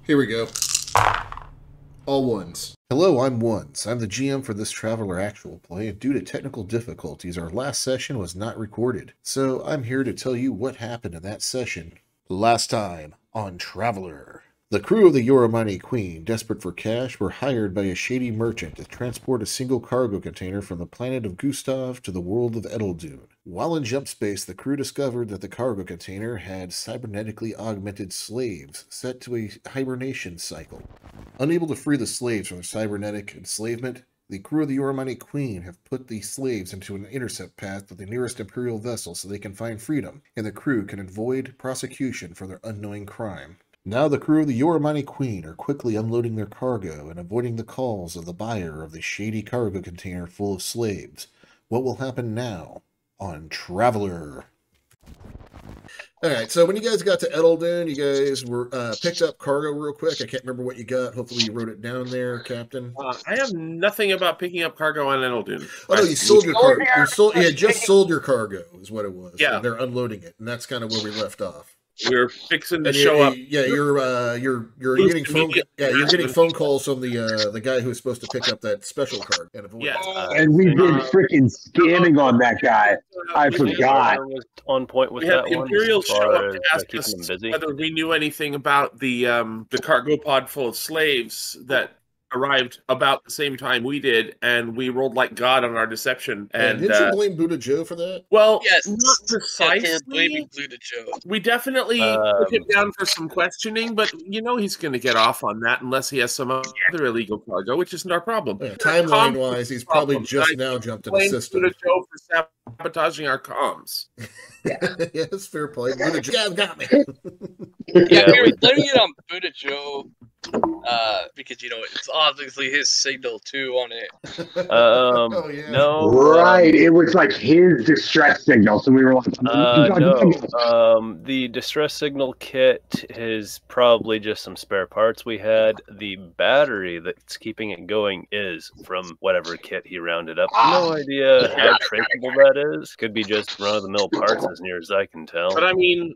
Here we go. All ones. Hello, I'm Ones. I'm the GM for this Traveller actual play, and due to technical difficulties, our last session was not recorded. So I'm here to tell you what happened in that session. Last time on Traveller. The crew of the Solomani Queen, desperate for cash, were hired by a shady merchant to transport a single cargo container from the planet of Gustav to the world of Edeldune. While in jump space, the crew discovered that the cargo container had cybernetically augmented slaves set to a hibernation cycle. Unable to free the slaves from their cybernetic enslavement, the crew of the Solomani Queen have put the slaves into an intercept path to the nearest Imperial vessel so they can find freedom, and the crew can avoid prosecution for their unknowing crime. Now the crew of the Solomani Queen are quickly unloading their cargo and avoiding the calls of the buyer of the shady cargo container full of slaves. What will happen now on Traveller? Alright, so when you guys got to Edeldune, you guys were picked up cargo real quick. I can't remember what you got. Hopefully you wrote it down there, Captain. I have nothing about picking up cargo on Edeldune. Oh, no, you sold your cargo. You just sold your cargo is what it was. Yeah. And they're unloading it, and that's kind of where we left off. We're fixing to show up. Yeah, you're getting phone calls from the guy who's supposed to pick up that special card and avoid. Yeah, and we've been freaking scamming on that guy. I forgot. Was on point with we had that the one. Imperials show up to ask keeping us them busy. whether we knew anything about the cargo pod full of slaves that arrived about the same time we did, and we rolled like God on our deception. And did you blame Buddha Joe for that? Well, yes, not precisely. blaming Buddha Joe. We definitely put him down for some questioning, but you know he's going to get off on that unless he has some other illegal cargo, which isn't our problem. Yeah, timeline-wise, he's probably just now jumped in the system. Buddha Joe for sabotaging our comms. Yeah, that's fair play. Buddha Joe got me. Yeah, we were blaming it on Buddha Joe because, you know, it's obviously his signal, too, on it. Oh, yeah. No. Right, it was like his distress signal, so we were like, no. The distress signal kit is probably just some spare parts we had. The battery that's keeping it going is from whatever kit he rounded up. No idea how traceable that is. Could be just run-of-the-mill parts as near as I can tell. But I mean,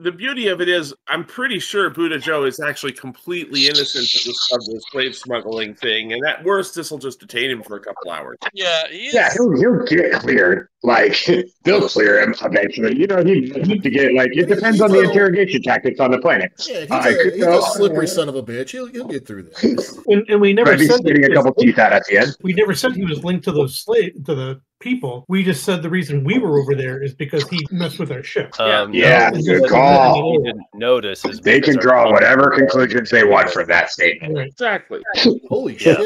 the beauty of it is, I'm pretty sure Buddha Joe is actually completely innocent of the slave smuggling thing, and at worst, this will just detain him for a couple hours. Yeah, he is. yeah, he'll get cleared. Like, they'll clear him eventually. You know, he to get, like, it depends on the interrogation tactics on the planet. Yeah, he's a slippery son of a bitch. He'll get through this. And we never Maybe said spitting a couple teeth out at the end. we never said he was linked to the people. We just said the reason we were over there is because he messed with our ship. Yeah, good call. He didn't notice is They can because draw our- whatever conclusions they want from that statement. Right. Exactly. Holy shit.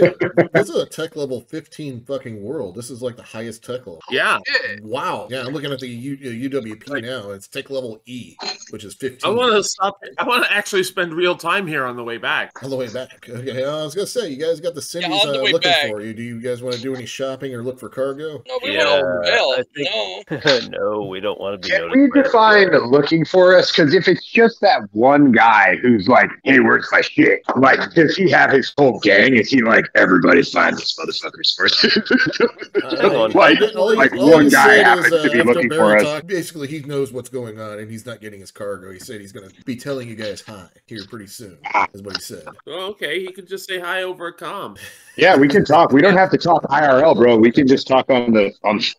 This is a tech level 15 fucking world. This is like the highest tech level. Yeah. Wow. Yeah, I'm looking at the UWP now. It's tech level E, which is 15. I want to stop. I want to actually spend real time here on the way back. On the way back. Okay, I was going to say, you guys got the Cindy's on the way looking back. for you. Do you guys want to do any shopping or look for cargo? No, we Yeah, went over hell. I think- No. No, we don't want to be Can noticed. we define looking for us? Because if it's just that one guy who's like, hey, where's my shit? Like, does he have his whole gang? Is he like, everybody find this motherfucker's first? like one guy happens to be after looking Barry for us. talked, basically, he knows what's going on, and he's not getting his cargo. He said he's going to be telling you guys hi here pretty soon, is what he said. Oh, okay, he could just say hi over a comm. Yeah, we can talk. We don't have to talk IRL, bro. We can just talk on the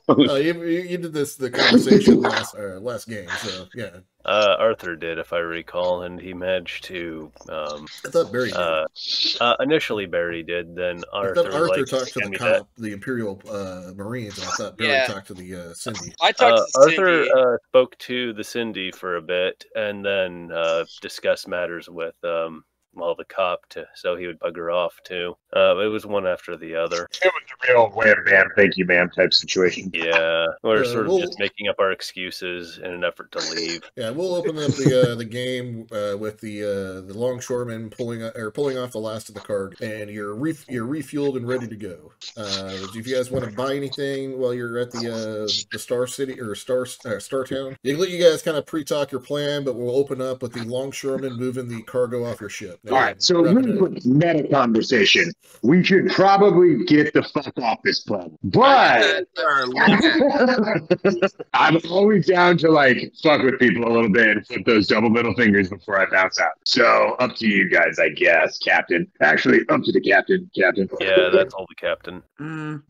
You did the conversation last game, so yeah. Arthur did, if I recall, and he managed to. I thought Barry did. Initially, Barry did. Then I Arthur. thought Arthur like, talked to the handed that. cop, the Imperial Marines, and I thought Barry Yeah. talked to the Cindy. I talked to Arthur Cindy. spoke to the Cindy for a bit, and then discussed matters with the cop, so he would bug her off too. It was one after the other. It was a real wham bam, thank you, ma'am type situation. Yeah, we're sort of we'll- just making up our excuses in an effort to leave. Yeah, we'll open up the game with the longshoreman pulling off the last of the cargo, and you're refueled and ready to go. If you guys want to buy anything while you're at the Star City or Star Town, you can let you guys kind of pre-talk your plan, but we'll open up with the longshoreman moving the cargo off your ship. All right, so really quick meta conversation. We should probably get the fuck off this planet. But I'm always down to like fuck with people a little bit and flip those double middle fingers before I bounce out. So up to you guys, I guess, Captain. Actually, up to the captain. Yeah, that's all the captain. You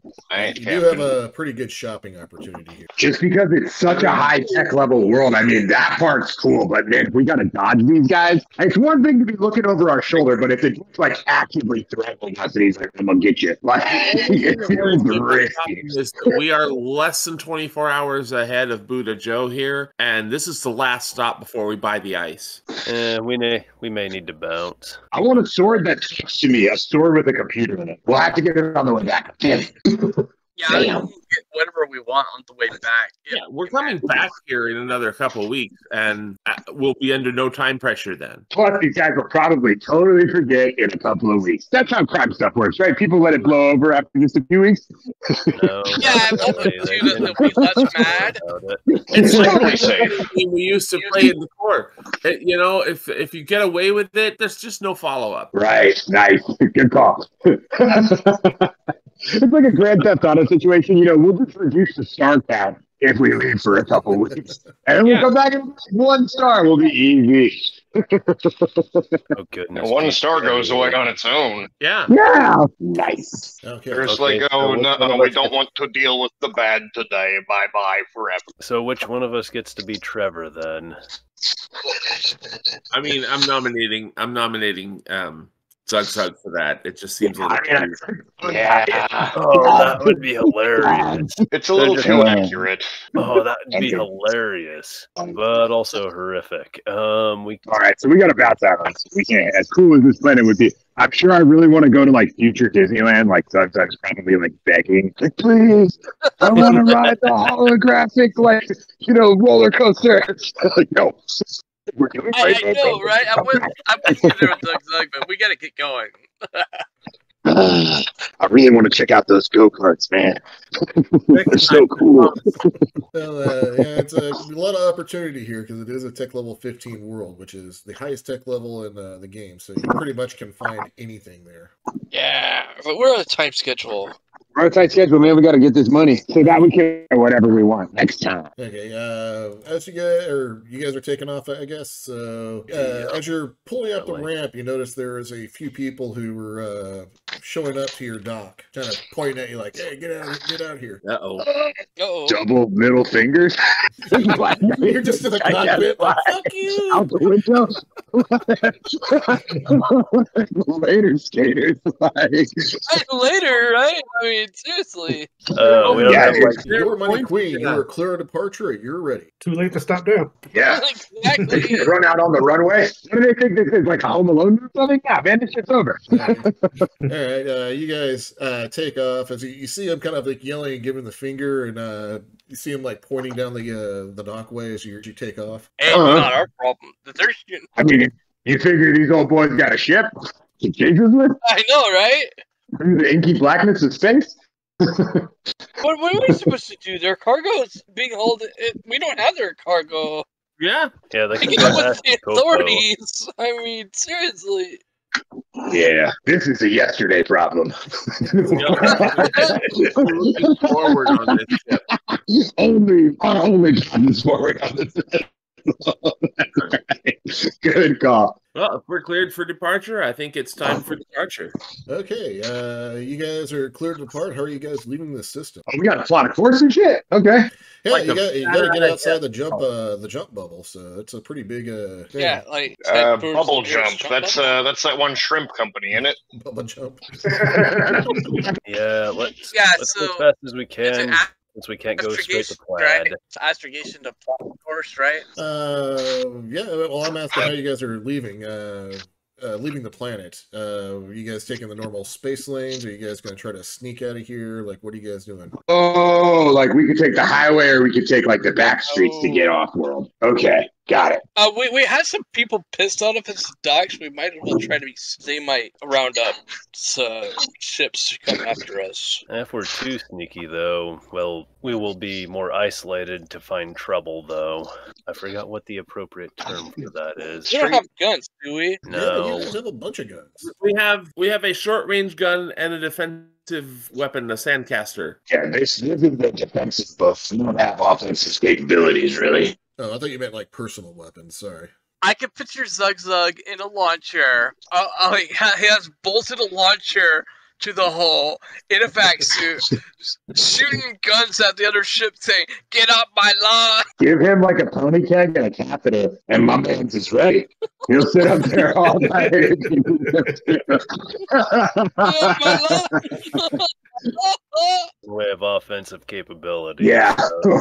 do have a pretty good shopping opportunity here. Just because it's such a high tech level world, I mean, that part's cool, but man, if we gotta dodge these guys, it's one thing to be looking over our shoulder, but if it's like actively threatening us and he's like, I'm gonna get you, like, it feels risky. We are less than 24 hours ahead of Buddha Joe here, and this is the last stop before we buy the ice. We may need to bounce. I want a sword that talks to me, a sword with a computer in it. We'll have to get it on the way back. Damn. Yeah, we can get whatever we want on the way back. Yeah, we're coming back here in another couple of weeks, and we'll be under no time pressure then. Plus, these guys will probably totally forget in a couple of weeks. That's how crime stuff works, right? People let it blow over after just a few weeks. No, yeah, I'm hoping they'll be less mad. It's totally safe. We used to play in the court. You know, if you get away with it, there's just no follow-up. Right. Nice. Good call. It's like a Grand Theft Auto situation. You know, we'll just reduce the star count if we leave for a couple of weeks. And we'll come back and 1 star will be easy. Oh, goodness. One star goes away on its own. Yeah. Yeah. Nice. Okay. There's like, oh, no, we don't want to deal with the bad today. Bye-bye forever. So which one of us gets to be Trevor then? I mean, I'm nominating Zug for that. It just seems a little Yeah. Oh, that would be hilarious. It's a little too accurate. Oh, that would be hilarious, but also horrific. All right, so we got to bounce out on this. We can't. As cool as this planet would be, I'm sure I really want to go to like future Disneyland. Like Zug's probably like begging, like, please, I want to ride the holographic, like, you know, roller coaster. Like, no. We're doing I know, right? I'm with you there with Zug, but we gotta get going. I really want to check out those go-karts, man. They're so cool. Well, yeah, it's a lot of opportunity here because it is a tech level 15 world, which is the highest tech level in the game. So you pretty much can find anything there. Yeah, but we're on a time schedule. We're on a tight schedule, man. We got to get this money so that we can do whatever we want next time. Okay, as you guys are taking off, I guess. So as you're pulling up the ramp, you notice there is a few people who were showing up to your dock, kind of pointing at you like, "Hey, get out here!" Uh-oh. Double middle fingers. You're just in the cockpit. Like, fuck you! Out the window. Later, skaters. Later, right? I mean, seriously. We don't have like Your money queen. You were clear of departure. You're ready. Too late to stop down. Yeah. Exactly. Run out on the runway. What do they think this is? Like a Home Alone or something? Yeah, man, this shit's over. All right, you guys take off as you see him kind of like yelling and giving the finger, and you see him like pointing down the dockway as you take off. Hey, not our problem. They're shooting. I mean, you figure these old boys got a ship to chase us with? I know, right? Through the inky blackness of space? What are we supposed to do? Their cargo is being hauled. We don't have their cargo. Yeah. Yeah, they We can get go with ask the Coco. authorities. I mean, seriously. Yeah, this is a yesterday problem. Moving forward on this ship. only is forward on this. Good call. Well, if we're cleared for departure, I think it's time for departure. Okay, you guys are cleared to depart. How are you guys leaving the system? Oh, we got a plot of course and shit. Okay. Yeah, Like you got to get outside the jump bubble. So it's a pretty big thing. Yeah, like Bubble Jump. That's that one shrimp company, isn't it? Bubble jump. Yeah, let's Yeah, go so as fast as we it's can an since we can't go straight to astrogation, plaid. right? It's astrogation to plot, of course, right? Yeah. Well, I'm asking how you guys are leaving. Leaving the planet. Are you guys taking the normal space lanes? Are you guys going to try to sneak out of here? Like, what are you guys doing? Oh, like we could take the highway or we could take like the back streets to get off world. Okay. Got it. We had some people pissed out of his docks. We might as well try to be. They might round up ships to come after us. If we're too sneaky, though, well, we will be more isolated to find trouble, though. I forgot what the appropriate term for that is. We don't have guns, do we? No. Yeah, you guys have a bunch of guns. We have a short range gun and a defensive weapon, a sandcaster. Yeah, this is the defensive buff. We don't have offensive capabilities, really. Oh, I thought you meant like personal weapons. Sorry. I can picture Zug Zug in a lawn chair. He has bolted a lawn chair to the hull in a vac suit, shooting guns at the other ship, saying, "Get off my lawn!" Give him like a pony keg and a catheter, and my man's is ready. He'll sit up there all night. Oh, my Lord. We have offensive capability. Yeah,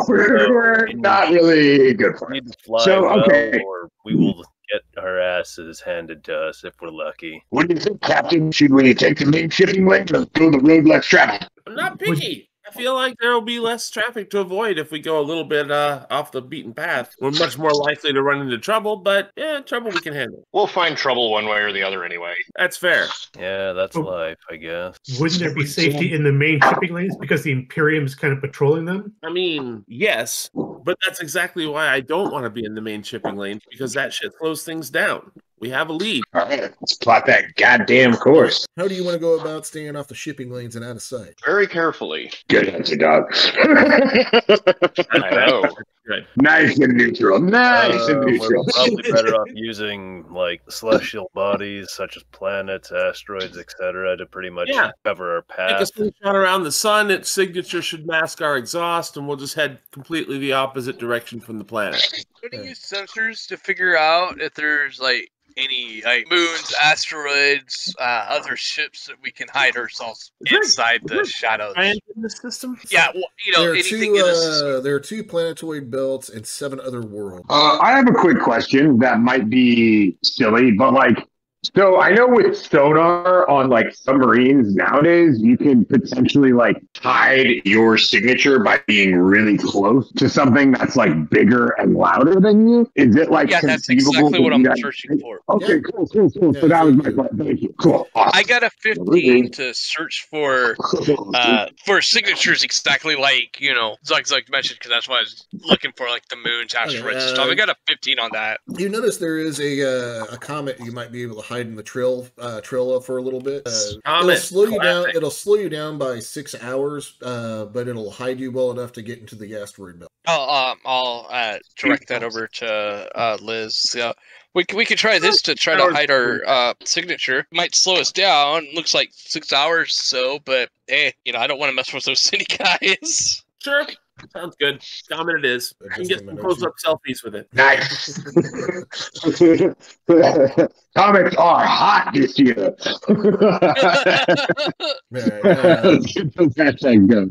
we're not really good for We it. need to fly So, well, okay. or we will get our asses handed to us if we're lucky. What do you think, Captain? Should we take the main shipping lane or go the road less traveled? I'm not picky. I feel like there will be less traffic to avoid if we go a little bit off the beaten path. We're much more likely to run into trouble, but yeah, trouble we can handle. We'll find trouble one way or the other anyway. That's fair. Yeah, that's Oh. life, I guess. Wouldn't there be safety in the main shipping lanes because the Imperium's kind of patrolling them? I mean, yes, but that's exactly why I don't want to be in the main shipping lane, because that shit slows things down. We have a lead. All right, let's plot that goddamn course. How do you want to go about staying off the shipping lanes and out of sight? Very carefully. Good answer, dog. I know. Good. Nice and neutral. Nice and We're neutral. probably better off using like celestial bodies such as planets, asteroids, etc., to pretty much Yeah. cover our Take a path. slingshot around the sun. Its signature should mask our exhaust, and we'll just head completely the opposite direction from the planet. We're gonna use sensors to figure out if there's like any like moons, asteroids, other ships that we can hide ourselves inside the shadows. Giant in the system? Yeah, well, you know, There are anything in this. there are 2 planetoid belts and 7 other worlds. I have a quick question that might be silly, but like, so I know with sonar on like submarines nowadays, you can potentially like hide your signature by being really close to something that's like bigger and louder than you. Is it like Yeah, that's conceivable exactly what to I'm do that? searching for. Okay, Yeah. cool. Yeah, So that was my exactly. question. Thank you. Cool. Awesome. I got a 15 to search for signatures exactly like, you know, Zug mentioned, because that's what I was looking for, like the moons, asteroids, and stuff. I got a 15 on that. You notice there is a comet you might be able to hide in the trail of for a little bit. It'll Comet, slow you down. classic. It'll slow you down by 6 hours, but it'll hide you well enough to get into the asteroid belt. I'll direct that over to Liz. We could try this to try to hide our signature. Might slow us down. Looks like 6 hours, so, but hey, you know, I don't want to mess with those city guys. Sure. Sounds good. Comet it is. I can get some close-up selfies with it. Nice. Comics are hot this year. That's go.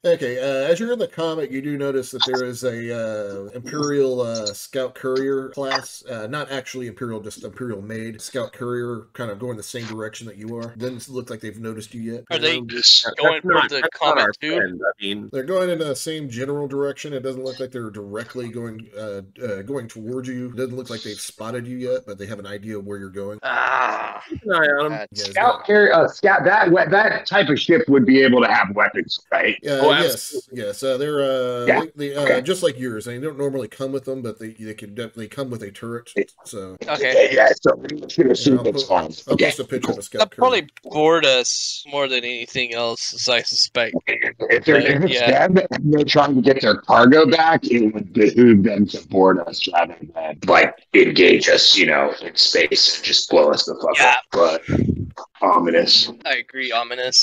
Okay, as you're in the comet, you do notice that there is a Imperial Scout Courier class. Not actually Imperial, just Imperial made Scout Courier, kind of going the same direction that you are. Doesn't look like they've noticed you yet. Are they going That's for not- the that's not our comet too? friend. I mean, They're going in the same general direction. It doesn't look like they're directly going towards you. It doesn't look like they've spotted you yet, but they have an idea of where you're going. keep an eye on them. You guys Scout carrier, scout that type of ship would be able to have weapons, right? yes. They're Yeah. they, Okay. just like yours. They don't normally come with them, but they can definitely come with a turret. So Okay. Yeah. So I'm gonna assume I'll it's put- fine. I'll Okay. post a picture of a That Scout Courier. probably bored us more than anything else, as I suspect. If it's Yeah. them and they're trying to get their cargo back, it would behoove them to board us rather than like engage us, you know, in space and just blow us the fuck Yeah. up. But ominous. I agree, ominous.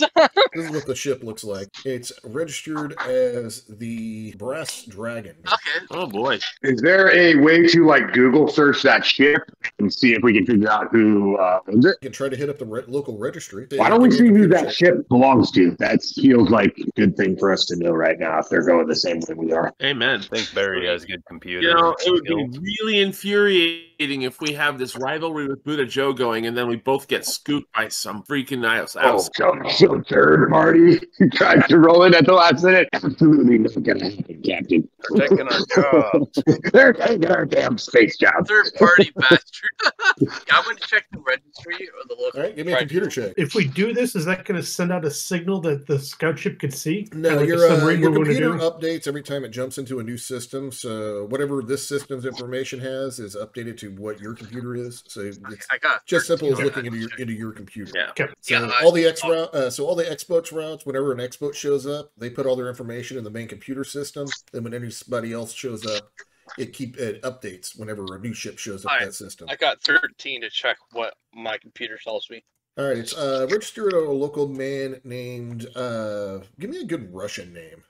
This is what the ship looks like. It's registered as the Brass Dragon. Okay. Oh boy. Is there a way to like Google search that ship and see if we can figure out who owns it? You can try to hit up the local registry. Why don't we Give see me a who computer that check. ship belongs to? That feels like a good thing for us to know right now if they're going the same way we are. Amen. I think Barry has good computer You know, it would skills. be really infuriating if we have this rivalry with Buddha Joe going, and then we both get scooped by some freaking ice. Oh, so third party tried to roll it at the last minute. Absolutely not going to happen, Captain. We're taking our jobs. They're taking our damn space jobs. Third party bastard. I'm going to check the registry or the local. All right, give me a computer check. If we do this, is that going to send out a signal that the scout ship could see? No, Kinda like your a submarine we're gonna computer do? updates every time it jumps into a new system. So whatever this system's information has is updated to what your computer is. So it's I got just simple as 13. looking into your computer. Yeah. Okay. So Yeah, all the all the X-boats routes, whenever an X-boat shows up, they put all their information in the main computer system. And when anybody else shows up, it updates whenever a new ship shows up Alright. that system. I got 13 to check what my computer tells me. All right, it's registered a local man named. Give me a good Russian name.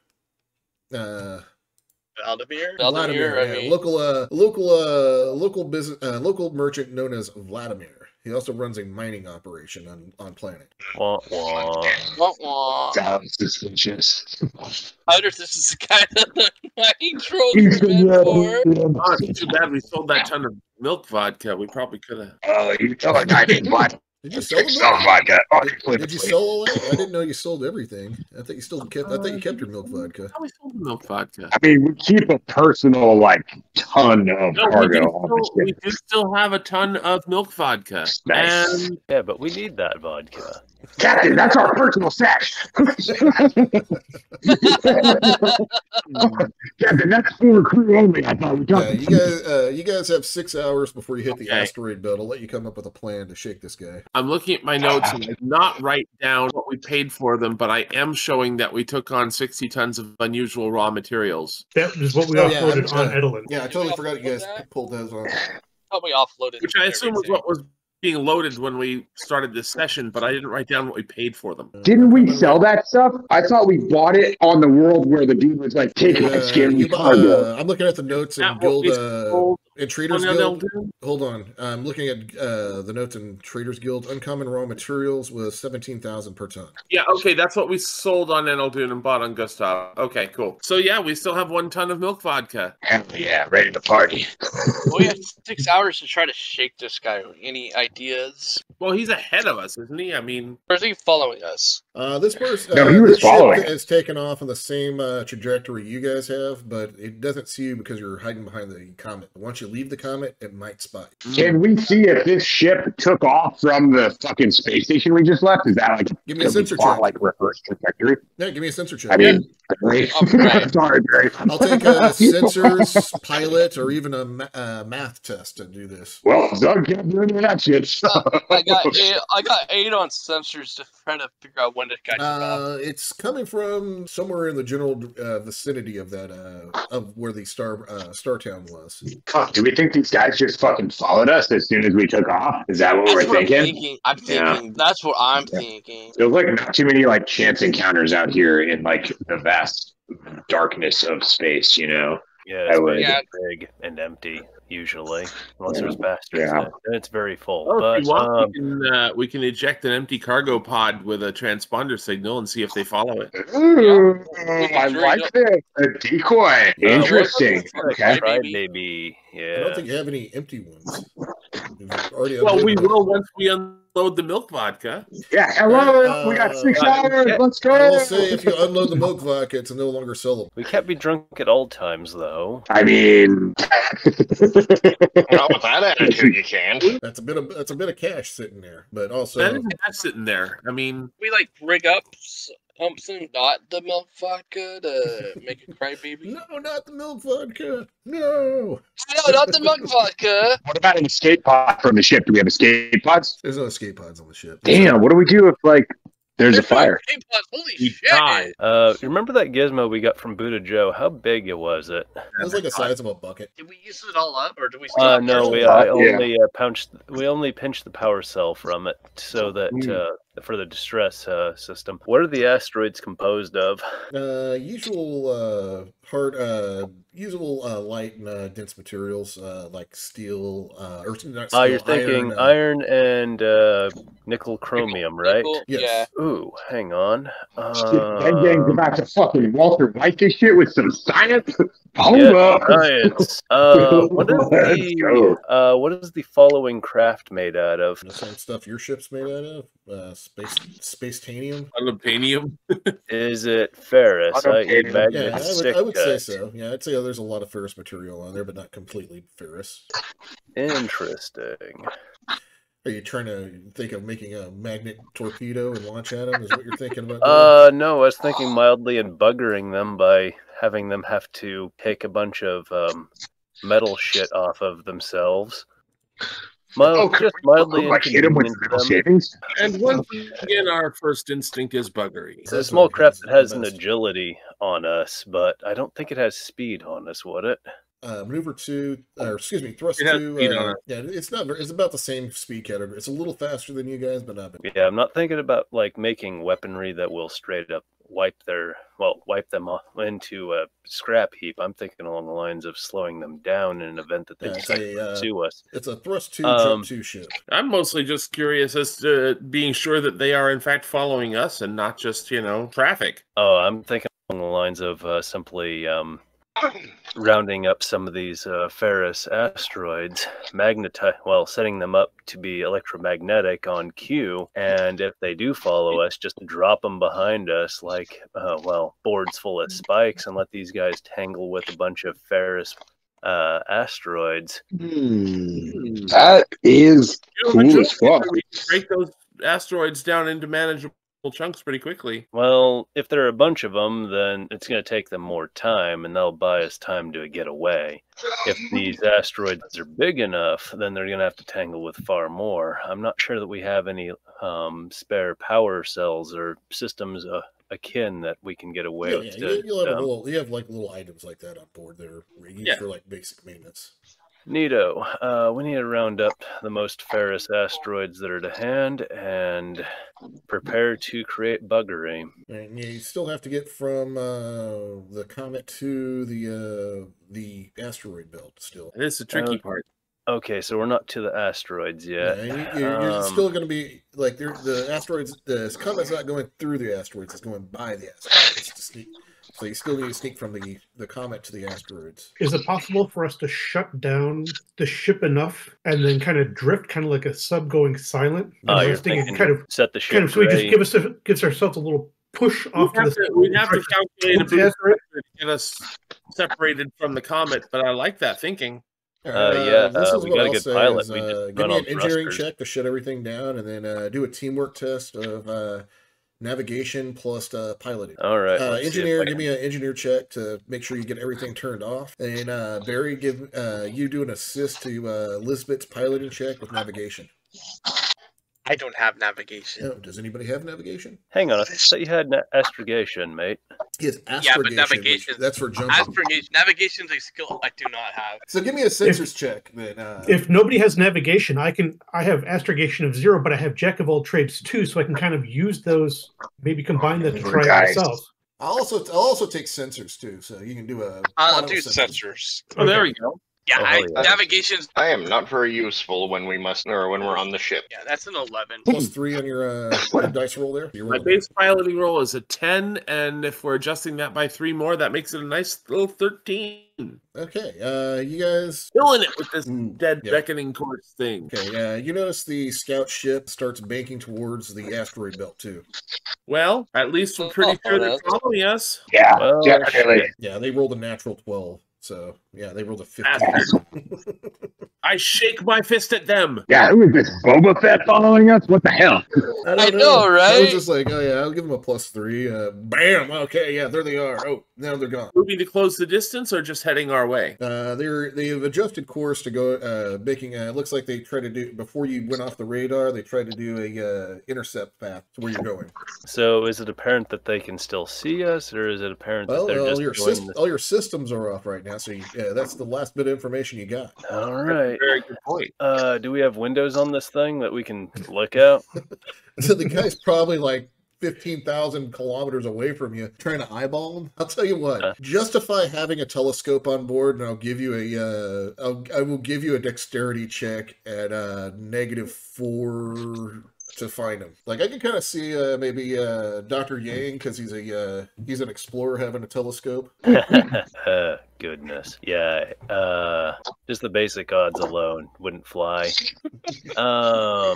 Vladimir? Vladimir, I yeah. mean, Local business, local merchant known as Vladimir. He also runs a mining operation on planet. Wah, wah. wah, wah. Sounds suspicious. I wonder if this is the kind of mining trolls we're meant for. Oh, it's too bad we sold that ton of milk vodka. We probably could have. Oh, you tell a guy named what? Did you sell the Sell milk? vodka. Oh, Did you sell all that? I didn't know you sold everything. I thought you kept your milk vodka. How we sold the milk vodka? I mean, we keep a personal ton of No, cargo on the we ship. do still have a ton of milk vodka. Nice. And Yeah, but we need that vodka. Captain, that's our personal stash. Captain, that's for crew only. I thought we talked. You guys have 6 hours before you hit the Okay. asteroid belt. I'll let you come up with a plan to shake this guy. I'm looking at my notes and I did not write down what we paid for them, but I am showing that we took on 60 tons of unusual raw materials. That is what we Oh, yeah, offloaded I'm- on Edelin. Yeah, I totally forgot you guys that? pulled those on. Probably offloaded. Which I assume was everything. what was being loaded when we started this session, but I didn't write down what we paid for them. Didn't we sell that stuff? I thought we bought it on the world where the dude was like taking a scary cargo. I'm looking at the notes in That what Guild we sold in Traders on Guild. LD? Hold on, I'm looking at the notes in Traders Guild. Uncommon raw materials was 17,000 per ton. Yeah, okay, that's what we sold on Eneldoon and bought on Gustav. Okay, cool. So yeah, we still have 1 ton of milk vodka. Hell yeah, ready to party. We have 6 hours to try to shake this guy. Any ideas? Well, he's ahead of us, isn't he? I mean, Or is he following us? This person, No, he was this ship following. has taken off on the same trajectory you guys have, but it doesn't see you because you're hiding behind the comet. Once you leave the comet, it might spot you. Can we see if this ship took off from the fucking space station we just left? Is that like Give me a could we sensor plot, check. like reverse trajectory? Yeah, give me a sensor check. I mean, Barry. Okay. Sorry, Barry. I'll take sensors, pilot, or even a math test to do this. Well, Doug can't do any of that shit. So. I got 8 on sensors to try to figure out when to catch off. It's coming from somewhere in the general vicinity of that of where the Star Town was. Fuck, do we think these guys just fucking followed us as soon as we took off? Is that what That's we're what thinking? I'm thinking. That's what I'm thinking. Feels like not too many like chance encounters out here in like the vast darkness of space, you know? Yeah, I it's would. very big and empty, usually. Unless there's bastards Yeah. in it. Then it's very full. oh, But if you want, we can eject an empty cargo pod with a transponder signal and see if they follow it. Ooh, can I dream like up- this. A decoy. Interesting. Okay. Right, baby. baby. I Yeah. don't think you have any empty ones. You've already Well, we unloaded them. will once we unload the milk vodka. Yeah, hello. We got 6 hours. Let's go. I will say if you unload the milk vodka, it's no longer sellable. We can't be drunk at all times, though. I mean, Not with that attitude, you can't. That's a bit of cash sitting there, but also That is not sitting there. I mean, We like rig up something, not the milk vodka, to make it cry baby. no, not the milk vodka. No, No, not the milk vodka. what about an escape pod from the ship? Do we have escape pods? there's no escape pods on the ship. Damn, what do we do if like there's a fire? Holy we shit! died. Remember that gizmo we got from Buddha Joe? How big was it? It was like the size of a bucket. Did we use it all up, or do we? Still have No, we Yeah. only pinched the power cell from it so that for the distress system. What are the asteroids composed of? Usual light and dense materials like steel or not steel, You're thinking iron and Nickel chromium, right? Nickel, Yes. Yeah. Ooh, hang on. That game's about to fucking Walter White this shit with some science. Hold Yeah, up. science. What is the following craft made out of? The same stuff your ship's made out of? Space-tanium? Unobtainium. Is it ferrous, i.e. Unobtainium. magnet Yeah, stick I would say cut? so. Yeah, I'd say there's a lot of ferrous material on there, but not completely ferrous. Interesting. Are you trying to think of making a magnet torpedo and launch at them? Is what you're thinking about doing? No, I was thinking mildly and buggering them by having them have to take a bunch of metal shit off of themselves. Just mildly like hit him with inconvenient metal them. shavings? And once again, our first instinct is buggery. It's a small craft that has an agility on us, but I don't think it has speed on us, would it? Maneuver 2, or excuse me, thrust It has 2. speed on it. Yeah, it's not. It's about the same speed category. It's a little faster than you guys, but not. Yeah, I'm not thinking about like making weaponry that will straight up wipe them off into a scrap heap. I'm thinking along the lines of slowing them down in an event that they decide to pursue us. It's a thrust 2, jump 2 ship. I'm mostly just curious as to being sure that they are in fact following us and not just, traffic. Oh, I'm thinking along the lines of simply rounding up some of these ferrous asteroids, setting them up to be electromagnetic on cue, and if they do follow us, just drop them behind us like, boards full of spikes and let these guys tangle with a bunch of ferrous asteroids. That is cool as fuck. We break those asteroids down into manageable chunks pretty quickly. Well, if there are a bunch of them, then it's going to take them more time, and they'll buy us time to get away. If these asteroids are big enough, then they're going to have to tangle with far more. I'm not sure that we have any spare power cells or systems akin that we can get away with. You have like little items like that on board that are used for like basic maintenance. Neato. We need to round up the most ferrous asteroids that are to hand and prepare to create buggery. And you still have to get from the comet to the asteroid belt still. This is the tricky part. Okay, so we're not to the asteroids yet. Yeah, you're still going to be like the asteroids. The comet's not going through the asteroids; it's going by the asteroids to sneak. So you still need to sneak from the comet to the asteroids. Is it possible for us to shut down the ship enough and then kind of drift, kind of like a sub going silent? You're thinking kind of set the ship kind of, so we just gives ourselves a little push off to the. We'd have to calculate a boost to get us separated from the comet, but I like that thinking. This is we what got a I'll good say pilot. is, We just give run me on an engineering thrusters. check to shut everything down, and then do a teamwork test of navigation plus piloting. All right. Engineer, give me an engineer check to make sure you get everything turned off. And Barry, give you do an assist to Lisbeth's piloting check with navigation. I don't have navigation. Oh, does anybody have navigation? Hang on, I thought you had astrogation, mate. Yes, Yeah, but navigation. That's for jumping. Navigation's a skill I do not have. So give me a sensors check. Then, if nobody has navigation, I have astrogation of 0, but I have jack of all trades 2, so I can kind of use those, maybe combine that to try it myself. I'll also take sensors too, so you can do a. I'll do sensors. Oh, there we go. Yeah, navigation's. I am not very useful when we're on the ship. Yeah, that's an 11. Plus 3 on your dice roll there. My base piloting roll is a 10, and if we're adjusting that by 3 more, that makes it a nice little 13. Okay, you guys killing it with this dead beckoning course thing. Okay, you notice the scout ship starts banking towards the asteroid belt too. Well, at least we're pretty sure they're following us. Yeah, definitely. Yeah, they rolled a natural 12. So, yeah, they rolled a 15. I shake my fist at them. Yeah, who is this, Boba Fett following us? What the hell? I know, right? I was just like, oh, yeah, I'll give them a plus 3. Bam! Okay, yeah, there they are. Oh, now they're gone. Moving to close the distance or just heading our way? They've adjusted course to go, making, it looks like they tried to do, before you went off the radar, they tried to do a intercept path to where you're going. So is it apparent that they can still see us, or is it apparent that they're just all your systems are off right now, so that's the last bit of information you got. All right. Very good point. Do we have windows on this thing that we can look out? So the guy's probably like 15,000 kilometers away from you trying to eyeball them. I'll tell you what, justify having a telescope on board, and I'll give you I will give you a dexterity check at -4 to find him. Like, I can kind of see maybe Dr. Yang, because he's an explorer having a telescope. Goodness. Yeah. Just the basic odds alone wouldn't fly. Nah.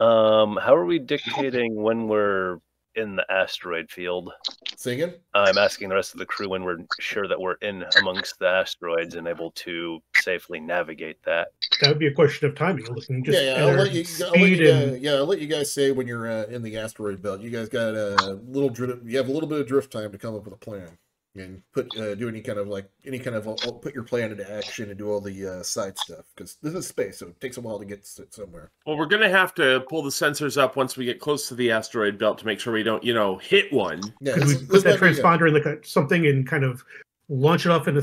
How are we dictating when we're in the asteroid field? Singing? I'm asking the rest of the crew when we're sure that we're in amongst the asteroids and able to safely navigate that. That would be a question of timing. Looking just I'll let you guys say when you're in the asteroid belt. You guys got a little drift. You have a little bit of drift time to come up with a plan and put do any kind of put your plan into action and do all the side stuff, because this is space, so it takes a while to get somewhere. Well, we're gonna have to pull the sensors up once we get close to the asteroid belt to make sure we don't, hit one. Yeah, could we put that transponder in something and kind of launch it off in a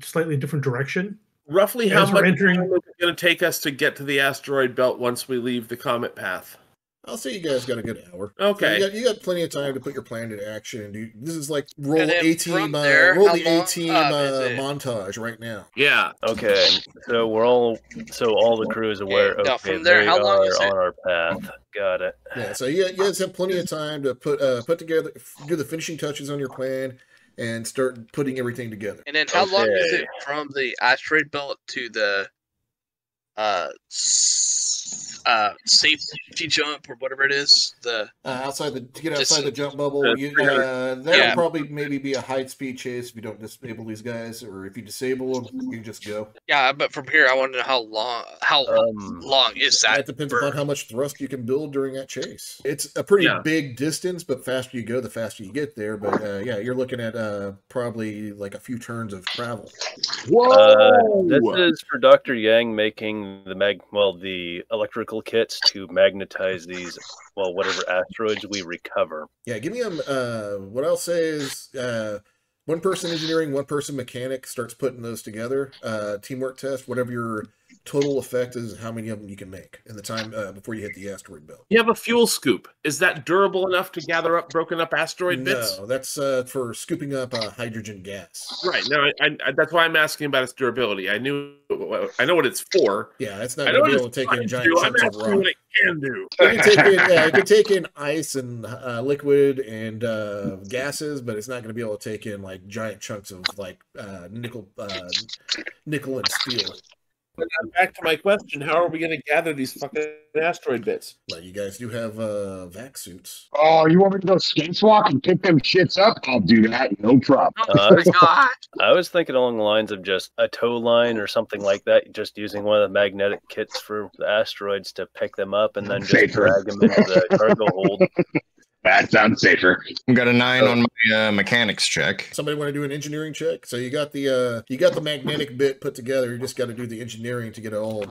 slightly different direction? Roughly how much time is it going to take us to get to the asteroid belt once we leave the comet path? I'll say you guys got a good hour. Okay. So you got plenty of time to put your plan into action. This is like roll And then A-team, from there, roll how the long, A-team is it? montage right now. Yeah. Okay. So all the crew is aware. Yeah, Okay, from there, they how long are is it? on our path. Got it. Yeah, so you guys have plenty of time to put together, do the finishing touches on your plan, and start putting everything together. And then how long is Okay. it from the asteroid belt to the safety jump or whatever it is? To get outside the jump bubble, that'll probably maybe be a high speed chase if you don't disable these guys, or if you disable them, you can just go. Yeah, but from here, I want to know how long is that? That depends upon how much thrust you can build during that chase. It's a pretty big distance, but faster you go, the faster you get there. But you're looking at probably like a few turns of travel. Whoa! This is for Dr. Yang making the electrical kits to magnetize these, whatever asteroids we recover. Yeah, give me what I'll say is one person engineering, one person mechanic starts putting those together. Teamwork test, whatever your total effect is, how many of them you can make in the time before you hit the asteroid belt. You have a fuel scoop. Is that durable enough to gather up broken up asteroid bits? No, that's for scooping up hydrogen gas. Right. No, that's why I'm asking about its durability. I know what it's for. Yeah, it's not going to be able to take in giant chunks of rock. What it can do. It can take in ice and liquid and gases, but it's not going to be able to take in like giant chunks of like nickel and steel. Back to my question: how are we going to gather these fucking asteroid bits? Well, you guys do have vac suits. Oh, you want me to go spacewalk and pick them shits up? I'll do that, no problem. Oh my god! I was thinking along the lines of just a tow line or something like that, just using one of the magnetic kits for the asteroids to pick them up and then just drag them into the cargo hold. That sounds safer. I've got a 9 on my mechanics check. Somebody want to do an engineering check? So you got the magnetic bit put together. You just got to do the engineering to get it all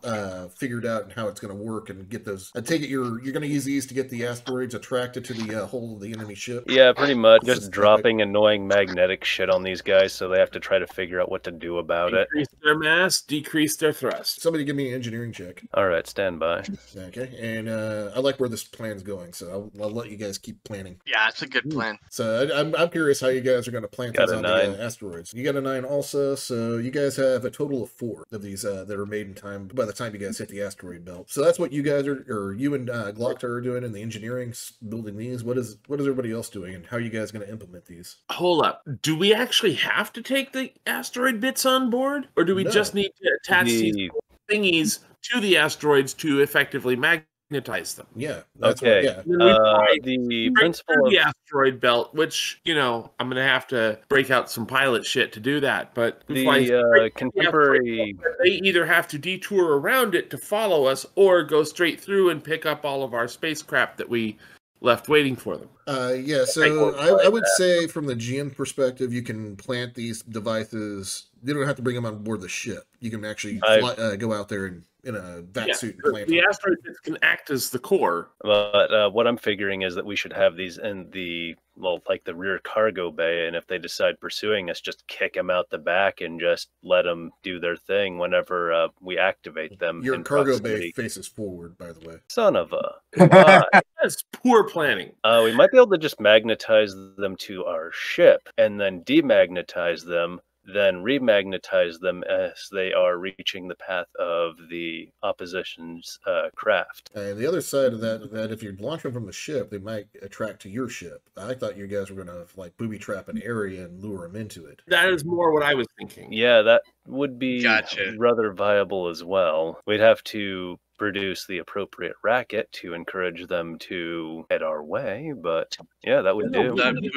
figured out and how it's going to work and get those. I take it you're going to use these to get the asteroids attracted to the hull of the enemy ship. Yeah, pretty much. Just dropping annoying magnetic shit on these guys, so they have to try to figure out what to do about it. Decrease their mass, decrease their thrust. Somebody give me an engineering check. All right, stand by. Okay, and I like where this plan's going, so I'll let you guys keep planning. Yeah, it's a good plan. So I'm curious how you guys are going to plant these on the asteroids. You got a 9 also, so you guys have a total of 4 of these that are made in time by the time you guys hit the asteroid belt. So that's what you guys or you and Glocktar are doing in the engineering, building these. What is everybody else doing, and how are you guys going to implement these? Hold up. Do we actually have to take the asteroid bits on board, or do we just need to attach these thingies to the asteroids to effectively magnetize them? Yeah. That's okay. The principle of the asteroid belt, which I'm going to have to break out some pilot shit to do that. But the contemporary, they either have to detour around it to follow us, or go straight through and pick up all of our spacecraft that we left waiting for them. So I would say from the GM perspective, you can plant these devices. You don't have to bring them on board the ship. You can actually go out there and in a vac suit and plant. The asteroid bits can act as the core. But what I'm figuring is that we should have these in the like the rear cargo bay, and if they decide pursuing us, just kick them out the back and just let them do their thing whenever we activate them. Your cargo bay faces forward, by the way. Son of a. That's poor planning. We might be able to just magnetize them to our ship and then demagnetize them, then remagnetize them as they are reaching the path of the opposition's craft. And the other side of that if you launch them from the ship, they might attract to your ship. I thought you guys were going to like booby trap an area and lure them into it. That is more what I was thinking. Yeah, that would be rather viable as well. We'd have to produce the appropriate racket to encourage them to head our way, but yeah, that would do. That would be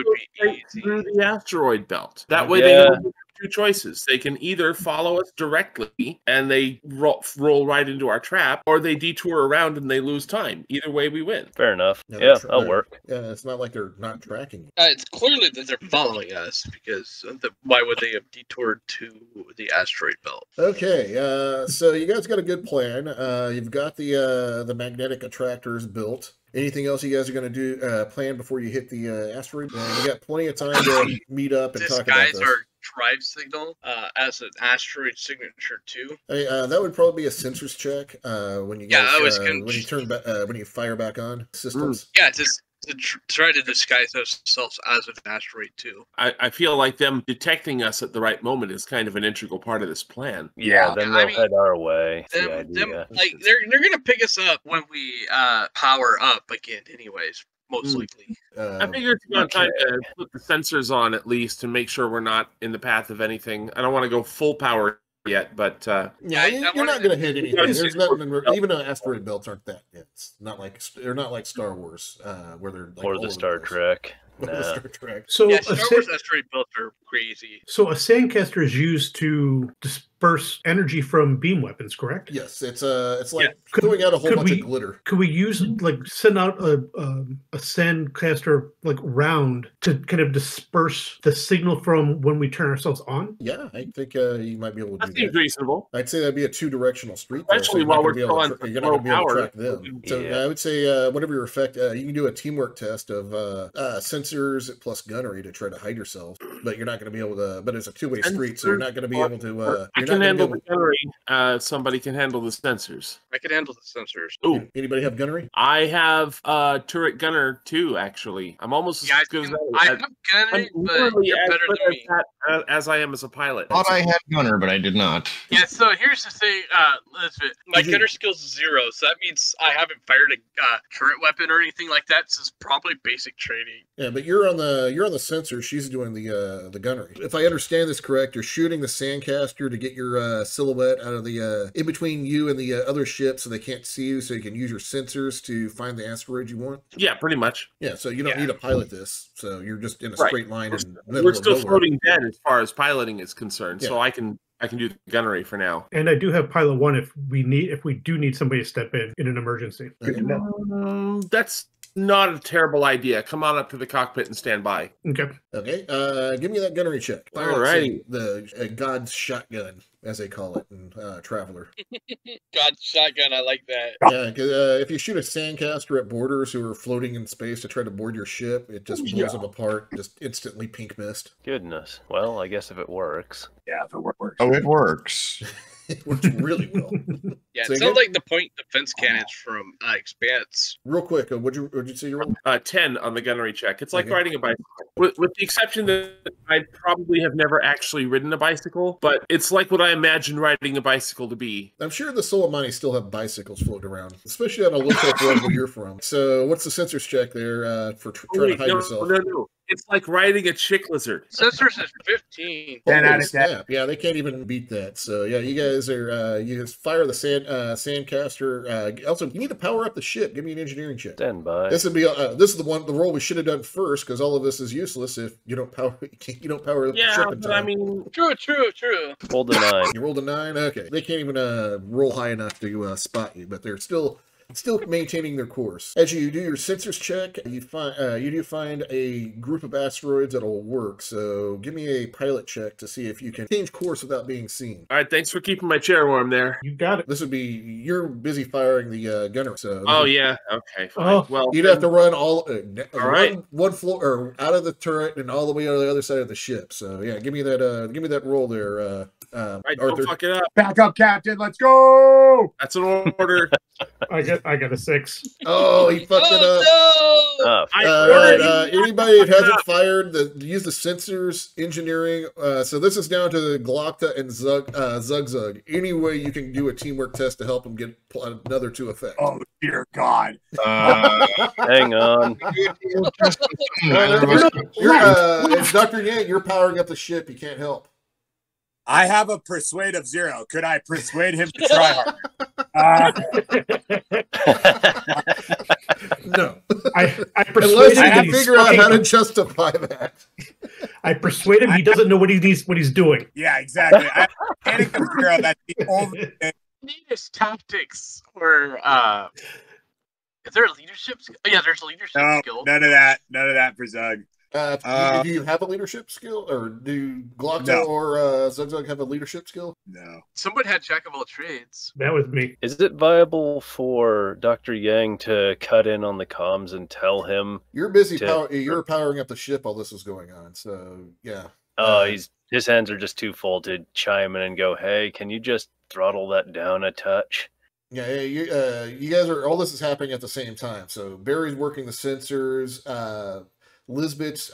easy. Through the asteroid belt. That way they have two choices. They can either follow us directly and they roll right into our trap, or they detour around and they lose time. Either way, we win. Fair enough. Yeah, that'll work. Yeah, it's not like they're not tracking you. It's clearly that they're following us, because why would they have detoured to the asteroid belt? Okay, so you guys got a good plan. You've got the magnetic attractors built. Anything else you guys are going to do plan before you hit the asteroid? You got plenty of time to meet up and talk about this. Disguise our drive signal as an asteroid signature too. Hey, that would probably be a sensors check when you guys, when you fire back on systems. Yeah, just to try to disguise ourselves as an asteroid too. I feel like them detecting us at the right moment is kind of an integral part of this plan. Yeah, then they'll head our way. Like they're gonna pick us up when we power up again, anyways. Most likely. I figure it's about time to put the sensors on at least to make sure we're not in the path of anything. I don't want to go full power yet, but you're not going to hit anything. There's nothing. Even though asteroid belts aren't that. It's not like they're not like Star Wars, where they're like or the Star Trek. Star Trek. So Star Wars asteroid belts are crazy. So a sandcaster is used to disperse energy from beam weapons, correct? Yes, it's like throwing out a whole bunch of glitter. Could we use send out a sandcaster round to kind of disperse the signal from when we turn ourselves on? Yeah, I think you might be able to do that. Seems reasonable. I'd say that'd be a two-directional street. Especially while we're still on you're not going to be able to track them. So I would say whatever your effect, you can do a teamwork test of sensors plus gunnery to try to hide yourself, but you're not going to be able to. But it's a two-way street, so you're not going to be able to. I can handle the gunnery. Somebody can handle the sensors. I can handle the sensors. Oh, anybody have gunnery? I have turret gunner too. Actually, I'm almost as good as that. I have gunnery, but you're better than me. As I am as a pilot. Thought I had gunner, but I did not. Yeah. So here's the thing, Elizabeth. My gunner skill's 0, so that means I haven't fired a current weapon or anything like that. So it's probably basic training. Yeah, but you're on the sensor. She's doing the gunnery. If I understand this correct, you're shooting the sandcaster to get your silhouette out of the in between you and the other ship, so they can't see you. So you can use your sensors to find the asteroid you want. Yeah, pretty much. Yeah, so you don't need to pilot this. So you're just in a straight line. We're still floating dead as far as piloting is concerned. Yeah. So I can do the gunnery for now. And I do have pilot 1 if we do need somebody to step in an emergency. That's not a terrible idea. Come on up to the cockpit and stand by. Okay. Give me that gunnery check. Alrighty. The God's shotgun, as they call it in Traveller. God's shotgun, I like that. Yeah, because if you shoot a sandcaster at boarders who are floating in space to try to board your ship, it just blows them apart, just instantly pink mist. Goodness. Well, I guess if it works. Yeah, if it works. Oh, it works. It works really well. Yeah, it sounds like the point defense cannons from Expanse. Real quick, what'd you say you rolled? 10 on the gunnery check. It's like riding a bicycle. With the exception that I probably have never actually ridden a bicycle, but it's like what I imagine riding a bicycle to be. I'm sure the Solomani still have bicycles floating around, especially on a low-tech world where you're from. So what's the sensors check there for trying to hide yourself? No. It's like riding a chick lizard. Sensors is 15. 10 out of 10. Yeah, they can't even beat that. So yeah, you guys are you just fire the sandcaster. Also, you need to power up the ship. Give me an engineering check. Stand by. This would be this is the role we should have done first, because all of this is useless if you don't power the ship in time. Yeah, I mean, true. Rolled a 9. You rolled a 9. Okay, they can't even roll high enough to spot you, but they're still Still maintaining their course. As you do your sensors check, you do find a group of asteroids that'll work. So give me a pilot check to see if you can change course without being seen. All right, thanks for keeping my chair warm there. You got it. This would be you're busy firing the gunner. So Yeah, okay, fine. Oh. Well, you'd have to run right. one floor or out of the turret and all the way to the other side of the ship. So yeah, give me that roll there, right, Arthur. don't fuck it up. Back up, Captain. Let's go. That's an order. I got a 6. Oh, he fucked it up. Oh, Anybody that hasn't fired, use the sensors engineering. So this is down to Glocta and Zug. Any way you can do a teamwork test to help them get another to effect. Oh dear God! hang on. It's Dr. Yang. You're powering up the ship. You can't help. I have a persuade of 0. Could I persuade him to try hard? No. I Unless persuade you him can figure out how to justify that. I persuade him he doesn't know what he's doing. Yeah, exactly. I panic of 0. That's the only thing. Need his tactics or is there a leadership skill? Yeah, there's a leadership skill. None of that. None of that for Zug. Do you have a leadership skill, or do Glocta or Zug have a leadership skill? No. Someone had jack of all trades. That was me. Is it viable for Dr. Yang to cut in on the comms and tell him? You're busy. You're powering up the ship while this is going on. So yeah. His hands are just too full to chime in and go, "Hey, can you just throttle that down a touch?" Yeah, you guys are. All this is happening at the same time. So Barry's working the sensors. Lisbeth's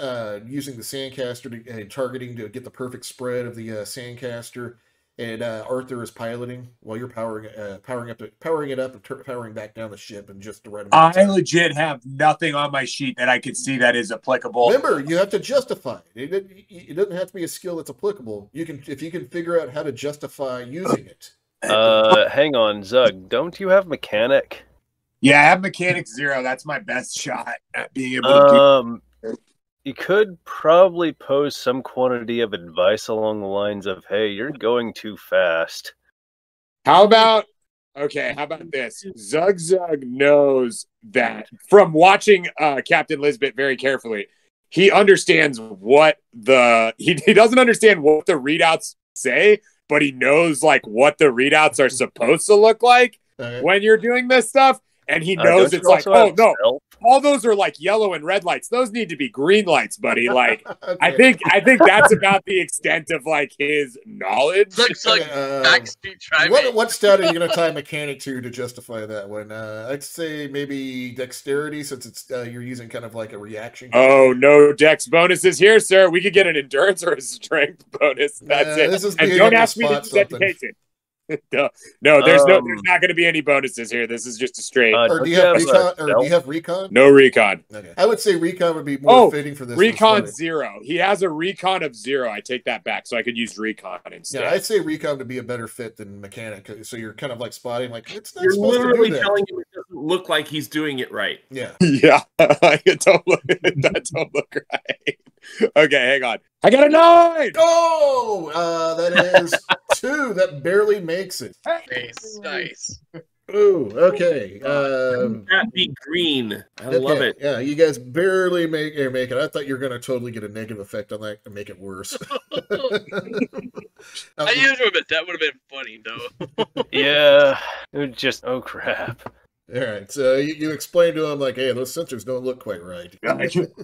using the sandcaster targeting to get the perfect spread of the sandcaster, and Arthur is piloting while you're powering it up and powering back down the ship and just the right amount of time. I legit have nothing on my sheet that I could see that is applicable. Remember, you have to justify it. It doesn't have to be a skill that's applicable. If you can figure out how to justify using it. Hang on, Zug. Don't you have mechanic? Yeah, I have mechanic 0. That's my best shot at being able to do. You could probably pose some quantity of advice along the lines of, "Hey, you're going too fast." How about this? Zug knows that from watching Captain Lisbeth very carefully, he understands he doesn't understand what the readouts say, but he knows like what the readouts are supposed to look like when you're doing this stuff. And he knows it's like, oh no, all those are like yellow and red lights. Those need to be green lights, buddy. Like, okay. I think that's about the extent of like his knowledge. Looks like backstreet driving. What stat are you going to tie mechanic to justify that one? I'd say maybe dexterity, since it's you're using kind of like a reaction. Oh, no dex bonuses here, sir. We could get an endurance or a strength bonus. That's it. And don't ask me to use education. No, there's not going to be any bonuses here. This is just a straight. Do you have recon? No recon. Okay. I would say recon would be more fitting for this. Recon 0. He has a recon of 0. I take that back, so I could use recon instead. Yeah, I'd say recon would be a better fit than mechanic. So you're kind of like spotting, like it's not. You're supposed literally to do that. telling him it doesn't look like he's doing it right. Yeah. Yeah. That don't look right. Okay, hang on. I got a 9. Oh, that is 2. That barely makes it. Nice. Ooh, okay. That be green. I love it. Yeah, you guys barely make it. I thought you were going to totally get a negative effect on that and make it worse. I used to admit that would have been funny, though. Yeah, it would just, oh crap. All right, so you explain to him, like, hey, those sensors don't look quite right.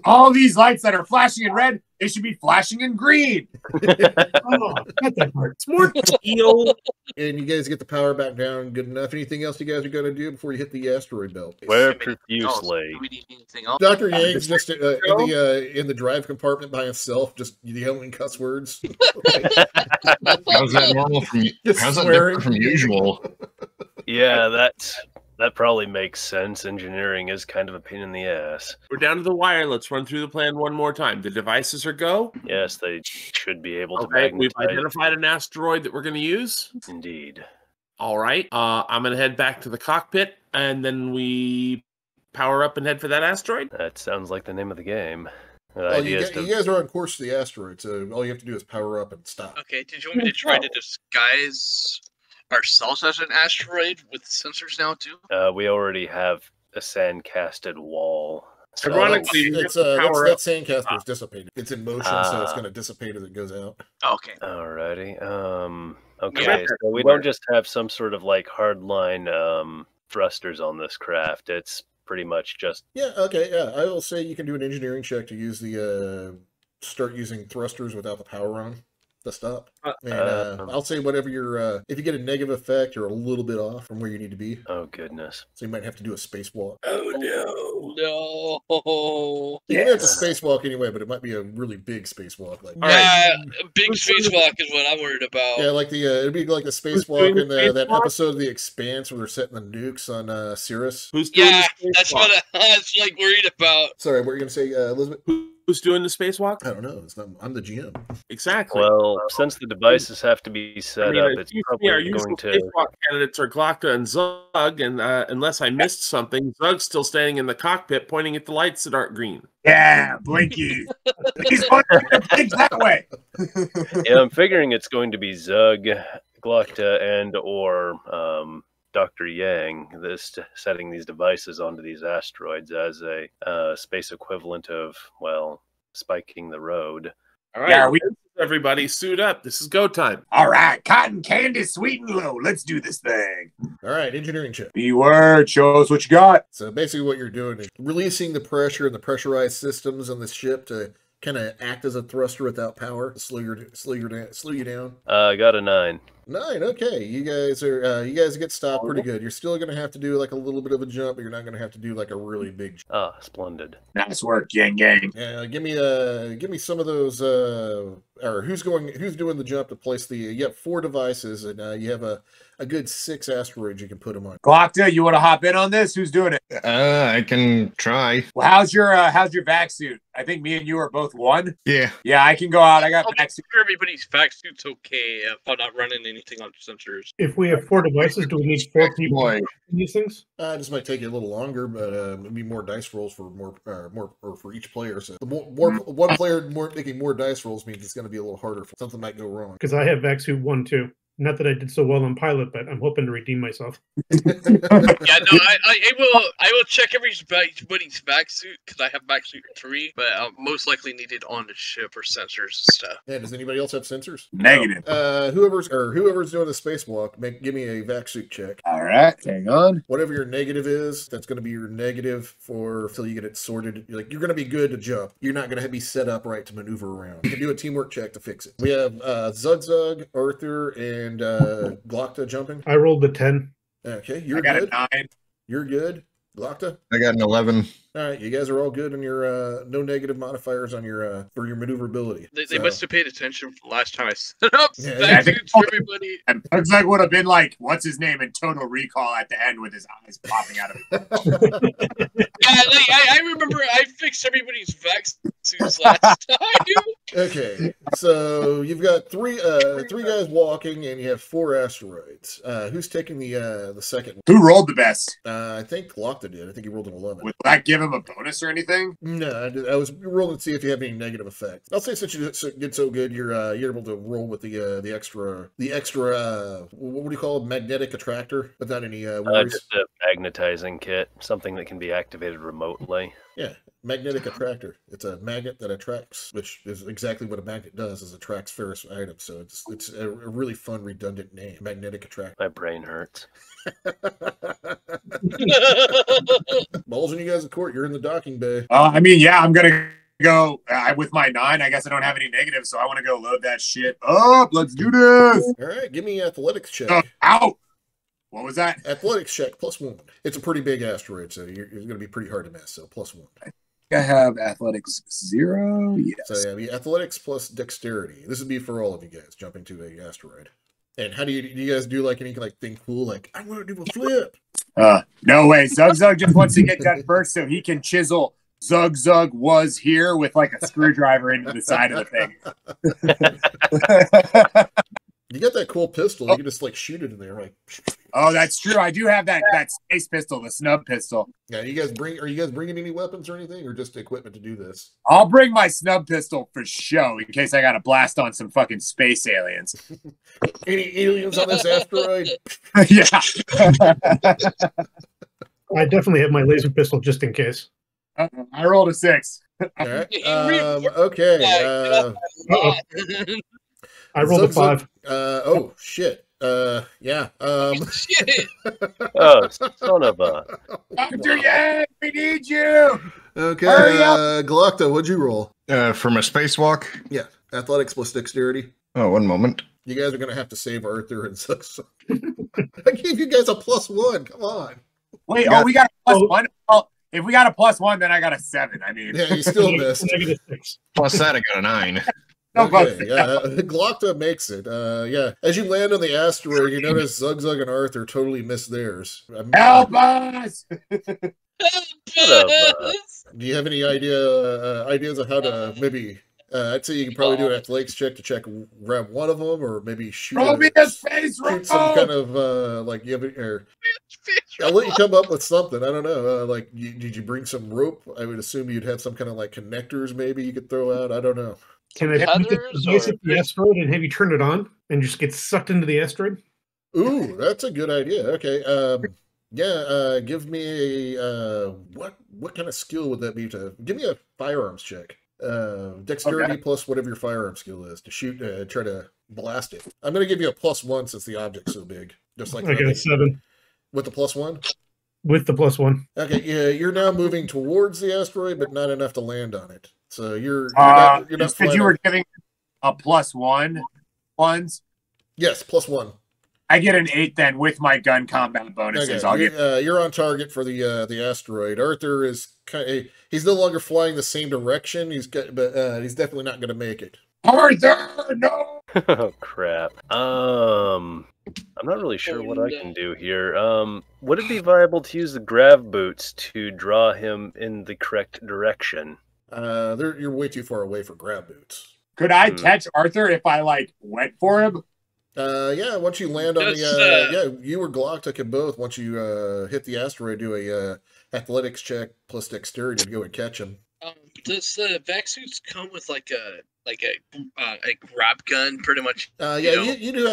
All these lights that are flashing in red, they should be flashing in green. It's more teal. And you guys get the power back down good enough. Anything else you guys are going to do before you hit the asteroid belt? Where profusely. Do we need anything else? Dr. Yang's just in the drive compartment by himself, just yelling cuss words. How's that normal from? How's that different from usual? Yeah, that probably makes sense. Engineering is kind of a pain in the ass. We're down to the wire. Let's run through the plan one more time. The devices are go. Yes, they should be able to. Okay, we've identified an asteroid that we're going to use. Indeed. All right. I'm going to head back to the cockpit, and then we power up and head for that asteroid. That sounds like the name of the game. You guys are on course to the asteroid, so all you have to do is power up and stop. Okay, did you want me to try to disguise ourselves as an asteroid with sensors now too? We already have a sand-casted wall. So Ironically, that sandcaster is dissipated. It's in motion, so it's going to dissipate as it goes out. Okay. Alrighty. Okay, so we don't just have some sort of like hardline thrusters on this craft. It's pretty much just... Yeah, okay, yeah. I will say you can do an engineering check to use the... start using thrusters without the power on. To stop. And I'll say whatever your if you get a negative effect, you're a little bit off from where you need to be. Oh goodness. So you might have to do a spacewalk. Oh no. Yeah, it's a spacewalk anyway, but it might be a really big spacewalk. Like a big spacewalk is what I'm worried about. Yeah, like the it'd be like the spacewalk in that episode of The Expanse where they're setting the nukes on Cirrus. Who's doing that's what I was like worried about. Sorry, what were you gonna say, Elizabeth? Who's doing the spacewalk? I don't know. It's not, I'm the GM. Exactly. Well, since the devices have to be set up, it's probably our going to... spacewalk candidates are Glocta and Zug, and unless I missed something, Zug's still standing in the cockpit pointing at the lights that aren't green. Yeah, Blinky. He's going that way. Yeah, I'm figuring it's going to be Zug, Glocta, and or Dr. Yang, setting these devices onto these asteroids as a space equivalent of, well, spiking the road. All right, everybody suit up. This is go time. All right, cotton candy, sweet and low. Let's do this thing. All right, engineering check. B-word, show us what you got. So basically what you're doing is releasing the pressure in the pressurized systems on this ship to kind of act as a thruster without power, to slow you down. I got a 9. 9, okay. You guys get stopped pretty good. You're still going to have to do like a little bit of a jump, but you're not going to have to do like a really big jump. Ah, splendid. Nice work, gang gang. Yeah, give me some of those, or who's doing the jump to place the, you have 4 devices, and you have a good 6 asteroids you can put them on. Glocta, you want to hop in on this? Who's doing it? I can try. Well, how's your vac suit? I think me and you are both 1. Yeah. Yeah, I can go out. I got vac suit. Everybody's vac suit's okay if I'm not running anything on sensors. If we have 4 devices, do we need 4 people in these things? This might take you a little longer, but maybe more dice rolls for more or for each player. So the more one player making more dice rolls means it's going to be a little harder. Something might go wrong. Because I have vac suit 1 too. Not that I did so well on pilot, but I'm hoping to redeem myself. Yeah, no, I will check everybody's vac suit because I have vac suit 3, but I'll most likely need it on the ship or sensors and stuff. Yeah, does anybody else have sensors? Negative. Whoever's doing the spacewalk, give me a vac suit check. All right, hang on. Whatever your negative is, that's going to be your negative until you get it sorted. You're going to be good to jump. You're not going to be set up right to maneuver around. You can do a teamwork check to fix it. We have Zug, Arthur, and Glocta jumping. I rolled the 10. Okay, you're good. good. I got a 9. You're good. Glocta? I got an 11. All right, you guys are all good on your no negative modifiers on your for your maneuverability. They must have paid attention from the last time I set up. Yeah, I think everybody. And Zug would have been like, "What's his name?" in Total Recall at the end with his eyes popping out of it. Yeah, I remember I fixed everybody's vac suits last time. Okay, so you've got three guys walking, and you have 4 asteroids. Who's taking the second one? Who rolled the best? I think Glocta did. I think he rolled an 11. Would that give him a bonus or anything? No, I was rolling to see if you have any negative effects. I'll say since you did so good, you're able to roll with the extra what do you call it? Magnetic attractor, without any worries. Just a magnetizing kit, something that can be activated remotely. Yeah, magnetic attractor. It's a magnet that attracts, which is exactly what a magnet does, is attracts ferrous items. So it's a really fun, redundant name, magnetic attractor. My brain hurts. Balls in you guys' court. You're in the docking bay. I mean, yeah, I'm gonna go with my 9. I guess I don't have any negatives, so I want to go load that shit up. Let's do this. All right, give me an athletics check. Out. What was that? Athletics check +1. It's a pretty big asteroid, so it's going to be pretty hard to miss. So +1. I have athletics 0. Yes. So yeah, athletics plus dexterity. This would be for all of you guys jumping to a asteroid. And how do you guys do like any thing cool? Like I want to do a flip. No way. Zug just wants to get done first so he can chisel. Zug was here with like a screwdriver into the side of the thing. You got that cool pistol. You can just like shoot it in there, like. Oh, that's true. I do have that space pistol, the snub pistol. Yeah, are you guys bringing any weapons or anything, or just equipment to do this? I'll bring my snub pistol for show in case I got to blast on some fucking space aliens. Any aliens on this asteroid? Yeah. I definitely have my laser pistol just in case. I rolled a 6. All right. Okay. I rolled a 5. Oh shit. Yeah. Shit. Oh, son of a. Dr. Yang, we need you. Okay. Hurry up. Galacta, what'd you roll? For my spacewalk? Yeah. Athletics plus dexterity. Oh, one moment. You guys are gonna have to save Arthur and such. I gave you guys a +1. Come on. Wait, we got a +1? Oh, if we got a +1, then I got a 7. I mean, yeah, you still missed. -6. Plus that, I got a 9. Okay, Galacta makes it. Yeah. As you land on the asteroid, you notice Zug and Arthur totally miss theirs. Help us! Do you have any ideas of how to maybe? I'd say you can probably do an athletics check to grab one of them, or maybe shoot some kind of like you have. Or, I'll let you come up with something. I don't know. Did you bring some rope? I would assume you'd have some kind of like connectors. Maybe you could throw out. I don't know. Can I put the asteroid and have you turn it on and just get sucked into the asteroid? Ooh, that's a good idea. Okay. Give me a what kind of skill would that be to give me a firearms check? Dexterity plus whatever your firearm skill is to shoot, try to blast it. I'm going to give you a +1 since the object's so big. Just like I got a 7 with the +1. With the +1. Okay, yeah, you're now moving towards the asteroid, but not enough to land on it. So you're not you were giving a +1 ones. Yes, +1. I get an 8 then with my gun combat bonuses. Okay. You're on target for the asteroid. Arthur is he's no longer flying the same direction. He's definitely not going to make it. Arthur, no. Oh crap. I'm not really sure what I can do here. Would it be viable to use the grav boots to draw him in the correct direction? You're way too far away for grab boots. Could I catch Arthur if I went for him? Yeah. Once you land on you or Galacta can both. Once you hit the asteroid, do a athletics check plus dexterity to go and catch him. Does the vac suits come with like a grab gun, pretty much? You do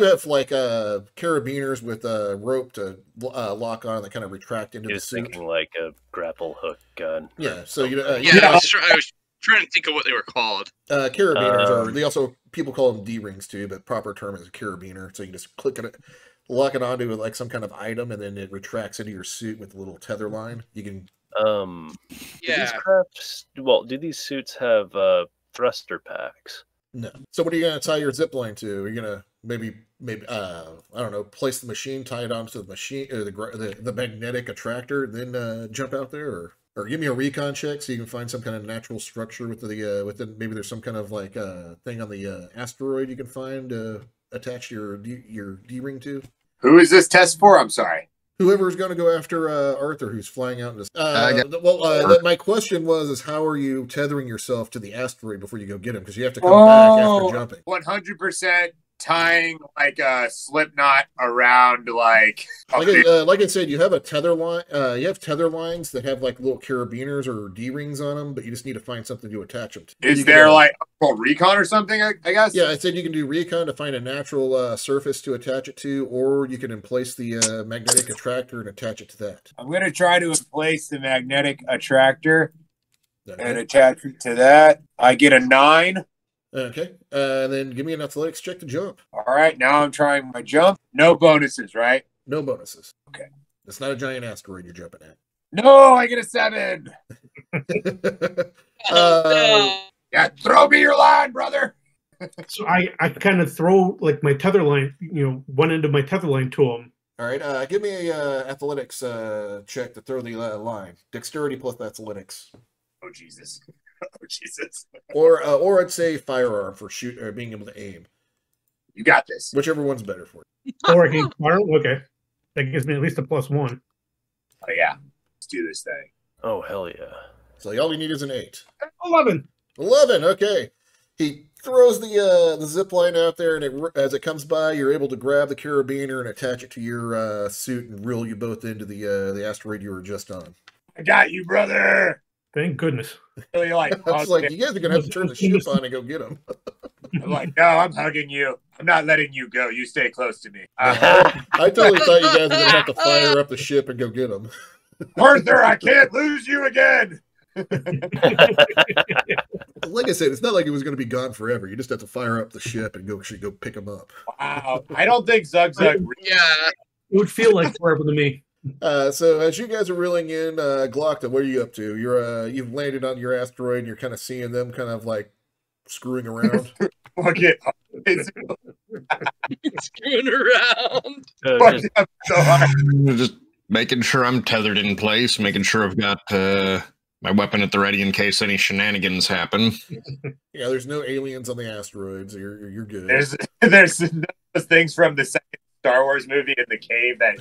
have like carabiners with a rope to lock on that kind of retract into the suit. Thinking like a grapple hook gun. Yeah, so I was trying to think of what they were called. Carabiners they also people call them D-rings too, but proper term is a carabiner. So you can just click on it, lock it onto like some kind of item, and then it retracts into your suit with a little tether line. You can. Do these suits have thruster packs? No. So what are you gonna tie your zip line to? Are you gonna maybe I don't know, place the machine, tie it onto the machine or the magnetic attractor, then jump out there, or give me a recon check so you can find some kind of natural structure with within maybe there's some kind of like thing on the asteroid you can find attach your D-ring to. Who is this test for? I'm sorry. Whoever's going to go after Arthur, who's flying out in this. My question is how are you tethering yourself to the asteroid before you go get him? Because you have to come back after jumping. 100% tying like a slip knot around like I said, you have a tether line. You have tether lines that have like little carabiners or D-rings on them, but you just need to find something to attach them to. Is there like recon or something? I guess. Yeah, I said you can do recon to find a natural surface to attach it to, or you can emplace the magnetic attractor and attach it to that. I'm going to try to emplace the magnetic attractor and attach it to that. I get a 9. Okay, and then give me an athletics check to jump. All right, now I'm trying my jump. No bonuses, right? No bonuses. Okay. It's not a giant asteroid you're jumping at. No, I get a 7. Yeah, throw me your line, brother. So I kind of throw like my tether line, one end of my tether line to him. All right, give me a athletics check to throw the line. Dexterity plus athletics. Oh Jesus. Oh Jesus. Or I'd say firearm for being able to aim. You got this. Whichever one's better for you. Or I can firearm. Okay, that gives me at least a +1. Oh yeah, let's do this thing. Oh hell yeah! So all you need is an 8. 11. 11. Okay. He throws the zip line out there, and as it comes by, you're able to grab the carabiner and attach it to your suit and reel you both into the asteroid you were just on. I got you, brother. Thank goodness. Really like, I was like, you guys are gonna have to turn the ship on and go get him. I'm like, no, I'm hugging you. I'm not letting you go. You stay close to me. I totally thought you guys were gonna have to fire up the ship and go get him. Arthur, I can't lose you again. Like I said, it's not like it was going to be gone forever. You just have to fire up the ship and go pick him up. Wow, I don't think Zug. Yeah. It would feel like forever to me. So as you guys are reeling in, Glockta, what are you up to? You've landed on your asteroid and you're kind of seeing them kind of like screwing around. Fuck it. Screwing around. Fuck it up so hard. Just making sure I'm tethered in place, making sure I've got my weapon at the ready in case any shenanigans happen. Yeah, there's no aliens on the asteroids. You're good. There's those things from the second Star Wars movie in the cave that.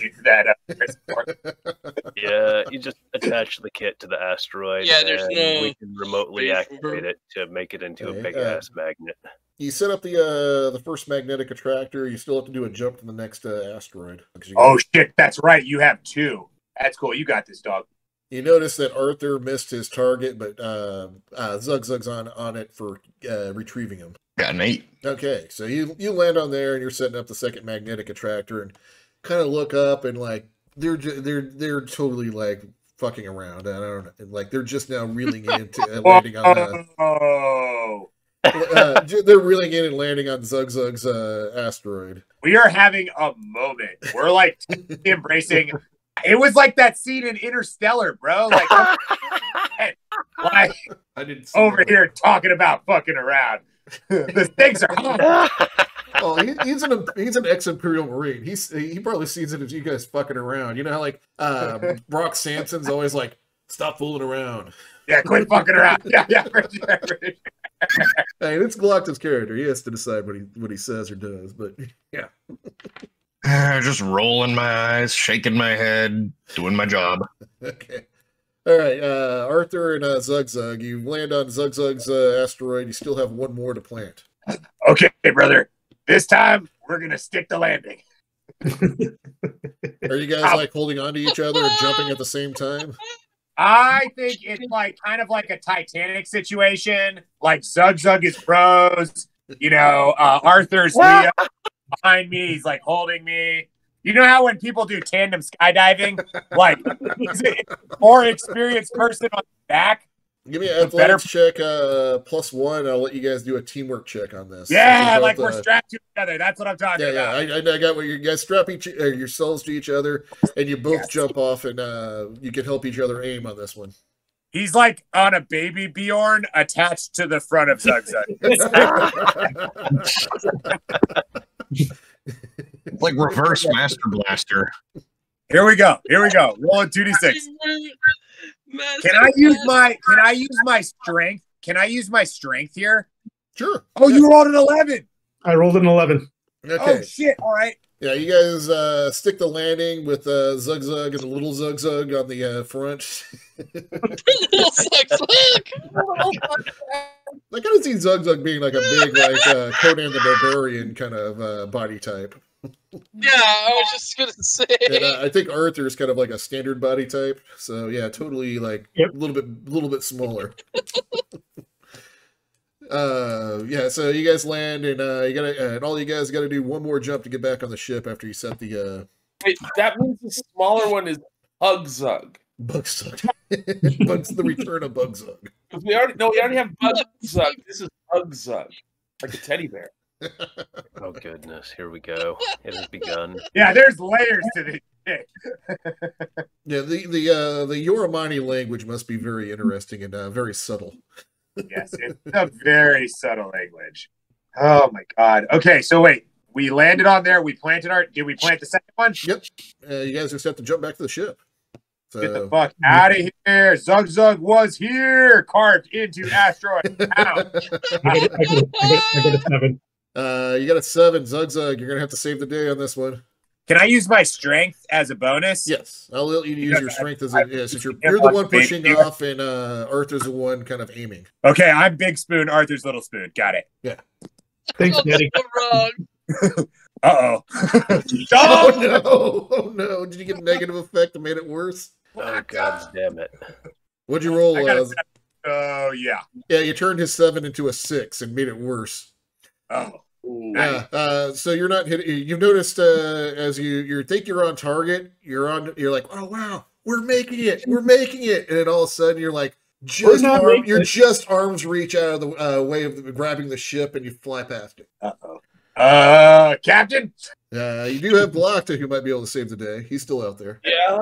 Yeah, you just attach the kit to the asteroid. Yeah, there's no. We can remotely activate it to make it into a big ass magnet. You set up the first magnetic attractor. You still have to do a jump to the next asteroid. Oh shit, that's right. You have two. That's cool. You got this, dog. You notice that Arthur missed his target, but Zug's on it for retrieving him. Got an 8. Okay, so you land on there and you're setting up the second magnetic attractor and kind of look up and like they're totally like fucking around. I don't know, like they're just now reeling into landing on they're reeling in and landing on Zug's asteroid. We are having a moment. We're like embracing. It was like that scene in Interstellar, bro. Like I didn't over here talking about fucking around. The stakes are high. Oh, he's an ex-Imperial Marine. He probably sees it as you guys fucking around. You know how like Brock Sampson's always like, stop fooling around. Yeah, quit fucking around. Yeah, for sure. Hey, it's Glockta's character. He has to decide what he says or does. But yeah. Just rolling my eyes, shaking my head, doing my job. Okay. All right, Arthur and Zug. You land on Zug's asteroid. You still have one more to plant. Okay, brother. This time, we're going to stick the landing. Are you guys like holding on to each other and jumping at the same time? I think it's like kind of like a Titanic situation. Like Zug is Rose. You know, Arthur's Leo. Behind me, he's like holding me. You know how when people do tandem skydiving, like more experienced person on the back? Give me an athletics check +1. I'll let you guys do a teamwork check on this. Yeah, like we're strapped to each other. That's what I'm talking about. Yeah, I got what you guys strap yourselves to each other, and you both jump off, and you can help each other aim on this one. He's like on a baby Bjorn attached to the front of Zug. Like reverse Master Blaster. Here we go. Rolling 2d6. Can I use my strength? Can I use my strength here? Sure. Oh, you rolled an 11. I rolled an 11. Okay. Oh shit! All right. Yeah, you guys stick the landing with Zug and the little Zug on the front. I kind of see Zug being like a big, like Conan the Barbarian kind of body type. Yeah, I was just gonna say. And I think Arthur is kind of like a standard body type. So yeah, totally like a little bit smaller. Yeah, so you guys land and and all you guys got to do one more jump to get back on the ship after you set the. Wait, that means the smaller one is Bugzug. Bugzug. The return of Bugzug. We already have Bugzug. This is Bugzug, like a teddy bear. Oh goodness, here we go. It has begun. Yeah, there's layers to this shit. Yeah, the Yoramani language must be very interesting and very subtle. Yes, it's a very subtle language. Oh my god. Okay, so wait. We landed on there. We planted did we plant the second one? Yep. You guys just have to jump back to the ship. So, get the fuck out of here. Zug was here. Carved into asteroid. Out. I got a 7. You got a 7. Zug, you're going to have to save the day on this one. Can I use my strength as a bonus? Yes, I'll let you use your strength as since you're the one pushing off and Arthur's the one kind of aiming. Okay, I'm Big Spoon, Arthur's Little Spoon. Got it. Yeah. Thanks, Daddy. Wrong. Uh-oh. Oh, no. Oh, no. Did you get a negative effect that made it worse? Oh, God damn it. What'd you roll? Oh, yeah. Yeah, you turned his 7 into a 6 and made it worse. Oh. Yeah, so you're not hitting. You've noticed as you think you're on target, you're like, oh wow, we're making it, and then all of a sudden you're like, just arms reach out of the way of grabbing the ship, and you fly past it. Captain. You do have Galacta who might be able to save the day. He's still out there. Yeah.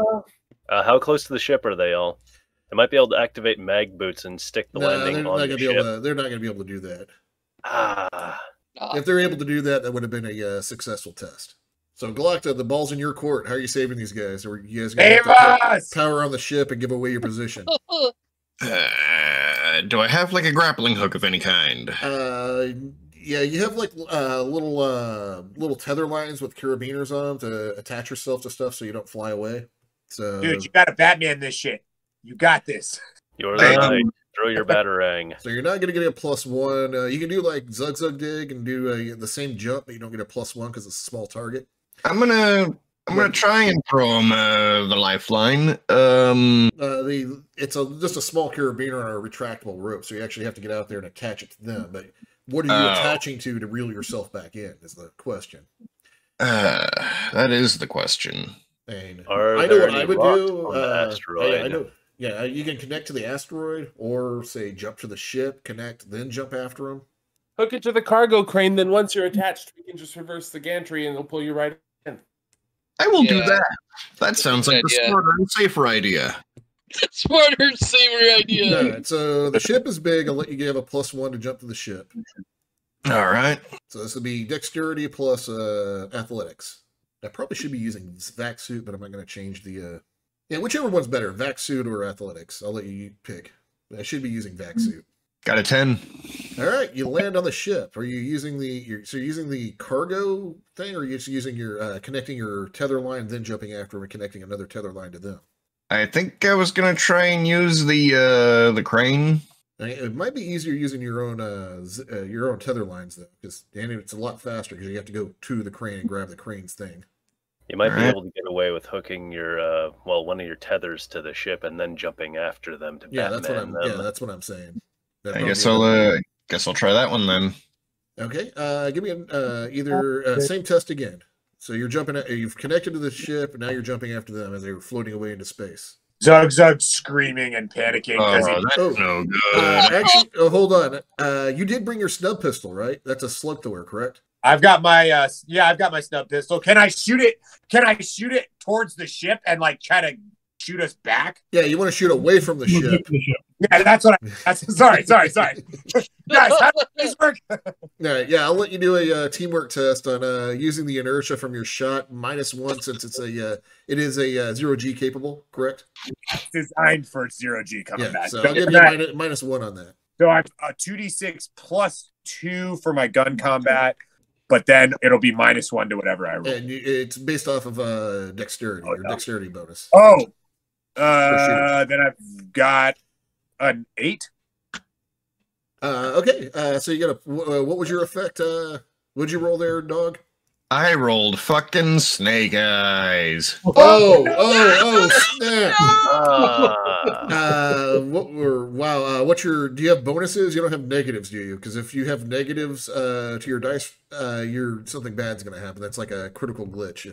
How close to the ship are they all? They might be able to activate mag boots and stick the landing on the ship. They're not going to be able to do that. Ah. If they're able to do that, that would have been a successful test. So, Galacta, the ball's in your court. How are you saving these guys? Or are you guys going to have to power on the ship and give away your position? Do I have like a grappling hook of any kind? Yeah, you have like little tether lines with carabiners on them to attach yourself to stuff so you don't fly away. So, dude, you got to Batman this shit. You got this. You're the knight. Throw your batarang. So you're not going to get a +1. You can do like Zug Dig and do the same jump, but you don't get a +1 because it's a small target. I'm gonna try and throw him the lifeline. It's just a small carabiner on a retractable rope, so you actually have to get out there and attach it to them. But what are you attaching to reel yourself back in? Is the question. That is the question. And I know what I would do. On the asteroid? I know. Yeah, you can connect to the asteroid, or say jump to the ship, connect, then jump after them. Hook it to the cargo crane. Then once you're attached, we can just reverse the gantry, and it'll pull you right in. I will do that. That sounds like the smarter and safer idea. Smarter and safer idea. All right, so the ship is big. I'll let you give a +1 to jump to the ship. All right. So this will be dexterity plus athletics. I probably should be using vac suit, but I'm not going to change the. Yeah, whichever one's better, vac suit or athletics. I'll let you pick. I should be using vac suit. Got a 10. All right, you land on the ship. Are you using you're using the cargo thing, or are you just using your connecting your tether line, then jumping after them and connecting another tether line to them? I think I was gonna try and use the crane. It might be easier using your own tether lines though, because it's a lot faster because you have to go to the crane and grab the crane's thing. You might be able to get away with hooking your one of your tethers to the ship and then jumping after them to Batman them. That's what I'm saying. I guess I'll try that one then. Okay, give me either same test again. So you're jumping. You've connected to the ship, and now you're jumping after them as they were floating away into space. Zug screaming and panicking because that's no good. Actually, hold on. You did bring your snub pistol, right? That's a slug thrower, correct? I've got my I've got my snub pistol. Can I shoot it? Can I shoot it towards the ship and like try to shoot us back? Yeah, you want to shoot away from the ship. Yeah, that's what sorry. Guys, how does this work? Yeah, I'll let you do a teamwork test on using the inertia from your shot -1 since it is a 0G capable, correct? It's designed for 0G coming back. So I'll give you -1 on that. So I'm a 2d6 +2 for my gun combat, but then it'll be -1 to whatever I roll. And it's based off of dexterity, your dexterity bonus. Oh, then I've got an 8. Okay. So you got what was your effect? What'd you roll there, dog? I rolled fucking snake eyes. Oh, snap. Do you have bonuses? You don't have negatives, do you? Because if you have negatives to your dice, something bad's going to happen. That's like a critical glitch.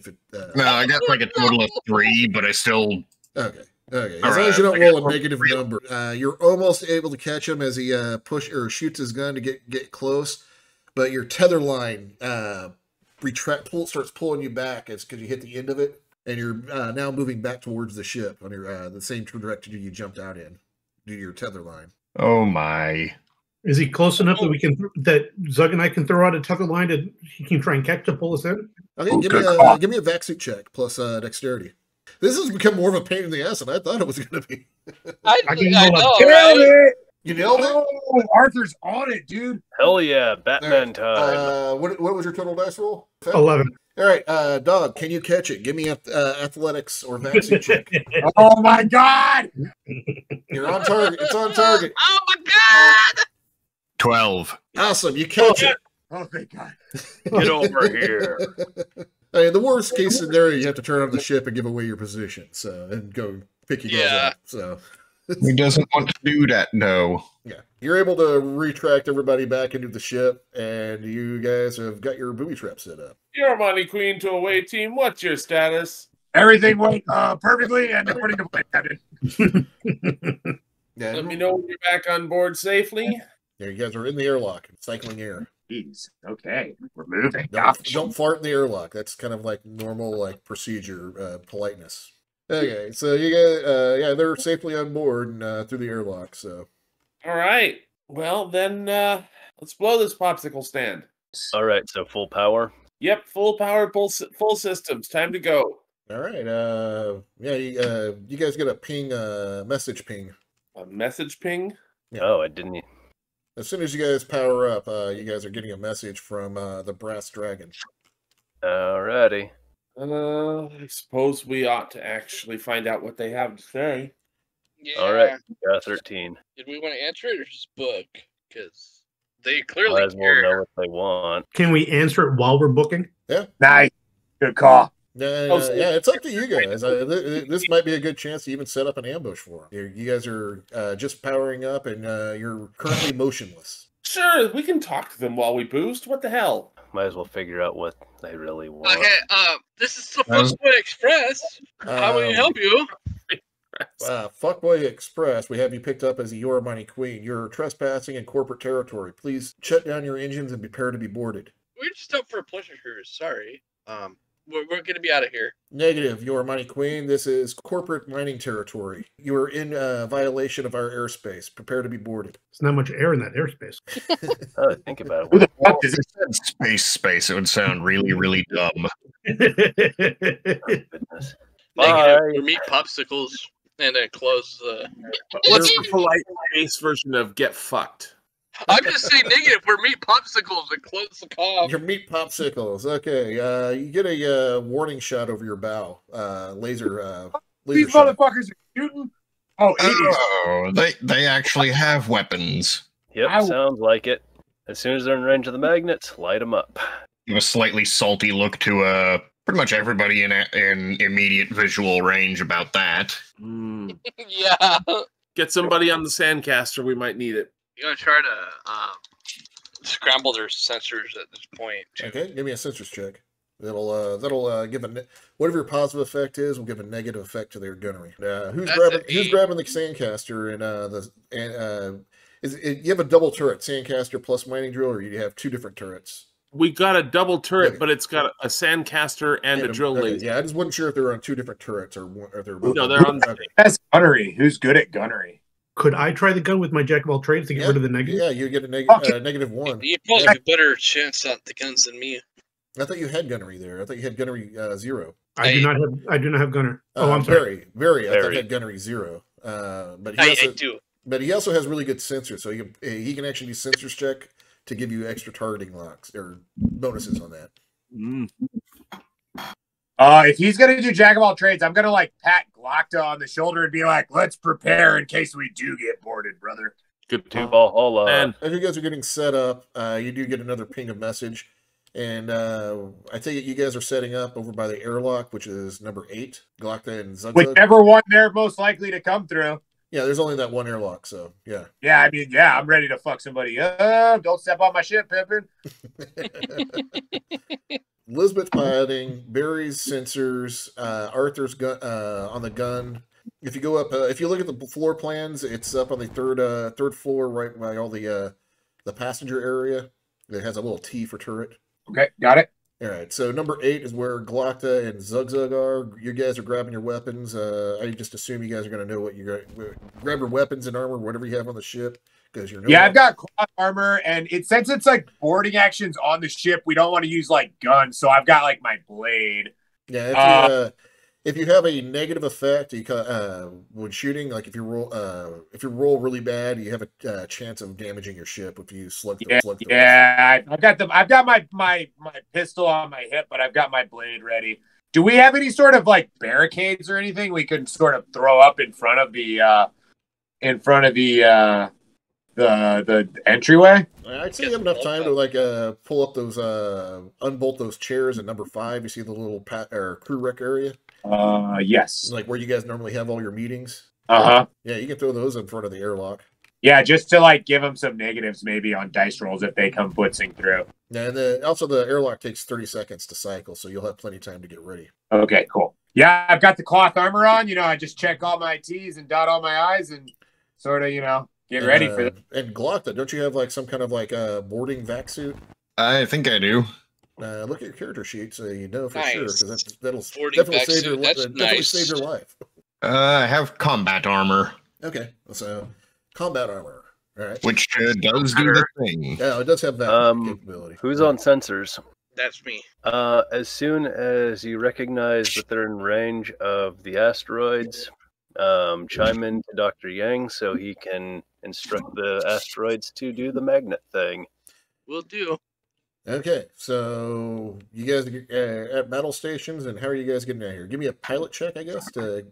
No, I got like a total of 3, but I still. Okay. As long as you don't roll a negative number, you're almost able to catch him as he shoots his gun to get close, but your tether line starts pulling you back because you hit the end of it, and you're now moving back towards the ship on your the same direction you jumped out in due to your tether line. Oh my! Is he close enough that Zug and I can throw out a tether line and he can try and catch to pull us in? Okay, give me a vac suit check plus dexterity. This has become more of a pain in the ass than I thought it was going to be. I know, right? right? You nailed it? Oh, Arthur's on it, dude. Hell yeah, Batman time. What was your total dice roll? 11. All right, Dog, can you catch it? Give me a athletics or vaccine check. Oh my god! You're on target. It's on target. Oh my god! 12. Awesome, you catch it. Oh thank God! Get over here. I mean, the worst case scenario, you have to turn on the ship and give away your position, so and go pick you guys up. So He doesn't want to do that, no. yeah, you're able to retract everybody back into the ship, and you guys have got your booby trap set up. You're Monty Queen to away team. What's your status? Everything went perfectly and according to plan, Captain. Yeah, Let me know when you're back on board safely. there you guys are in the airlock, cycling air. Jeez. Okay, we're moving. Don't fart in the airlock. That's kind of like normal like procedure, politeness. Okay, so you guys, yeah, they're safely on board and through the airlock. So, All right. Well, then let's blow this popsicle stand. All right, so full power. Yep, full power, full systems. Time to go. all right, yeah, you guys get a ping, message ping. A message ping. Yeah. Oh, I didn't. As soon as you guys power up, you guys are getting a message from the Brass Dragon. Alrighty. I suppose we ought to actually find out what they have to say. Yeah. All right, got 13. Did we want to answer it or just book? Because they clearly Might as well care. know what they want. Can we answer it while we're booking? Nice. Good call. Yeah, Oh, so- yeah, it's up to you guys. This might be a good chance to even set up an ambush for them. You guys are just powering up, and you're currently motionless. Sure, we can talk to them while we boost. What the hell? Might as well figure out what they really want. Okay, this is the Fuckboy Express. How may we help you? Fuckboy Express, we have you picked up as a Yoramani Queen. You're trespassing in corporate territory. Please shut down your engines and prepare to be boarded. We're just up for a pleasure cruise. Sorry. We're gonna be out of here. Negative, Yoramani Queen. This is corporate mining territory. You are in violation of our airspace. Prepare to be boarded. There's not much air in that airspace. Oh, think about Who it. the Well, fuck if does it said space, it would sound really, really dumb. Goodness. Negative. Bye. We meet popsicles and then close the. What's the polite base version of get fucked? I'm just saying negative. We're meat popsicles and close the call. Your meat popsicles. Okay, you get a warning shot over your bow. Laser These shot. motherfuckers are shooting. Oh, 80s. Oh, they actually have weapons. Yep, Ow. sounds like it. As soon as they're in range of the magnets, light them up. Give a slightly salty look to pretty much everybody in immediate visual range about that. Yeah. Get somebody on the sandcaster. We might need it. You're gonna try to scramble their sensors at this point. Too. Okay, give me a sensors check. That'll give whatever your positive effect is will give a negative effect to their gunnery. Who's grabbing the sandcaster you have a double turret sandcaster plus mining drill, or you have two different turrets? We got a double turret, Okay. but it's got a sandcaster and a drill okay, laser. yeah, I just wasn't sure if they're on two different turrets or they're No, they're on. Okay. That's gunnery. Who's good at gunnery? Could I try the gun with my jack of all trades to get rid of the negative? Yeah, you get a negative one. You probably have a better chance at the guns than me. I thought you had gunnery there. I thought you had gunnery 0. I do not have gunner. Oh, I'm sorry. Very. I thought Very. you had gunnery 0. But I he do. But he also has really good sensors, so he can actually do sensors check to give you extra targeting locks or bonuses on that. If he's gonna do jack of all trades, I'm gonna like pat Glockta on the shoulder and be like, "Let's prepare in case we do get boarded, brother." Good Two Valhalla. And As you guys are getting set up, you do get another ping of message, and I take it you guys are setting up over by the airlock, which is number 8, Glockta and Zugzug. Whichever one they're most likely to come through. Yeah, there's only that one airlock, so yeah. Yeah, I mean, yeah, I'm ready to fuck somebody up. Don't step on my shit, Pippin. Elizabeth piloting, Barry's sensors, Arthur's gun on the gun. If you go up, if you look at the floor plans, it's up on the third floor, right by all the passenger area. It has a little T for turret. Okay, got it. All right, so number 8 is where Glockta and Zugzug are. You guys are grabbing your weapons. I just assume you guys are going to know what you're going to grab your weapons and armor, whatever you have on the ship, because you're. Yeah, I've got cloth armor, and since it's like boarding actions on the ship, we don't want to use like guns, so I've got like my blade. Yeah, If you have a negative effect, you when shooting, like if you roll really bad, you have a chance of damaging your ship if you slug the I've got my pistol on my hip, but I've got my blade ready. Do we have any sort of like barricades or anything we can sort of throw up in front of the entryway? I'd say you have enough time to like pull up those unbolt those chairs at number 5. You see the little crew wreck area? Yes. Like where you guys normally have all your meetings? Uh-huh. Yeah, you can throw those in front of the airlock. Yeah, just to like give them some negatives maybe on dice rolls if they come blitzing through. And also the airlock takes 30 seconds to cycle, so you'll have plenty of time to get ready. Okay, cool. Yeah, I've got the cloth armor on. I just check all my T's and dot all my I's and sort of, get ready for them. And Glock, don't you have like some kind of like boarding vac suit? I think I do. Look at your character sheet so you know for Nice. sure, because that'll That's definitely nice. save your life. I have combat armor. Okay, so combat armor. All right. Which does do the thing. Yeah, it does have that capability. Who's on sensors? That's me. As soon as you recognize that they're in range of the asteroids, chime in to Dr. Yang so he can instruct the asteroids to do the magnet thing. Will do. Okay, so you guys at battle stations, and how are you guys getting out here? Give me a pilot check, I guess, or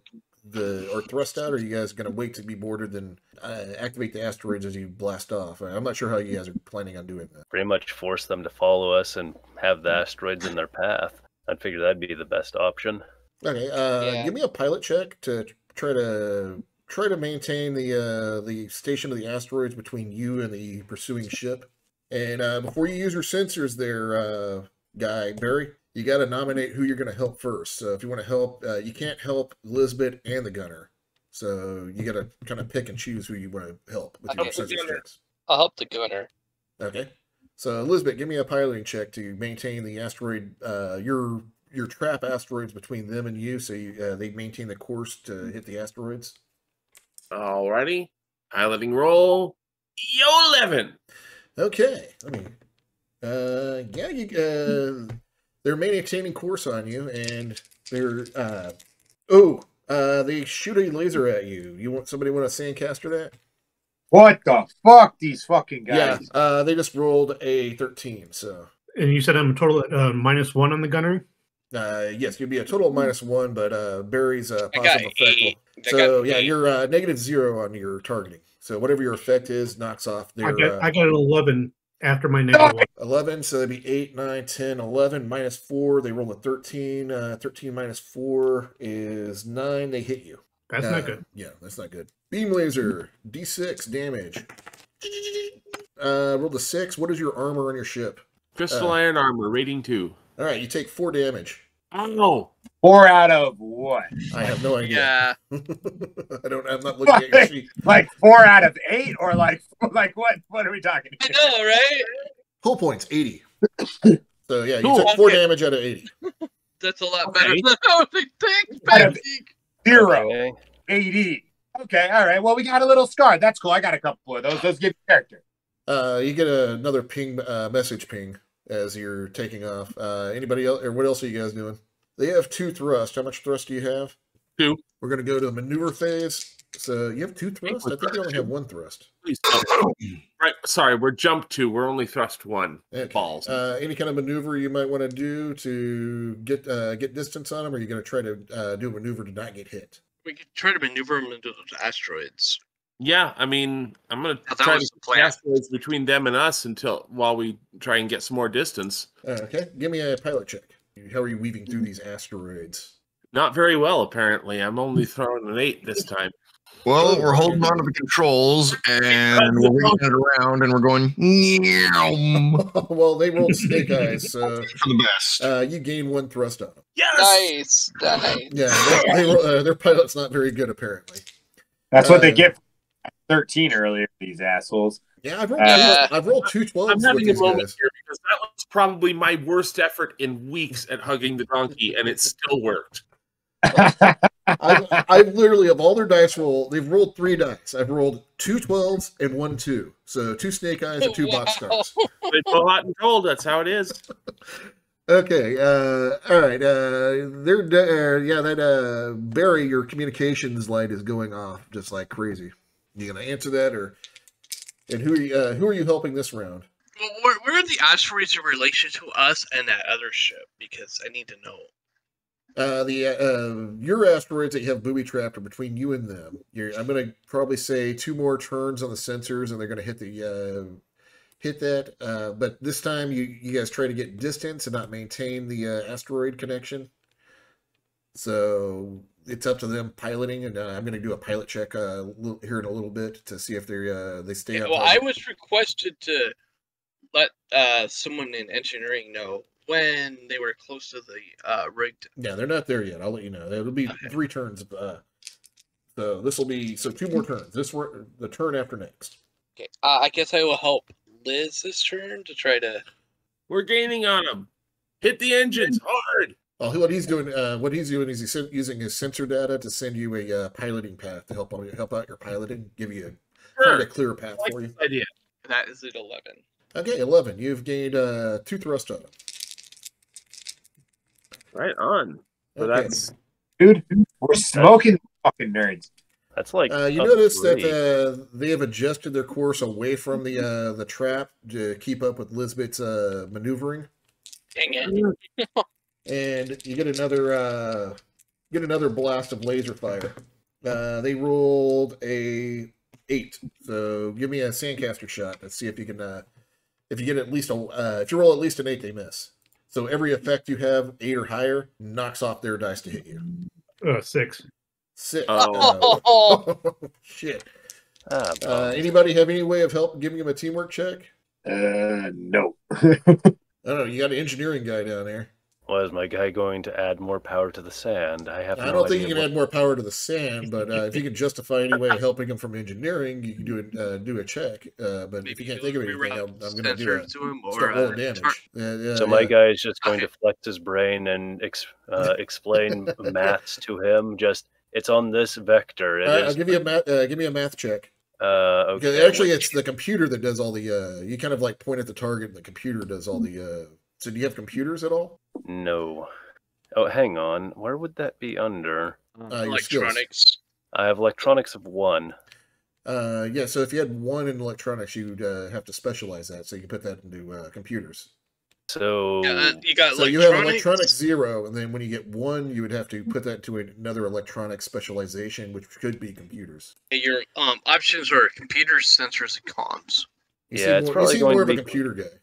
thrust out, or are you guys going to wait to be boarded then activate the asteroids as you blast off? I'm not sure how you guys are planning on doing that. Pretty much force them to follow us and have the asteroids in their path. I'd figure that'd be the best option. Okay, give me a pilot check to try to maintain the station of the asteroids between you and the pursuing ship. And before you use your sensors there, Barry, you got to nominate who you're going to help first. So if you want to help, you can't help Lisbeth and the gunner. So you got to kind of pick and choose who you want to help with your sensor checks. I'll help the gunner. Okay. So Lisbeth, give me a piloting check to maintain the asteroid, your trap asteroids between them and you, so they maintain the course to hit the asteroids. Alrighty. Piloting roll. 11. Okay. They're maintaining course on you, and they're they shoot a laser at you. Somebody want to sandcaster that? What the fuck, these fucking guys? Yeah, they just rolled a 13. So. And you said I'm a total at -1 on the gunner. Yes, you'd be a total of -1, but Barry's positive effect. So yeah, you're -0 on your targeting. So whatever your effect is knocks off their. I got an 11 after my -1. 11, so that'd be 8, 9, 10, 11 -4. They roll a 13. 13 -4 is 9. They hit you. That's not good. Yeah, that's not good. Beam laser, D6 damage. Rolled a 6. What is your armor on your ship? Crystal iron armor, rating 2. All right, you take 4 damage. Oh. 4 out of what? I have no idea. Yeah. I'm not looking at your sheet. Like 4 out of 8, or like what? What are we talking I about? know, right? Hull points 80. So yeah, you Cool, took 4 damage out of 80. That's a lot better than I would think. Out of 0. Okay. 80. Okay, all right. Well, we got a little scar. That's cool. I got a couple of those. Those give you character. You get another ping, message ping as you're taking off. Anybody else, or what else are you guys doing? They have 2 thrust. How much thrust do you have? 2. We're going to go to the maneuver phase. So you have 2 thrust? I think you only have 1 thrust. Please. Right. Sorry, we're jump 2. We're only thrust 1. Okay. Balls. Any kind of maneuver you might want to do to get distance on them, or are you going to try to do a maneuver to not get hit? We could try to maneuver them into those asteroids. Yeah, I mean, I'm going to That try was to the plan. asteroids between them and us while we try and get some more distance. Okay, give me a pilot check. How are you weaving through these asteroids? Not very well, apparently. I'm only throwing an 8 this time. Well, we're holding on to the controls, and we're waving it around, and we're going, meow. Well, they rolled snake eyes, so For the best. you gain 1 thrust on them. Yes! Nice. Yeah, their pilot's not very good, apparently. That's what they get for 13 earlier, these assholes. Yeah, I've rolled 2 12s I'm with having a these moment guys. here because that was probably my worst effort in weeks at hugging the donkey, and it still worked. I've literally, of all their dice roll, they've rolled 3 dice. I've rolled 2 12s and 1 2. So 2 snake eyes and 2 box stars. They pull hot and cold. That's how it is. Okay, all right. That Barry, your communications light is going off just like crazy. You gonna answer that, or and who are you helping this round? Well, where are the asteroids in relation to us and that other ship? Because I need to know. Your asteroids that you have booby trapped are between you and them. I'm gonna probably say 2 more turns on the sensors, and they're gonna hit that. But this time, you guys try to get distance and not maintain the asteroid connection. So it's up to them piloting, and I'm going to do a pilot check here in a little bit to see if they stay up. Well, I was requested to let someone in engineering know when they were close to the rigged. Yeah, they're not there yet. I'll let you know. It'll be 3 turns. So this will be 2 more turns. The turn after next. Okay, I guess I will help Liz this turn to try to. We're gaining on him. Hit the engines hard. Oh, what he's doing is he's using his sensor data to send you a piloting path to help out your piloting, give you a clear path for you. Idea. That is at 11. Okay, 11. You've gained 2 thrust on him. Right on. So Okay. that's Dude, we're smoking fucking nerds. That's like you notice that they have adjusted their course away from the trap to keep up with Lisbeth's maneuvering. Dang it. And you get another blast of laser fire. They rolled a 8, so give me a sandcaster shot. Let's see if you can. If you get at least if you roll at least an 8, they miss. So every effect you have 8 or higher knocks off their dice to hit you. 6. 6. Oh. Shit. Anybody have any way of help giving him a teamwork check? No. I don't know. You got an engineering guy down there. Was my guy going to add more power to the sand? I don't think you can add more power to the sand, but if you can justify any way of helping him from engineering, you can do a check. But Maybe if you can't think of anything, I'm going to start rolling damage. So my guy is just going to flex his brain and explain maths to him. Just it's on this vector. I'll give you a math check. Okay. Because actually, it's the computer that does all the. You kind of like point at the target, and the computer does all the. So do you have computers at all? No. Oh, hang on. Where would that be under? Electronics. I have electronics of 1. Yeah, so if you had 1 in electronics, you'd have to specialize that, so you can put that into computers. So you got you have electronics 0, and then when you get 1, you would have to put that to another electronic specialization, which could be computers. Your options are computers, sensors, and comms. It's probably more of a computer guy.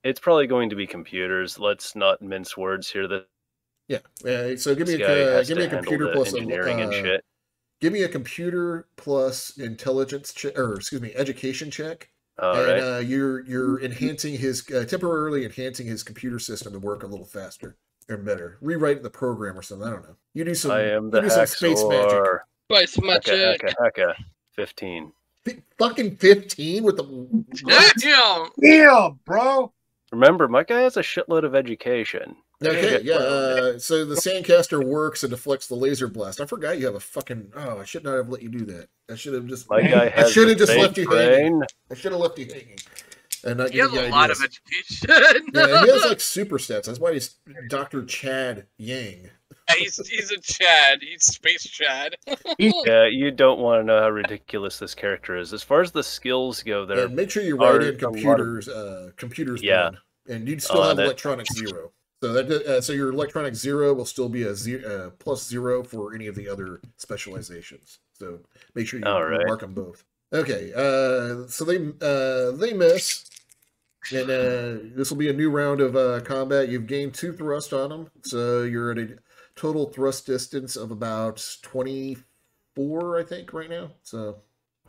It's probably going to be computers. Let's not mince words here. So give me a computer plus engineering and shit. Give me a computer plus intelligence check, or excuse me, education check. Right. You're enhancing his temporarily enhancing his computer system to work a little faster or better. Rewrite the program or something. I don't know. You do some. I am the some space magic. Spice magic. Hecka. 15. Fucking 15 with the. Damn, bro. Remember, my guy has a shitload of education. Okay, yeah. So the sandcaster works and deflects the laser blast. I forgot you have a fucking. Oh, I should not have let you do that. I should have just. My guy has. I should have just left you hanging. I should have left you hanging. And not he has a lot of education. Yeah, he has like super stats. That's why he's Dr. Chad Yang. He's a Chad. He's Space Chad. Yeah, you don't want to know how ridiculous this character is. As far as the skills go, there. Make sure you write in computers. Computers. Yeah. 1, and you'd still have electronics 0. So that so your electronics 0 will still be a plus 0 for any of the other specializations. So make sure you mark them both. Okay. So they miss. And this will be a new round of combat. You've gained 2 thrust on them, so you're at a total thrust distance of about 24, I think, right now. So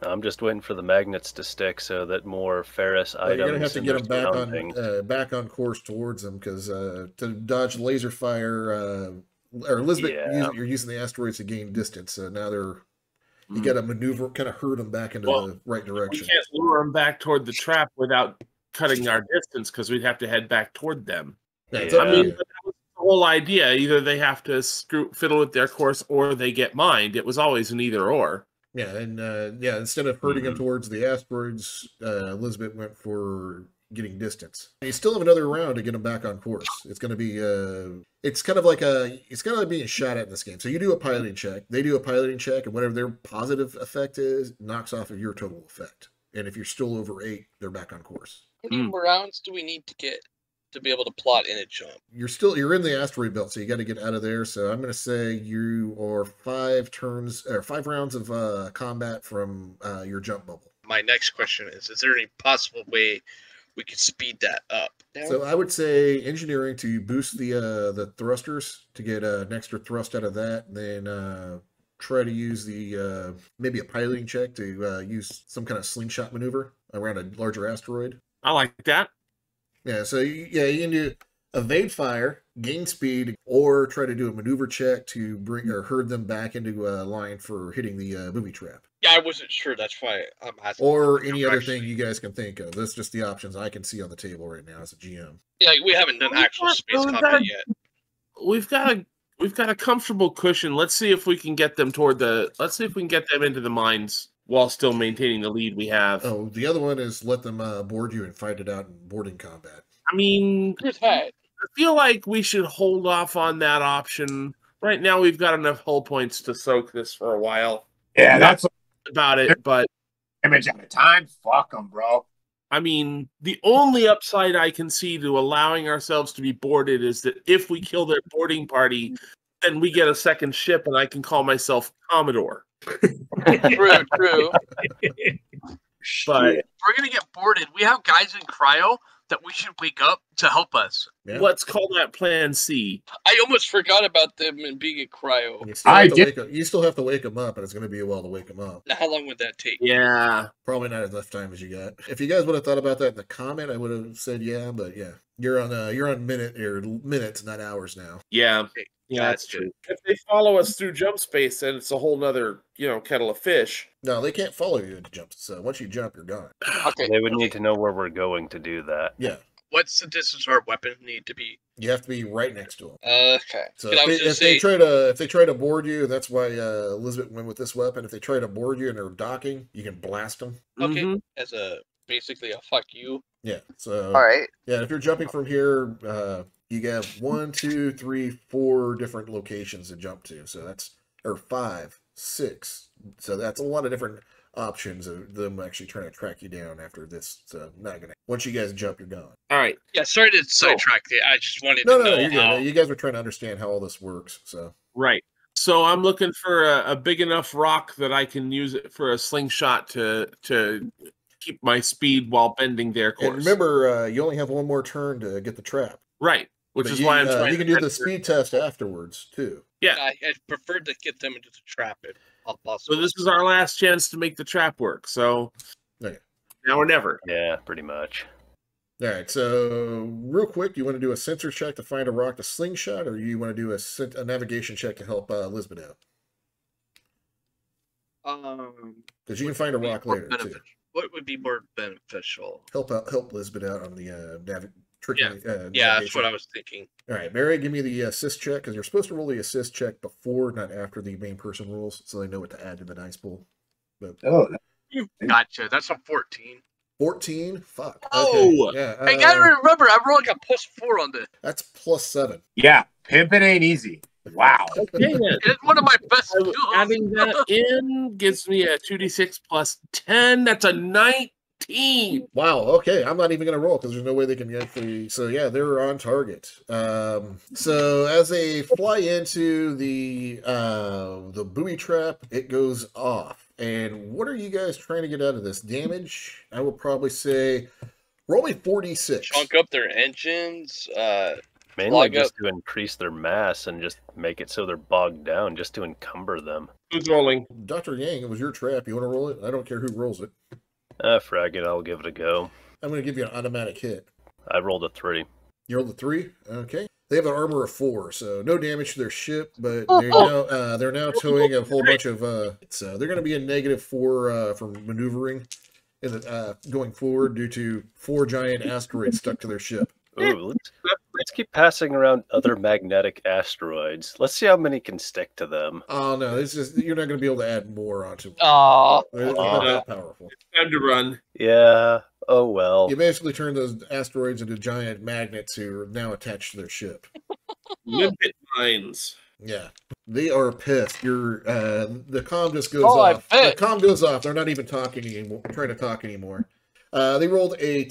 I'm just waiting for the magnets to stick so that more ferrous items. You're gonna have to get them back on course towards them because to dodge laser fire, or Elizabeth, you're using the asteroids to gain distance. So now you got to maneuver, kind of herd them back into the right direction. We can't lure them back toward the trap without cutting our distance because we'd have to head back toward them. Yeah. I mean, that was the whole idea. Either they have to fiddle with their course or they get mined. It was always an either or. Yeah, and instead of herding them towards the asteroids, Elizabeth went for getting distance. And you still have another round to get them back on course. It's going to be it's kind of like being shot at in this game. So you do a piloting check, they do a piloting check, and whatever their positive effect is knocks off of your total effect. And if you're still over 8, they're back on course. How many rounds do we need to get to be able to plot in a jump? You're in the asteroid belt, so you got to get out of there. So I'm going to say you are 5 rounds of combat from your jump bubble. My next question is there any possible way we could speed that up? So I would say engineering to boost the thrusters to get an extra thrust out of that, and then try to use the maybe a piloting check to use some kind of slingshot maneuver around a larger asteroid. I like that. Yeah, so you can do evade fire, gain speed, or try to do a maneuver check to bring or herd them back into a line for hitting the booby trap. Yeah, I wasn't sure. That's why I'm asking. Or any other thing you guys can think of. That's just the options I can see on the table right now as a GM. Yeah, we haven't done actual space combat yet. We've got a comfortable cushion. Let's see if we can get them into the mines while still maintaining the lead we have. Oh, the other one is let them board you and fight it out in boarding combat. I mean, I feel like we should hold off on that option. Right now, we've got enough hull points to soak this for a while. Yeah, that's about it, but image at a time. Fuck them, bro. I mean, the only upside I can see to allowing ourselves to be boarded is that if we kill their boarding party, then we get a second ship and I can call myself Commodore. True. But we're going to get boarded. We have guys in cryo that we should wake up to help us. Yeah. Let's call that Plan C. I almost forgot about them and being in cryo. You still have to wake them up, and it's going to be a while to wake them up. Now, how long would that take? Yeah. Probably not enough time as you got. If you guys would have thought about that in the comment, I would have said yeah, but yeah. You're on minutes, not hours now. Yeah. Yeah, that's true. If they follow us through jump space, then it's a whole nother, kettle of fish. No, they can't follow you into jumps. So once you jump, you're gone. Okay. They would need to know where we're going to do that. Yeah. What's the distance our weapon need to be? You have to be right next to them. Okay. So if they try to board you, that's why Elizabeth went with this weapon. If they try to board you and they're docking, you can blast them. Okay. As basically a fuck you. Yeah. So. All right. Yeah. If you're jumping from here, you have 1, 2, 3, 4 different locations to jump to. So that's 5, 6. So that's a lot of different options of them actually trying to track you down after this. So not gonna. Once you guys jump, you're gone. All right. Yeah. Sorry to sidetrack you. I just wanted to know. No, you're good. You guys were trying to understand how all this works. So. Right. So I'm looking for a big enough rock that I can use it for a slingshot to keep my speed while bending their course. And remember, you only have one more turn to get the trap. Right. Which is why I'm trying. You can do the speed test afterwards too. Yeah. I preferred to get them into the trap if possible. So this is our last chance to make the trap work. So okay. Now or never. Yeah, pretty much. All right. So real quick, do you want to do a sensor check to find a rock to slingshot, or you want to do a navigation check to help Lisbeth out? Because you can find a rock later too. What would be more beneficial? Help Lisbeth out on the Yeah, that's what I was thinking. All right, Mary, give me the assist check, because you're supposed to roll the assist check before, not after the main person rolls, so they know what to add to the dice pool. But, Gotcha. That's a 14. 14? Fuck. Oh! Okay. Yeah, I gotta remember, I rolled like a +4 on this. That's +7. Yeah, pimping ain't easy. Wow. Okay, it's one of my best skills. Adding that in gives me a 2d6 plus 10. That's a 19. Wow. Okay, I'm not even going to roll because there's no way they can get free. So yeah, they're on target. So as they fly into the booby trap, it goes off. And what are you guys trying to get out of this? Damage? I will probably say roll me 4d6. Chunk up their engines. Mainly just to increase their mass and just make it so they're bogged down, just to encumber them. Who's rolling? Dr. Yang, it was your trap. You want to roll it? I don't care who rolls it. Frag it, I'll give it a go. I'm going to give you an automatic hit. I rolled a 3. You rolled a 3? Okay. They have an armor of 4, so no damage to their ship, but they're now towing a whole bunch of... so they're going to be a -4 for maneuvering going forward due to 4 giant asteroids stuck to their ship. Ooh, let's keep passing around other magnetic asteroids. Let's see how many can stick to them. Oh no, it's just you're not going to be able to add more onto them. Aw. They're not that powerful. Time to run. Yeah. Oh well. You basically turn those asteroids into giant magnets who are now attached to their ship. Limpet mines. Yeah, they are pissed. The comm just goes I off. bet. The comm goes off. They're not even talking anymore. Trying to talk anymore. They rolled a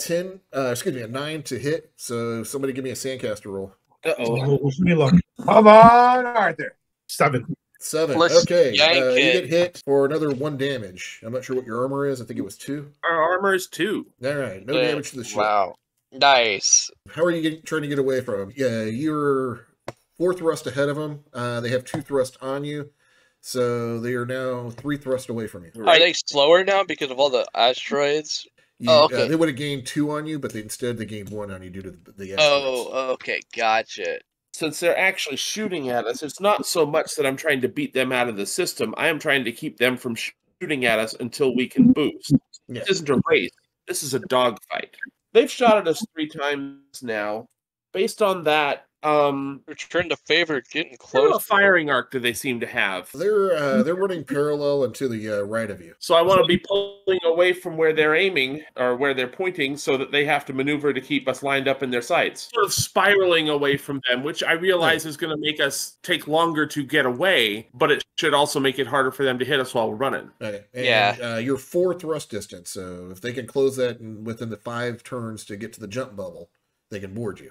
9 to hit. So somebody give me a sandcaster roll. Uh-oh. Wish me luck. Come on, Arthur. 7. 7. Let's Okay, yank you it. get hit for another 1 damage. I'm not sure what your armor is. I think it was 2. Our armor is 2. All right, no damage to the ship. Wow. Nice. How are you trying to get away from them? Yeah, you're 4 thrust ahead of them. They have 2 thrust on you, so they are now 3 thrust away from you. Are they slower now because of all the asteroids? Okay. They would have gained 2 on you, but instead they gained 1 on you due to the asteroids. Oh, okay. Gotcha. Since they're actually shooting at us, it's not so much that I'm trying to beat them out of the system. I am trying to keep them from shooting at us until we can boost. Yeah. This isn't a race. This is a dogfight. They've shot at us 3 times now. Based on that, Return to favor, getting what kind of close. a firing arc do they seem to have? They're running parallel and to the right of you. So I want to be pulling away from where they're aiming or where they're pointing so that they have to maneuver to keep us lined up in their sights. Sort of spiraling away from them, which I realize is going to make us take longer to get away, but it should also make it harder for them to hit us while we're running. Okay. And, Yeah. You're 4 thrust distance, so if they can close that within the 5 turns to get to the jump bubble, they can board you.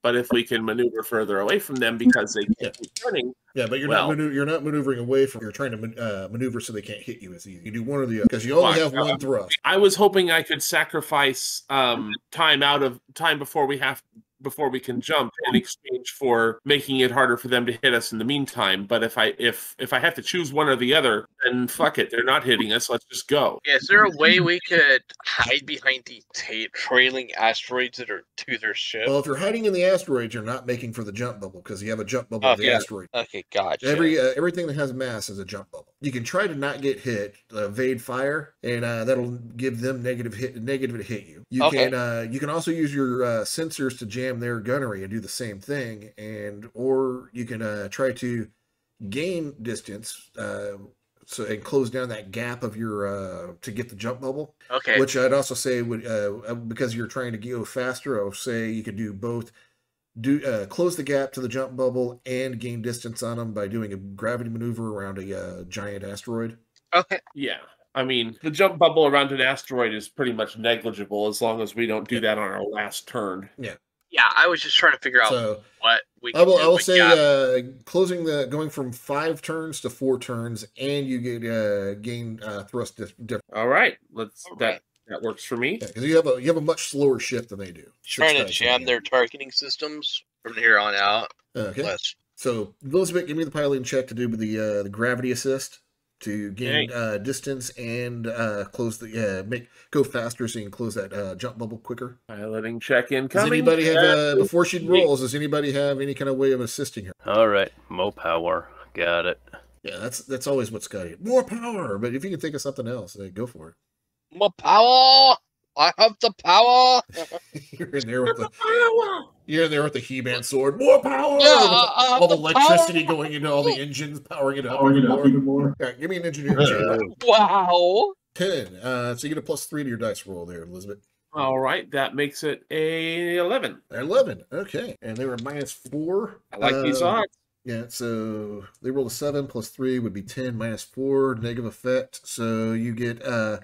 But if we can maneuver further away from them because they can't keep turning. Yeah, but you're not maneuvering away from. You're trying to maneuver so they can't hit you as easy. You do one or the other because you only have 1 thrust. I was hoping I could sacrifice time before we can jump in exchange for making it harder for them to hit us in the meantime. But if I have to choose one or the other, then fuck it. They're not hitting us. Let's just go. Is there a way we could Hide behind the trailing asteroids that are to their ship. Well, if you're hiding in the asteroids, you're not making for the jump bubble because you have a jump bubble in the asteroid. Okay, gotcha. Everything that has mass is a jump bubble. You can try to not get hit, evade fire, and that'll give them negative to hit you. You can also use your sensors to jam their gunnery and do the same thing, or you can try to gain distance and close down that gap of your to get the jump bubble. Okay. Which I'd also say would because you're trying to go faster, I would say you could do both. Close the gap to the jump bubble and gain distance on them by doing a gravity maneuver around a giant asteroid. Okay. Yeah. I mean, the jump bubble around an asteroid is pretty much negligible as long as we don't do that on our last turn. Yeah. Yeah, I was just trying to figure out what we can I do. will say going from 5 turns to 4 turns, and you get gain thrust difference. All right, that works for me. Because you have a much slower shift than they do. Trying to jam their targeting systems from here on out. Okay. So Elizabeth, give me the piloting check to do the gravity assist to gain distance and close go faster so you can close that jump bubble quicker. Piloting check incoming. Does anybody have before she rolls? Does anybody have any kind of way of assisting her? All right, more power. Got it. Yeah, that's always what's got you. More power. But if you can think of something else, go for it. More power. I have the power. You're in there with the He-Man sword. More power. Yeah, all the electricity going into all the engines, powering it up even more. All right, give me an engineering check. Wow. 10. So you get a +3 to your dice roll there, Elizabeth. All right, that makes it a 11. 11. Okay, and they were -4. I like these odds. Yeah, so they rolled a 7 +3 would be 10 -4 negative effect. So you get a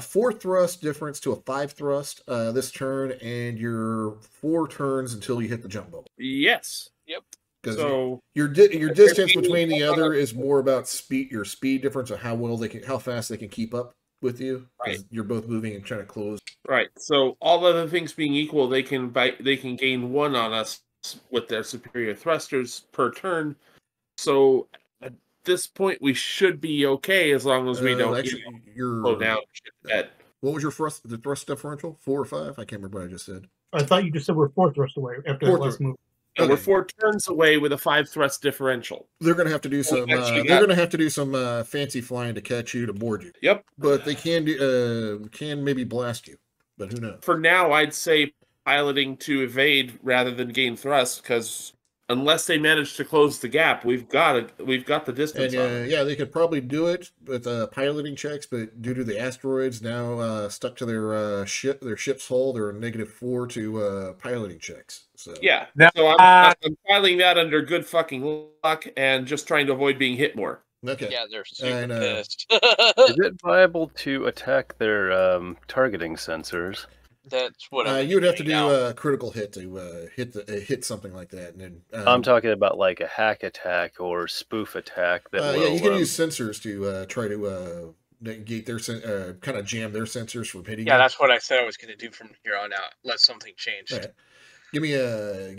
4 thrust difference to a 5 thrust this turn, and your 4 turns until you hit the jump bubble. Yes. Yep. Because your distance between the other is more about your speed difference of how fast they can keep up with you. Right. You're both moving and trying to close. Right. So all other things being equal, they can gain 1 on us with their superior thrusters per turn. So at this point, we should be okay as long as we don't slow down. What was your thrust differential? 4 or 5? I can't remember what I just said. I thought you just said we're 4 thrusts away after that last move. Okay. We're 4 turns away with a 5 thrust differential. They're going to have to do some. They're going to have to do some fancy flying to catch you, to board you. Yep. But they can maybe blast you. But who knows? For now, I'd say piloting to evade rather than gain thrust, because unless they manage to close the gap, we've got the distance And on them. yeah, they could probably do it with piloting checks, but due to the asteroids now stuck to their ship's hull, they're -4 to piloting checks. So Yeah, Now, so I'm filing that under good fucking luck and just trying to avoid being hit more. okay. Yeah, they're super And, pissed. Is it viable to attack their targeting sensors? That's what you'd have to do now. a critical hit to hit something like that, and then I'm talking about like a hack attack or spoof attack. That will, yeah, you can use sensors to try to negate their kind of jam their sensors from hitting. Yeah, you. that's what I said I was going to do from here on out. Let something change. All right. Give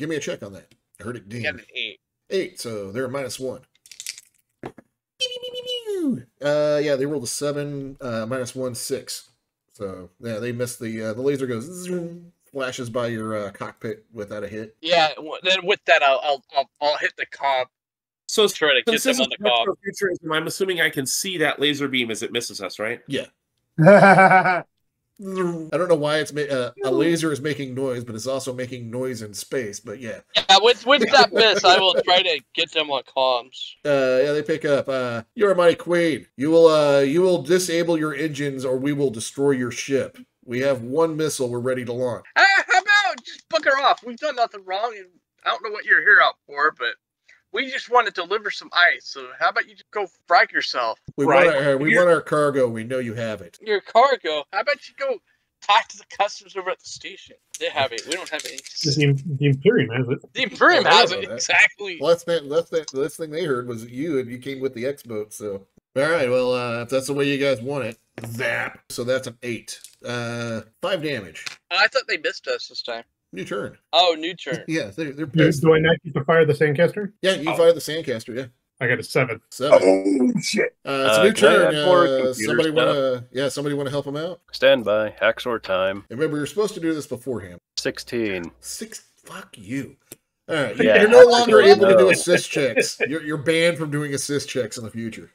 me a check on that. I heard it ding. Got an 8. 8, so they're -1. Yeah, they rolled a 7, -1, 6. So yeah, they missed the laser goes zoom, flashes by your cockpit without a hit. Yeah, then with that, I'll hit the cob. So Try to get since them this on the cob. futurism, I'm assuming I can see that laser beam as it misses us, right? Yeah. I I don't know why it's a laser is making noise, but it's also making noise in space. But yeah, Yeah, with that miss, I will try to get them on comms. yeah, they pick up. You're a mighty queen. You will disable your engines, or we will destroy your ship. We have 1 missile. We're ready to launch. How about just bugger off? We've done nothing wrong, and I don't know what you're here out for, but we just want to deliver some ice. So how about you just go frag yourself? We Right. want our cargo. We know you have it. Your cargo. How about you go talk to the customers over at the station? They have it. We don't have any. The Imperium has it. The Imperium Oh, I has know it that. exactly. Well, the last thing they heard was you, and you came with the X-boat. So all right, well, if that's the way you guys want it, zap. So that's an 8. 5 damage. I thought they missed us this time. New turn. Oh, new turn. Yeah, they're Do, pissed. do I not get to fire the Sandcaster? Yeah, you fire the Sandcaster. Yeah. I got a 7. 7. Oh shit! It's a new can I turn. add more computer Somebody want to help him out? Stand by. Hacksaw time. And remember, you're supposed to do this beforehand. 16. 6. Fuck you. All right, Yeah. you're no longer able to do No. assist checks. You're banned from doing assist checks in the future.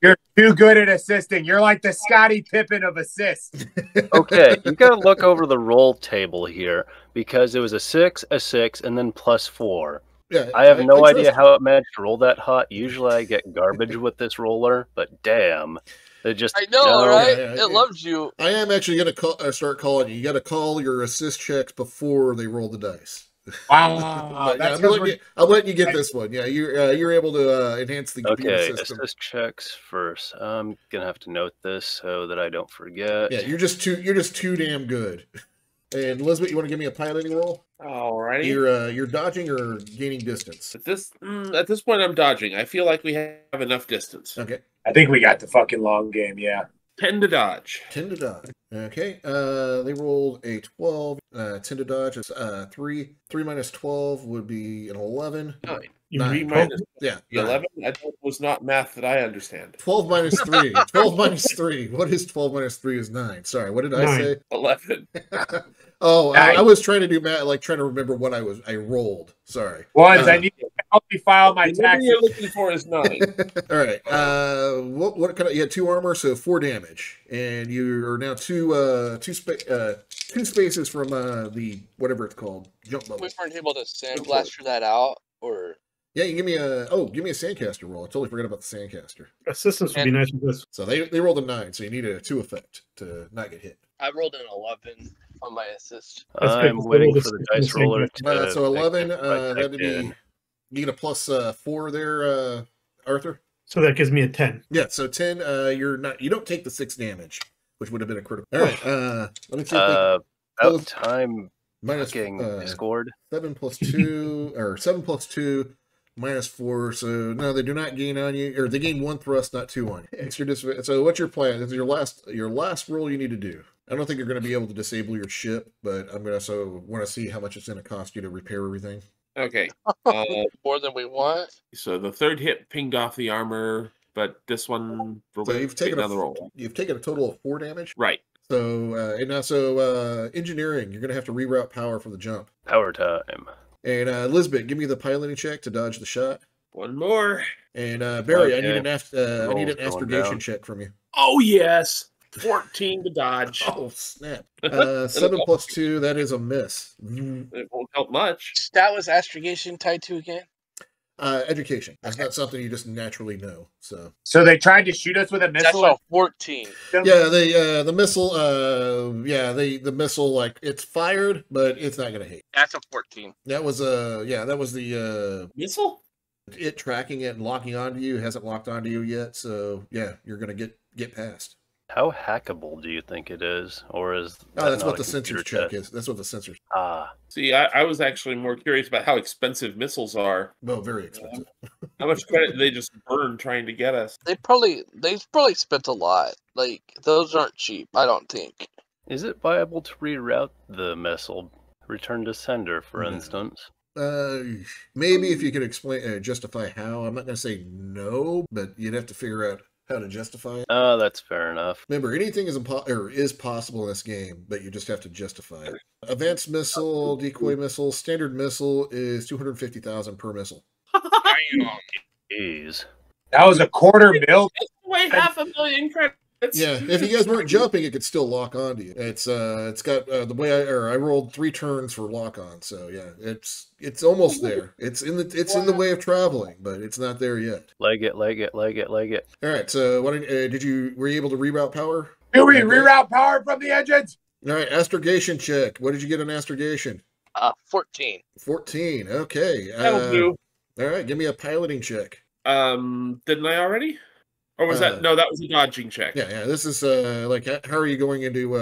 You're too good at assisting. You're like the Scottie Pippen of assists. Okay, you got to look over the roll table here because it was a 6, a 6, and then +4. Yeah, I have no trust idea you. how it managed to roll that hot. Usually I get garbage with this roller, but damn. It just I know, no. right? yeah. It loves you. I am actually going to start calling you. You got to call your assist checks before they roll the dice. Wow, But, yeah, that's I'll let you get this one. Yeah, you're able to enhance the computer Okay, system. assist checks first. I'm gonna have to note this so that I don't forget. Yeah, you're just too damn good. And Elizabeth, you want to give me a piloting roll? Alrighty. You're dodging or gaining distance. At this point, I'm dodging. I feel like we have enough distance. Okay. I think we got the fucking long game. Yeah. 10 to dodge. 10 to dodge. Okay. They rolled a 12. 10 to dodge is 3. 3 minus 12 would be an 11. 9. You 9. Three minus Yeah. 11? That was not math that I understand. 12 minus 3. 12 minus 3. What is 12 minus 3 is 9. Sorry, what did I 9. say? 11. Oh, Nice. I was trying to do math, like trying to remember what I rolled. Sorry. Ones, I need to help me file my The number taxes. you're looking for is 9. All right. What kind of? You had 2 armor, so 4 damage, and you are now two spaces from the whatever it's called jump bubble. We weren't able to sandblaster that out, or Yeah, you give me a sandcaster roll. I totally forgot about the sandcaster. Assistance would be nice with this. So they rolled a 9, so you need a 2 effect to not get hit. I rolled an 11 on my assist. That's good, I'm 'cause waiting they for rolled the a dice 6 roller to. So 11. make it right That'd back be in. you get a plus 4 there, Arthur. So that gives me a 10. Yeah. So 10. You don't take the 6 damage, which would have been a critical. All right. Let me see. If About time minus fucking scored. 7 plus 2 or 7 plus 2 minus 4. So no, they do not gain on you, or they gain 1 thrust, not 2 on you. Extra so what's your plan? This is your last roll you need to do. I don't think you're going to be able to disable your ship, but I'm going to want to see how much it's going to cost you to repair everything. Okay. More than we want. So the third hit pinged off the armor, but this one will So you've taken another roll. You've taken a total of 4 damage. Right. So engineering, you're going to have to reroute power for the jump. Power time. And Lisbeth, give me the piloting check to dodge the shot. One more. And Barry, I Okay. need an Roll's going astrogation down. check from you. Oh, yes. 14 to dodge. Oh, snap. 7 plus 2, that is a miss. It won't help much. That was astrogation tied to again? Education. That's not something you just naturally know. So they tried to shoot us with a missile. That's a 14. Yeah, the missile. The missile, like, it's fired, but it's not gonna hit. That's a 14. That was the Missile? it tracking it and locking onto you. It hasn't locked onto you yet, so yeah, you're gonna get past. How hackable do you think it is, or is that's what the sensor sensors check is. That's what the sensors. See, I was actually more curious about how expensive missiles are. Well, very expensive. How much credit they just burn trying to get us? They probably spent a lot. Like, those aren't cheap, I don't think. Is it viable to reroute the missile, return to sender, for instance? Maybe if you could justify how. I'm not going to say no, but you'd have to figure out how to justify it. That's fair enough. Remember, anything is possible in this game, but you just have to justify it. Advanced missile, decoy missile, standard missile is 250,000 per missile. Jeez. That was $250,000. It's way $500,000 credits. Yeah, if you guys weren't jumping, it could still lock onto you. It's got the way I rolled 3 turns for lock on, so yeah, it's almost there. It's in the way of traveling, but it's not there yet. Leg it. All right, so were you able to reroute power? Do we reroute power from the engines? All right, astrogation check. What did you get on astrogation? 14. 14. Okay. That'll do. All right, give me a piloting check. Didn't I already? Or was that no? That was a dodging check. Yeah. This is like how are you going into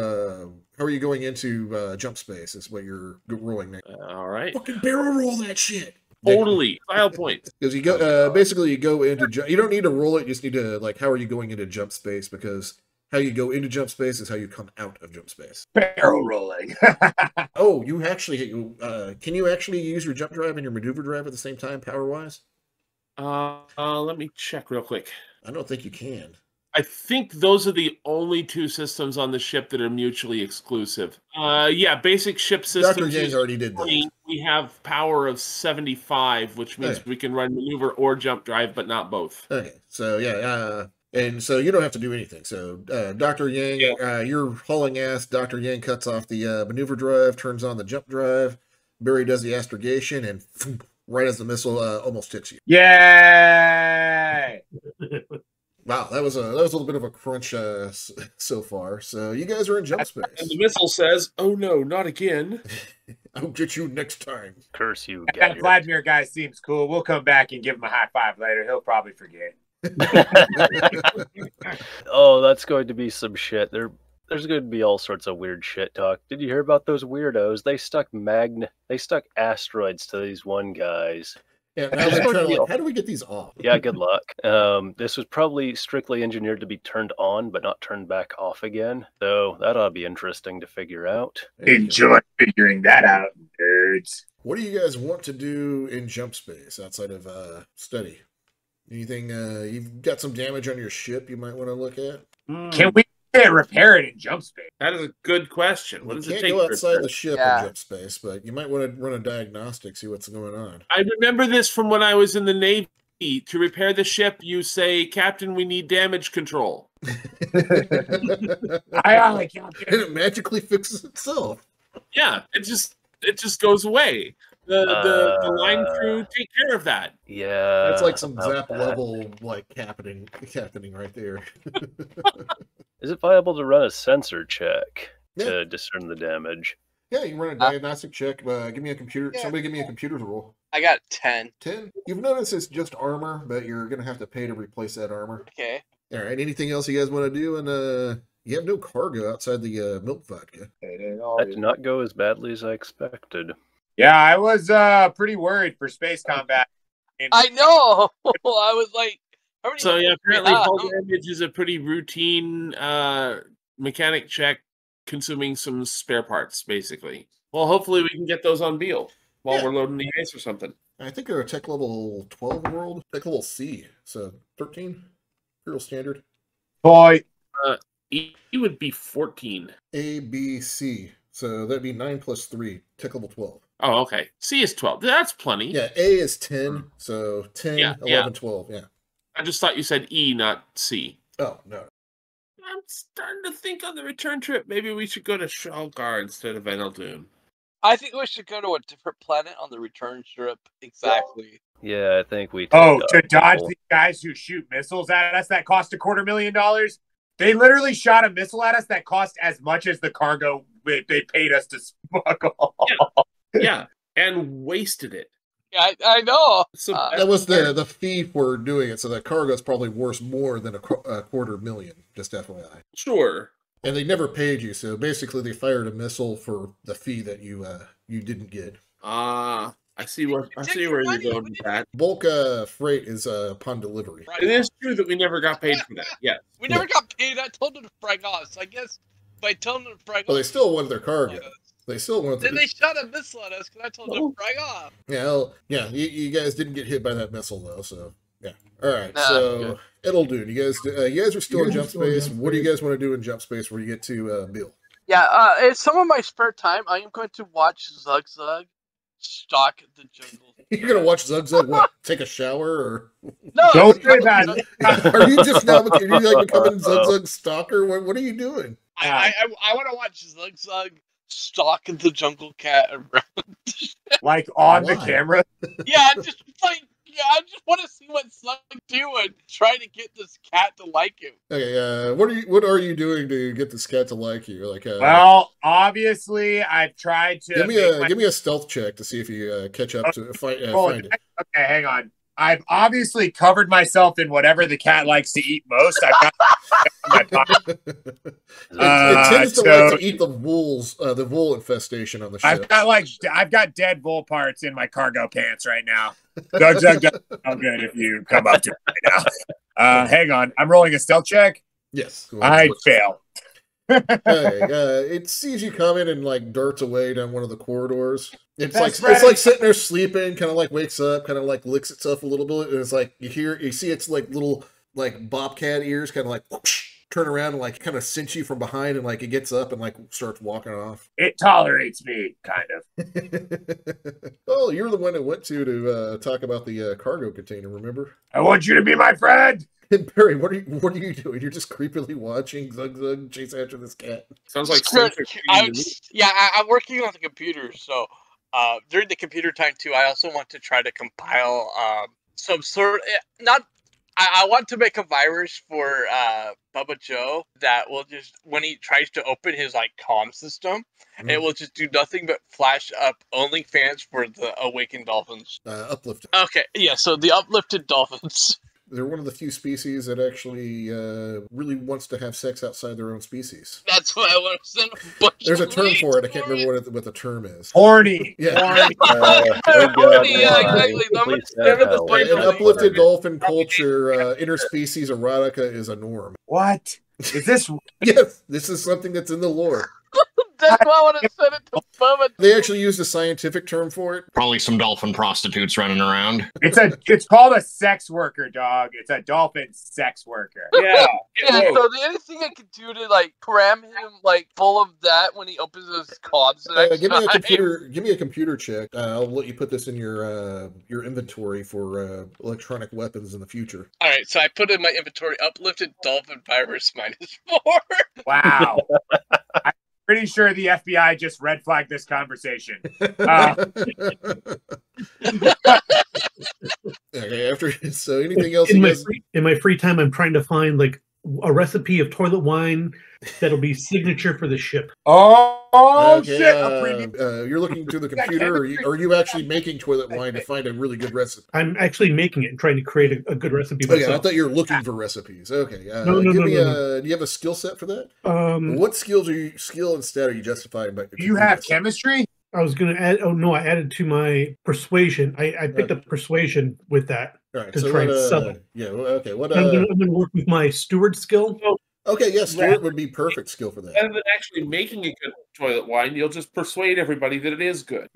jump space? Is what you're rolling now. All right. Fucking barrel roll that shit. Totally. File points. Because you go basically you go into you don't need to roll it. You just need to how are you going into jump space? Because how you go into jump space is how you come out of jump space. Barrel rolling. Oh, you actually can you actually use your jump drive and your maneuver drive at the same time, power wise? Let me check real quick. I don't think you can. I think those are the only 2 systems on the ship that are mutually exclusive. Yeah, basic ship systems. Dr. Yang already did that. We have power of 75, which means we can run maneuver or jump drive, but not both. Okay, so yeah, and so you don't have to do anything. So Dr. Yang, you're hauling ass. Dr. Yang cuts off the maneuver drive, turns on the jump drive. Barry does the astrogation, and right as the missile almost hits you. Yay! Wow, that was a little bit of a crunch so far. So you guys are in jump space. And the missile says, "Oh no, not again! I'll get you next time." Curse you! That Vladimir guy seems cool. We'll come back and give him a high five later. He'll probably forget. Oh, that's going to be some shit. There's going to be all sorts of weird shit talk. Did you hear about those weirdos? They stuck asteroids to these one guys. Yeah, how do we get these off? Yeah, good luck. This was probably strictly engineered to be turned on, but not turned back off again. So that ought to be interesting to figure out. Enjoy figuring that out, nerds. What do you guys want to do in jump space outside of study? Anything? You've got some damage on your ship you might want to look at? Can we repair it in jump space? That is a good question. What does it take? You can't go outside the ship in jump space, but you might want to run a diagnostic, see what's going on. I remember this from when I was in the Navy. To repair the ship, you say, "Captain, we need damage control." Captain. And it magically fixes itself. Yeah, it just goes away. The line crew take care of that. Yeah, that's like some Zap level happening right there. Is it viable to run a sensor check to discern the damage? Yeah, you can run a diagnostic check. Give me a computer. Yeah. Somebody give me a computer's roll. I got 10. 10? You've noticed it's just armor, but you're going to have to pay to replace that armor. Okay. All right. Anything else you guys want to do? And you have no cargo outside the milk vodka. That did not go as badly as I expected. Yeah, I was pretty worried for space combat. I know. I was like, so yeah, apparently hull damage is a pretty routine mechanic check, consuming some spare parts, basically. Well, hopefully we can get those on Beale while we're loading the ice or something. I think they're a tech level 12 world, tech level C, so 13, Imperial Standard. Boy, E would be 14. A, B, C, so that'd be 9 plus 3, tech level 12. Oh, okay. C is 12. That's plenty. Yeah, A is 10, so 10, 11, 12, yeah. I just thought you said E, not C. Oh, no. I'm starting to think on the return trip, maybe we should go to Shalgar instead of Eneldoon. I think we should go to a different planet on the return trip. Exactly. Yeah, I think we. Oh, to dodge the guys who shoot missiles at us that cost $250,000. They literally shot a missile at us that cost as much as the cargo they paid us to smuggle. Yeah, and wasted it. Yeah, I know. So that was the fee for doing it, so that cargo is probably worth more than a $250,000, just FYI. Sure. And they never paid you, so basically they fired a missile for the fee that you didn't get. I see where you're going with that. Bulk freight is upon delivery. It is true that we never got paid for that. Yeah, we never got paid. I told them to frag off. So I guess by telling them to frag off, Well, they still wanted their cargo. They still wanted. Then they shot a missile at us because I told them to frag off. Yeah, well, yeah. You guys didn't get hit by that missile though, so yeah. All right, so Eneldoon, you guys are still in jump space. What do you guys want to do in jump space where you get to Bill? Yeah, in some of my spare time, I am going to watch Zug Zug stalk the jungle. You're gonna watch Zug Zug what? Take a shower or? No, don't say that. Are you just now? Are you like becoming Zug Zug stalker? What are you doing? I want to watch Zug Zug stalk the jungle cat around. Like on the camera? Yeah, just like. Yeah, I just want to see what Zug doing, trying to get this cat to like him. Okay, what are you doing to get this cat to like you? Like, well, obviously, I've tried to give me a stealth check to see if you catch up to find it. Okay, hang on. I've obviously covered myself in whatever the cat likes to eat most. I've got it tends to like to eat the wool infestation on the ship. I've got dead wool parts in my cargo pants right now. Zug Zug doesn't sound good if you come up to it right now. Hang on, I'm rolling a stealth check. Yes, I fail. It sees you coming and like darts away down one of the corridors. It's like sitting there sleeping, kind of like wakes up, kind of like licks itself a little bit, and it's like you see its like little like bobcat ears, kind of like whoosh, turn around and like kind of cinch you from behind, and like it gets up and like starts walking off. It tolerates me, kind of. Well, you're the one that went to talk about the cargo container. Remember? I want you to be my friend. Barry, what are you doing? You're just creepily watching Zug Zug chase after this cat. Sounds like I'm working on the computer, so during the computer time too, I also want to try to compile some sort. I want to make a virus for Bubba Joe that will just, when he tries to open his like comm system, it will just do nothing but flash up OnlyFans for the awakened dolphins. Uplifted. Okay, yeah. So the uplifted dolphins. They're one of the few species that actually really wants to have sex outside their own species. That's what I want to send a bunch. There's a term for it. I can't remember what the term is. Horny. Yeah. Horny. Yeah, exactly. In uplifted dolphin culture, interspecies erotica is a norm. What? Is this? Yes, this is something that's in the lore. That's why I want to send it to Bubba. They actually used a scientific term for it. Probably some dolphin prostitutes running around. It's called a sex worker, dog. It's a dolphin sex worker. Yeah. So the only thing I could do to like cram him like full of that when he opens his comms. Give me a computer check. I'll let you put this in your inventory for electronic weapons in the future. All right, so I put in my inventory uplifted dolphin virus -4. Wow. Pretty sure the FBI just red flagged this conversation. Okay, so anything else? In my free time, I'm trying to find like a recipe of toilet wine that'll be signature for the ship. Oh okay, shit! You're looking through the computer, or are you actually making toilet wine to find a really good recipe? I'm actually making it and trying to create a good recipe myself. I thought you were looking for recipes. Okay. No. Do you have a skill set for that? What skill and stat are you justifying? Do you have chemistry? I was going to add. Oh no, I added to my persuasion. I picked up persuasion with that to try and sell it. Yeah. Okay. What? I'm going to work with my steward skill. Okay, yes, steward would be perfect skill for that. Rather than actually making a good toilet wine, you'll just persuade everybody that it is good.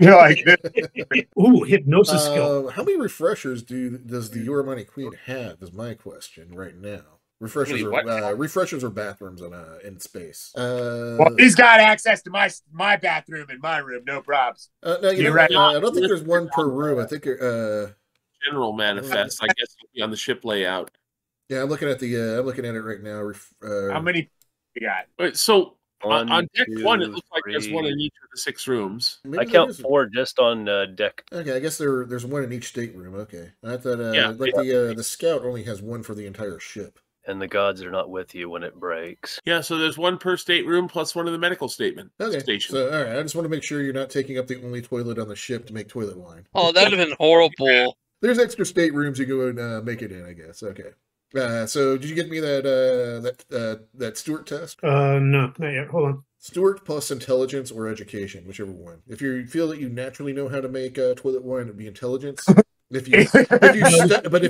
Ooh, hypnosis skill. How many refreshers does the Your Money Queen have? Is my question right now. Refreshers or bathrooms in space. Well, he's got access to my bathroom in my room, no probs. No, I don't think there's one per room. I think general manifest. I guess on the ship layout. Yeah, I'm looking at it right now. How many You got. Wait, so One, on deck two, 1, it looks like there's three. one in each of the 6 rooms. Maybe I there count is a- 4 just on deck. Okay, I guess there's one in each stateroom. Okay, I thought Yeah. like the scout only has one for the entire ship. And the gods are not with you when it breaks. Yeah, so there's one per stateroom plus one in the medical station. Okay, so all right, I just want to make sure you're not taking up the only toilet on the ship to make toilet wine. Oh, that'd have been horrible. There's extra staterooms you go and make it in, I guess. Okay. So did you get me that Stewart test? No, not yet. Hold on. Stewart plus intelligence or education, whichever one. If you feel that you naturally know how to make toilet wine, it'd be intelligence. If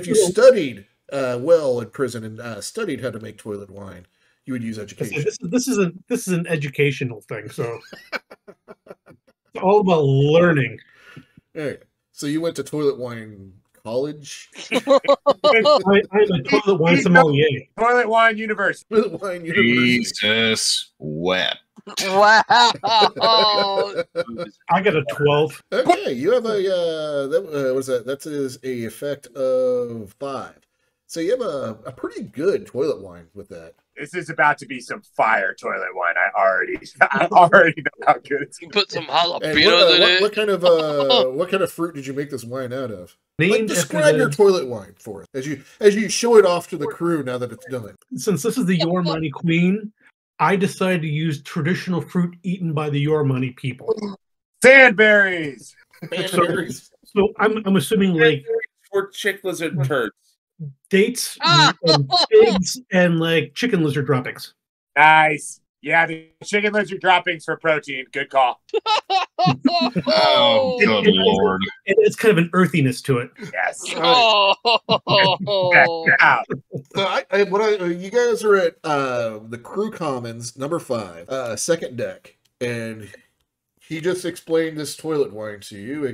you studied well in prison and studied how to make toilet wine, you would use education. This is an educational thing, so it's all about learning. Okay. So you went to toilet wine college? I'm a toilet wine sommelier. Toilet wine university. Toilet wine university. Jesus wet. Wow. I got a 12. Okay, you have that is a effect of 5. So you have a pretty good toilet wine with that. This is about to be some fire toilet wine. I already know how good it's. You put some jalapenos And in it. what kind of fruit did you make this wine out of? Named Describe after your toilet wine for us as you show it off to the crew now that it's done. Since this is the Yormani Queen, I decided to use traditional fruit eaten by the Yormani people. Sandberries. So I'm assuming like For chick lizard turds. dates and pigs and like chicken lizard droppings. Nice. Yeah, the chicken lizard droppings for protein. Good call. Oh, good lord. It's kind of an earthiness to it. Yes. Oh. Out. So you guys are at the crew commons number 5, second deck, and he just explained this toilet wine to you.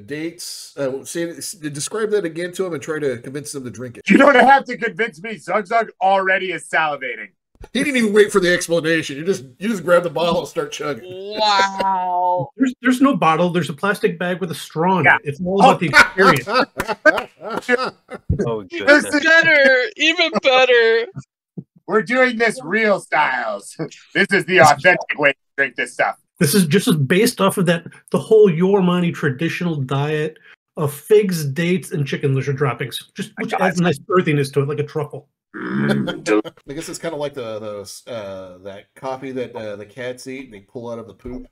Dates. Describe that again to him and try to convince them to drink it. You don't have to convince me. Zug Zug already is salivating. He didn't even wait for the explanation. You just grab the bottle and start chugging. Wow. There's no bottle. There's a plastic bag with a straw in Yeah. it. It's all about the experience. Oh, This goodness. is- Better. Even better. We're doing this real styles. This is the authentic way to drink this stuff. This is just based off of the whole Yormani traditional diet of figs, dates, and chicken lizard droppings. Which adds a nice earthiness to it, like a truffle. I guess it's kind of like that coffee that the cats eat and they pull out of the poop.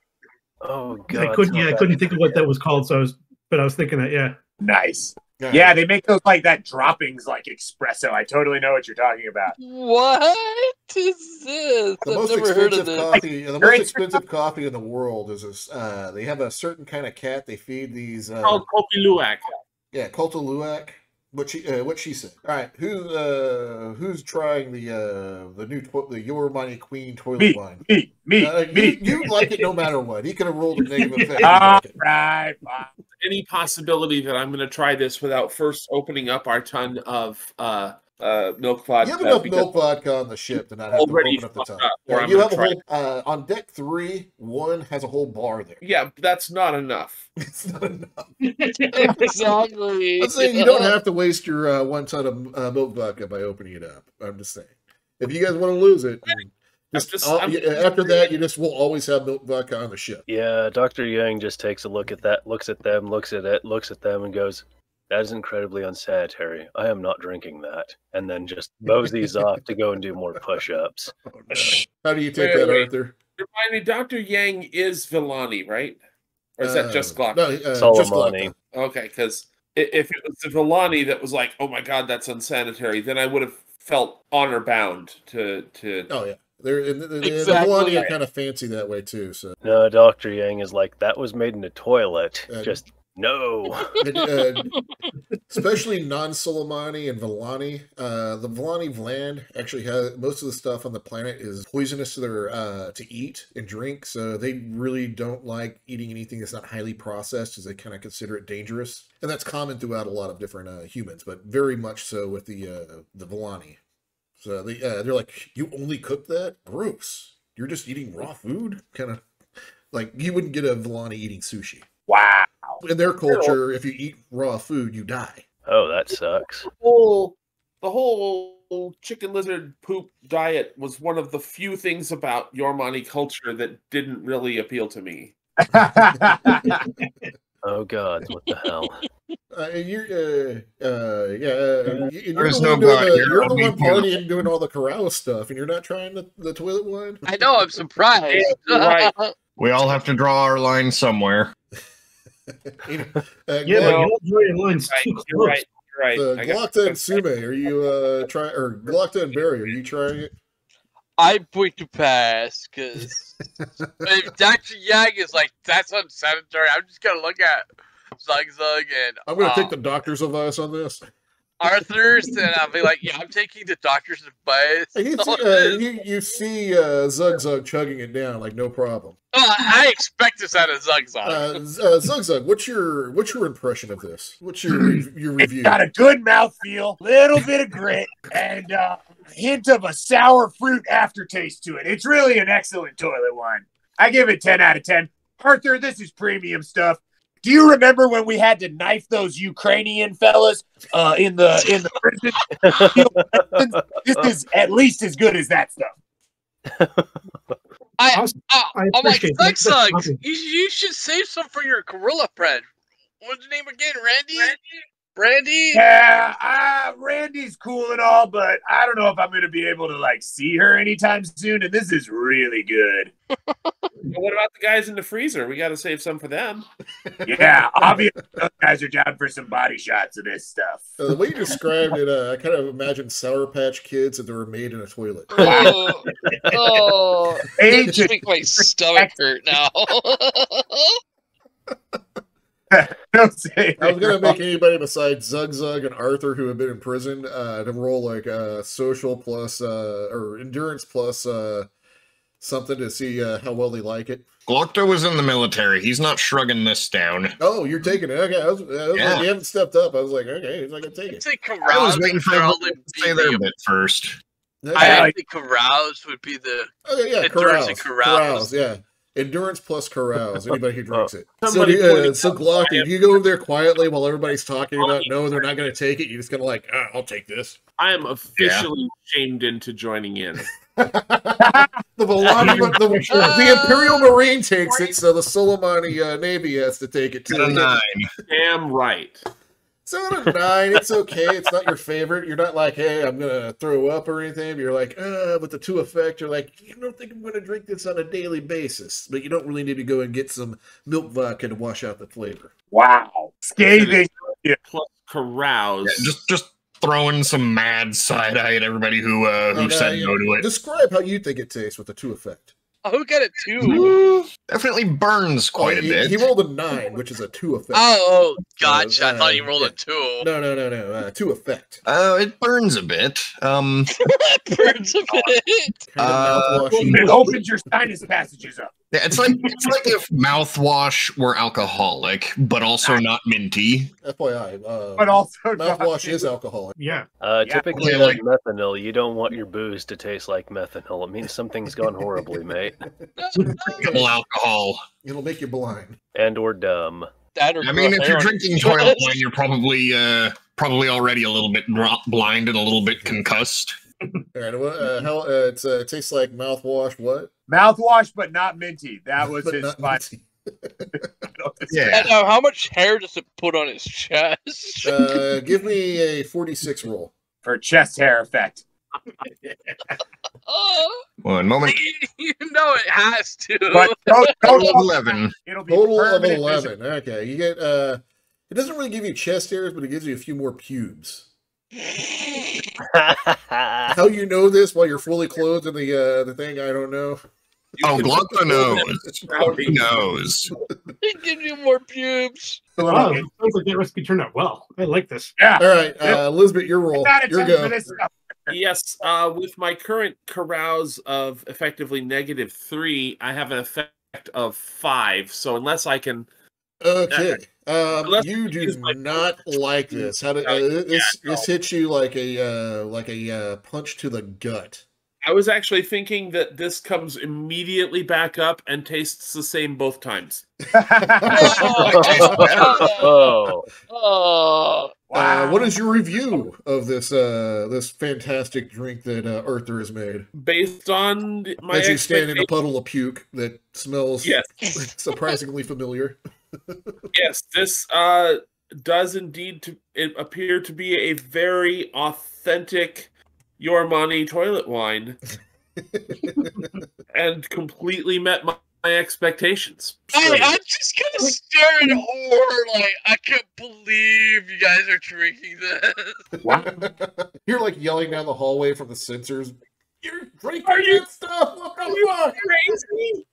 Oh, God. I couldn't think of what that was called, so I was thinking that, yeah. Nice. Yeah, they make those like that droppings like espresso. I totally know what you're talking about. What is this? The I've most never heard of expensive this. coffee, the most expensive coffee in the world is this. They have a certain kind of cat. They feed these. Called Kopi Luwak. Yeah, Koltaluak. What she said. All right, who's trying the Yormani Queen toilet wine? Me. You like it no matter what. He could have rolled a negative effect. All right. Any possibility that I'm going to try this without first opening up our ton of milk vodka? You have enough because milk vodka on the ship to not have to already open up the fucked top. up, or I'm You gonna have a try whole on deck 3. One has a whole bar there. Yeah, but that's not enough. It's not enough. Exactly. I'm saying you don't have to waste your 1 ton of milk vodka by opening it up. I'm just saying. If you guys want to lose it, after that, you just will always have milk vodka on the ship. Yeah, Dr. Yang just takes a look at that, looks at them, looks at it, looks at them, and goes, "That is incredibly unsanitary. I am not drinking that." And then just moseys off to go and do more push-ups. Oh, no. How do you take that, Arthur? Remind me, Dr. Yang is Villani, right? Or is that just Glock? No, just Solomani. Okay, because if it was the Villani that was like, "Oh my God, that's unsanitary," then I would have felt honor bound to. Oh yeah, the Exactly. Milani are kind of fancy that way too. So No, Dr. Yang is like, "That was made in a toilet." Just no. Especially non-Solomani and Villani. The Villani Vland actually has most of the stuff on the planet is poisonous to their to eat and drink, so they really don't like eating anything that's not highly processed, as they kind of consider it dangerous. And that's common throughout a lot of different humans, but very much so with the Villani. So they're like, "You only cook that? Gross! You're just eating raw food?" Kind of like you wouldn't get a Villani eating sushi. Wow. In their culture, if you eat raw food, you die. Oh, that sucks. The whole chicken lizard poop diet was one of the few things about Yormani culture that didn't really appeal to me. Oh God, what the hell? You're There's the no one doing God the, here, you're I'll the be one partying and doing all the carouse stuff, and you're not trying the toilet one. I know. I'm surprised. You're right. We all have to draw our line somewhere. Yeah, but you don't draw your lines too close. You're right. You're right. I got- Glocta and Sume, are you trying? Or Glocta and Barry, are you trying it? I'm going to pass because if Dr. Yang is like, that's unsanitary, I'm just going to look at Zug and I'm going to take the doctor's advice on this. Arthur's, and I'll be like, yeah, I'm taking the doctor's advice. You see Zug chugging it down like no problem. I expect this out of Zug. Zug, what's your impression of this? What's your review? It's got a good mouthfeel, little bit of grit, and a hint of a sour fruit aftertaste to it. It's really an excellent toilet wine. I give it 10 out of 10. Arthur, this is premium stuff. Do you remember when we had to knife those Ukrainian fellas in the prison? This is at least as good as that stuff. I'm like, Zug, you should save some for your gorilla friend. What's his name again? Randy? Yeah, Randy's cool and all, but I don't know if I'm going to be able to see her anytime soon, and this is really good. What about the guys in the freezer? We got to save some for them. Yeah, obviously those guys are down for some body shots of this stuff. The way you described it, I kind of imagined Sour Patch Kids if they were made in a toilet. It just makes my stomach hurt now. Don't say I was going to make anybody besides Zug and Arthur who have been in prison to roll social plus or endurance plus something to see how well they like it. Glocta was in the military. He's not shrugging this down. Oh, you're taking it. Okay, I was like, you haven't stepped up. I was like, okay, he's not going to take it. I was waiting for him to say their bit first. I think carouse would be the endurance and carouse. Yeah. Endurance plus carouse. Anybody who drinks it. So Glocta, if you go over there quietly while everybody's talking about no, they're not going to take it, you're just going to I'll take this. I am officially shamed into joining in. The Imperial Marine takes it, so the Solomani Navy has to take it too. 9. Damn right. So at a 9, it's okay. It's not your favorite. You're not like, hey, I'm going to throw up or anything. You're like, with the 2 effect, you're like, you don't think I'm going to drink this on a daily basis. But you don't really need to go and get some milk vodka to wash out the flavor. Wow. Scathing. Plus carouse. Yeah, just throwing some mad side-eye at everybody who said no to it. Describe how you think it tastes with the 2 effect. Oh, who got it 2? Definitely burns quite a bit. He rolled a 9, which is a 2 effect. Oh, gotcha. I thought you rolled a 2. No. 2 effect. It burns a bit. It burns a bit. It opens your sinus passages up. Yeah, it's like if mouthwash were alcoholic, but also not minty. FYI, but also mouthwash is alcoholic. Yeah. Typically, like methanol, you don't want your booze to taste like methanol. It means something's gone horribly, mate. Alcohol. It'll make you blind and/or dumb. I mean, if you're drinking toilet wine, you're probably already a little bit blind and a little bit concussed. All right, it tastes like mouthwash. What? Mouthwash, but not minty. That was his fun. Yeah. Now, how much hair does it put on his chest? Give me a 46 roll for chest hair effect. 1 moment. You know it has to. But total of 11. It'll be total of 11. Vision. Okay, you get. It doesn't really give you chest hairs, but it gives you a few more pubes. How you know this while you're fully clothed in the thing? I don't know. Glocta knows. He knows. It gives you more pubes. Wow, it sounds like that recipe turned out well. I like this. Yeah. All right, Elizabeth, your roll. Your go. Yes, with my current carouse of effectively -3, I have an effect of 5. So unless I can. Okay. You do not like this. How did this hits you like a punch to the gut? I was actually thinking that this comes immediately back up and tastes the same both times. Wow. What is your review of this this fantastic drink that Arthur has made? Based on my As you stand in a puddle of puke that smells Yes. surprisingly familiar. Yes, this does indeed appear to be a very authentic Solomani toilet wine. And completely met my expectations. I'm just gonna stare in horror, like I can't believe you guys are drinking this. You're like yelling down the hallway from the sensors. You're drinking that stuff. What the fuck? Crazy.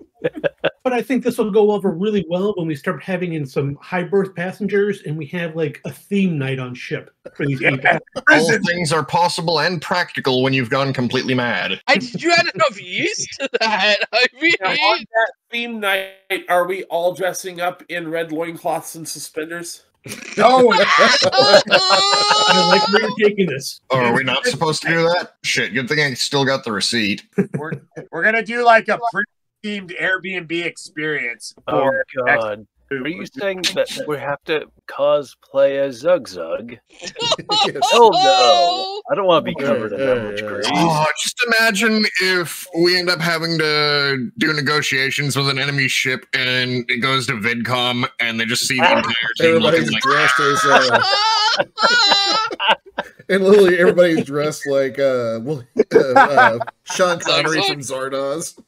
But I think this will go over really well when we start having in some high berth passengers and we have like a theme night on ship for these people. All things are possible and practical when you've gone completely mad. You had enough yeast to that. I mean, Now, on that theme night, are we all dressing up in red loincloths and suspenders? No. I like where you're taking this. Oh, are we not supposed to do that? Shit, good thing I still got the receipt. We're gonna do like a pre-themed Airbnb experience. Oh God! Are you saying that we have to cosplay as Zug Zug? Yes. Oh no! I don't want to be covered in that much grease. Oh, just imagine if we end up having to do negotiations with an enemy ship and it goes to VidCom and they just see the entire team looking Everybody's like dressed as and literally everybody's dressed like Sean Connery from Zardoz.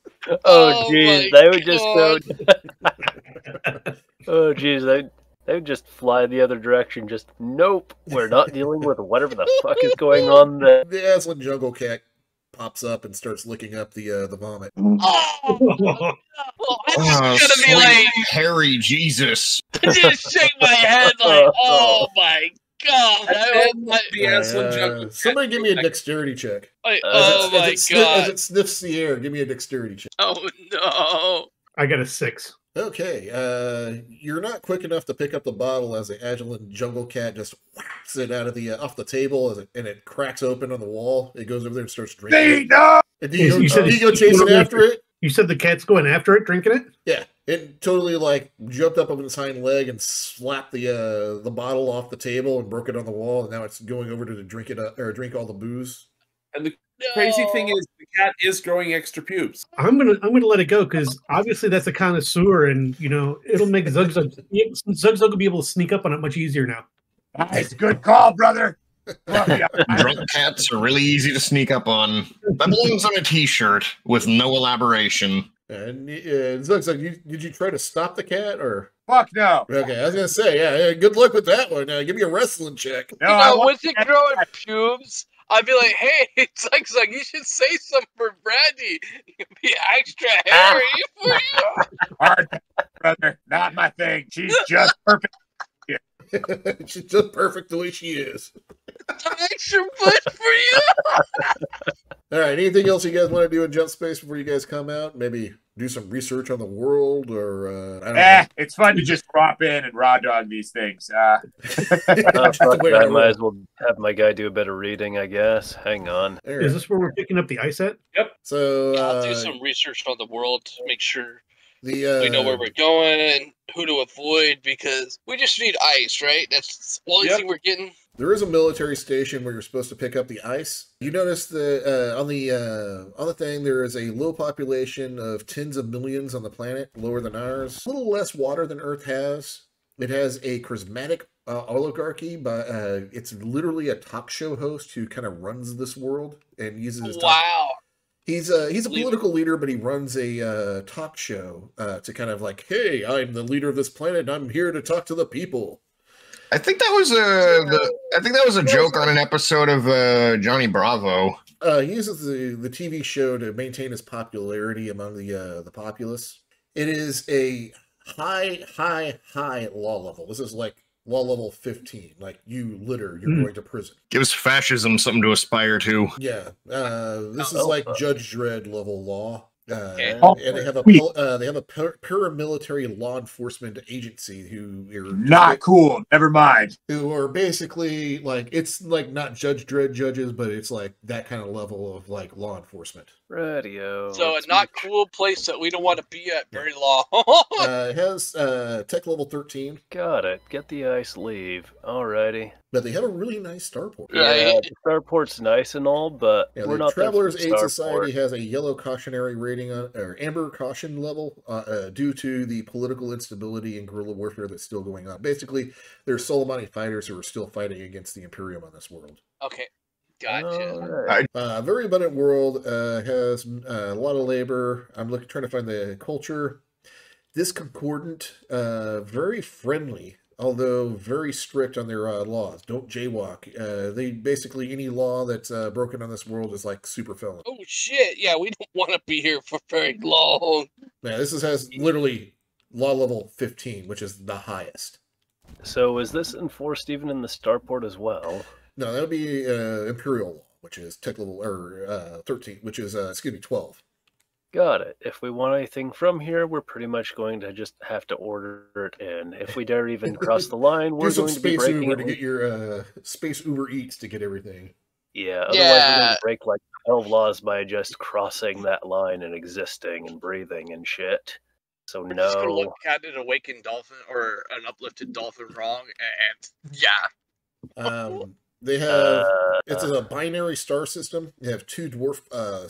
Oh jeez, they would just go. Oh jeez, they would just fly the other direction. Just nope, we're not dealing with whatever the fuck is going on there. The Aslan Jungle Cat pops up and starts licking up the vomit. I'm oh, just gonna be like, Harry Jesus. just shake my head like, oh my god! The Aslan Jungle Cat. Somebody give me a dexterity check. Oh my As god! it sniffs the air, give me a dexterity check. Oh no! I got a 6. Okay, you're not quick enough to pick up the bottle as the Agilent Jungle Cat just whacks it out of the off the table and it cracks open on the wall. It goes over there and starts drinking. Hey, no! And do you go chasing after it? You said the cat's going after it, drinking it? Yeah, it totally like jumped up on its hind leg and slapped the bottle off the table and broke it on the wall. And now it's going over to drink it or drink all the booze. And the crazy thing is, the cat is growing extra pubes. I'm gonna let it go because obviously that's a connoisseur, and you know it'll make Zug Zug will be able to sneak up on it much easier now. Nice, good call, brother. Drunk cats are really easy to sneak up on. That belongs on a t-shirt with no elaboration. And Zug, did you try to stop the cat or? Fuck no. Okay, I was gonna say, yeah, good luck with that one. Give me a wrestling check. No, with it growing pubes, I'd be like, hey, it's like you should say something for Brandy. You'd be extra hairy for you. Hard, brother. Not my thing. She's just perfect. She's just perfect the way she is. Extra butt for you. All right, anything else you guys want to do in Jump Space before you guys come out? Maybe do some research on the world, or I don't know. It's fun to just drop in and raw dog these things. Fuck, I might as well have my guy do a bit of reading, I guess. Hang on. Right. Is this where we're picking up the ice at? Yep. So I'll do some research on the world to make sure we know where we're going and who to avoid, because we just need ice, right? That's the only thing we're getting. There is a military station where you're supposed to pick up the ice. You notice that on the thing there is a low population of tens of millions on the planet, lower than ours. A little less water than Earth has. It has a charismatic oligarchy, but it's literally a talk show host who kind of runs this world and uses his He's a political leader, but he runs a talk show to kind of like, hey, I'm the leader of this planet, and I'm here to talk to the people. I think that was a joke on an episode of Johnny Bravo. He uses the TV show to maintain his popularity among the populace. It is a high law level. This is like law level 15. Like, you litter, you're going to prison. Gives fascism something to aspire to. Yeah. This is like Judge Dredd level law. Okay. And they have a paramilitary law enforcement agency who are Not cool. Never mind. who are basically like, it's like not Judge Dredd judges, but it's like that kind of level of like law enforcement. Radio. So a let's not reach. cool place that we don't want to be at very long. It has tech level 13, Got it. Get the ice, leave. Alrighty. but they have a really nice starport. Yeah, the starport's nice and all, but Yeah, we're the not there for Travelers the Aid starport. Society has a yellow cautionary rating on, or amber caution level due to the political instability and guerrilla warfare that's still going on. Basically, there's Solomani fighters who are still fighting against the Imperium on this world. Okay. Gotcha. Alright. Very abundant world, has a lot of labor. I'm trying to find the culture. Discordant, very friendly, although very strict on their laws. Don't jaywalk. They basically, any law that's broken on this world is like super felon. Oh shit! Yeah, we don't want to be here for very long. Yeah, has literally law level 15, which is the highest. So is this enforced even in the starport as well? No, that would be Imperial law, which is tech level, or 13, which is, 12. Got it. If we want anything from here, we're pretty much going to just have to order it in. If we dare even cross the line, we're Do some going to be space breaking Uber it. to get your space Uber Eats to get everything. Yeah, otherwise we're going to break like 12 laws by just crossing that line and existing and breathing and shit. So We're just gonna no. look at an awakened dolphin or an uplifted dolphin wrong, and yeah. They have, it's a binary star system. They have 2 dwarf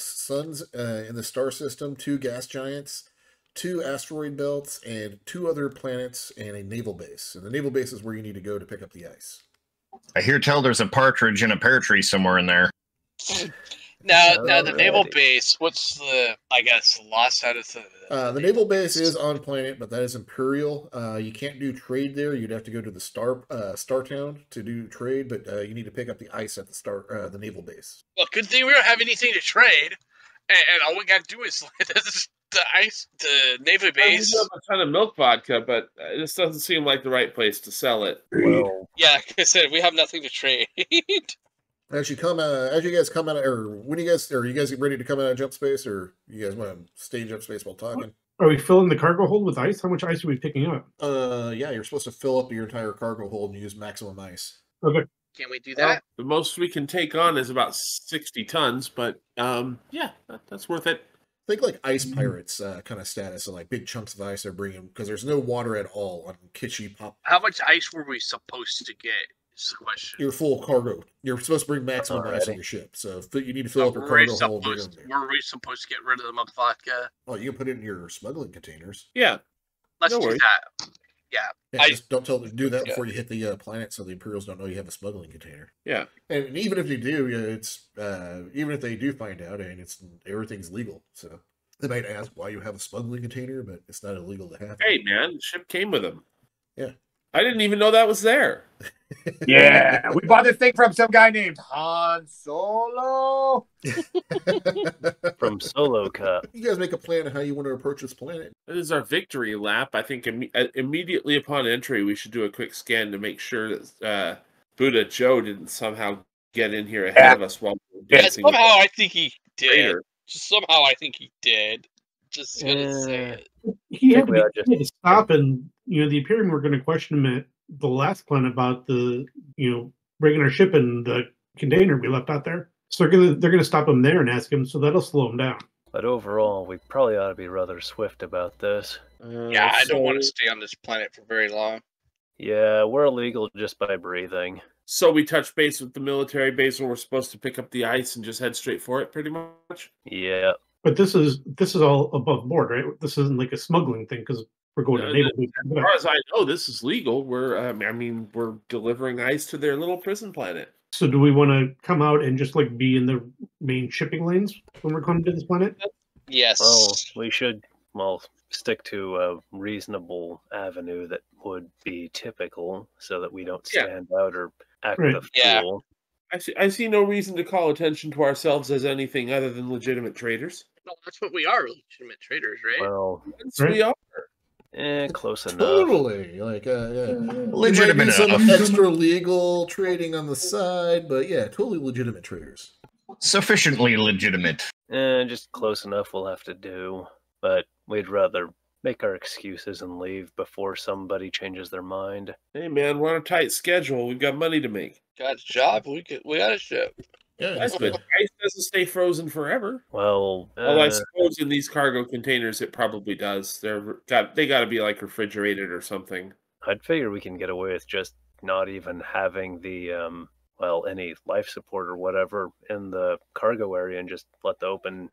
suns in the star system, 2 gas giants, 2 asteroid belts, and 2 other planets, and a naval base. And the naval base is where you need to go to pick up the ice. I hear tell there's a partridge in a pear tree somewhere in there. Now the naval base. What's the? I guess lost out of the naval base is on planet, but that is Imperial. You can't do trade there. You'd have to go to the Star Town to do trade, but you need to pick up the ice at the naval base. Well, good thing we don't have anything to trade, and all we got to do is the ice, the naval base. We have a ton of milk vodka, but this doesn't seem like the right place to sell it. Well, yeah, like I said, we have nothing to trade. As you guys come out, or when you guys get ready to come out of jump space, or you guys want to stay in jump space while talking? Are we filling the cargo hold with ice? How much ice are we picking up? Yeah, you're supposed to fill up your entire cargo hold and use maximum ice. Okay. Can we do that? The most we can take on is about 60 tons, but yeah, that's worth it. Think like ice pirates kind of status, and like big chunks of ice they're bringing, because there's no water at all on Kitschy Pop. How much ice were we supposed to get? Is the question. Your full cargo. You're supposed to bring maximum ice on your ship, so you need to fill up your cargo hold. Were we supposed to get rid of the milk vodka? Oh, you can put it in your smuggling containers. Yeah, let's do that. Yeah, just don't do that before you hit the planet, so the Imperials don't know you have a smuggling container. Yeah, and even if you do, it's even if they do find out, and everything's legal, so they might ask why you have a smuggling container, but it's not illegal to have. Hey, man, the ship came with them. Yeah, I didn't even know that was there. Yeah, we bought this thing from some guy named Han Solo. From Solo Cup. You guys make a plan on how you want to approach this planet. This is our victory lap. I think immediately upon entry, we should do a quick scan to make sure that Buddha Joe didn't somehow get in here ahead of us while we were dancing. Somehow I think he did. Somehow I think he did. Just gonna say it. He had to stop, and the Imperium were going to question him at the last planet about the bringing our ship in the container we left out there. So they're gonna stop him there and ask him. So that'll slow him down. But overall, we probably ought to be rather swift about this. Yeah, I don't want to stay on this planet for very long. Yeah, we're illegal just by breathing. So we touch base with the military base where we're supposed to pick up the ice and just head straight for it, pretty much. Yeah. But this is all above board, right? This isn't like a smuggling thing because we're going to naval. As far as I know, this is legal. We're delivering ice to their little prison planet. So do we want to come out and just like be in the main shipping lanes when we're coming to this planet? Yes. Well, we should stick to a reasonable avenue that would be typical, so that we don't stand out or act the fool. I see no reason to call attention to ourselves as anything other than legitimate traders. No, that's what we are, legitimate traders, right? Well, we are. Close enough. Totally. Like, legitimate some enough. extra legal trading on the side, but yeah, totally legitimate traders. Sufficiently legitimate. Just close enough will have to do. But we'd rather make our excuses and leave before somebody changes their mind. Hey, man, we're on a tight schedule. We've got money to make. Got a job. We got a ship. Yeah, That's good. Ice doesn't stay frozen forever. Well, Although I suppose in these cargo containers it probably does. They got to be like refrigerated or something. I'd figure we can get away with just not even having the any life support or whatever in the cargo area and just let the open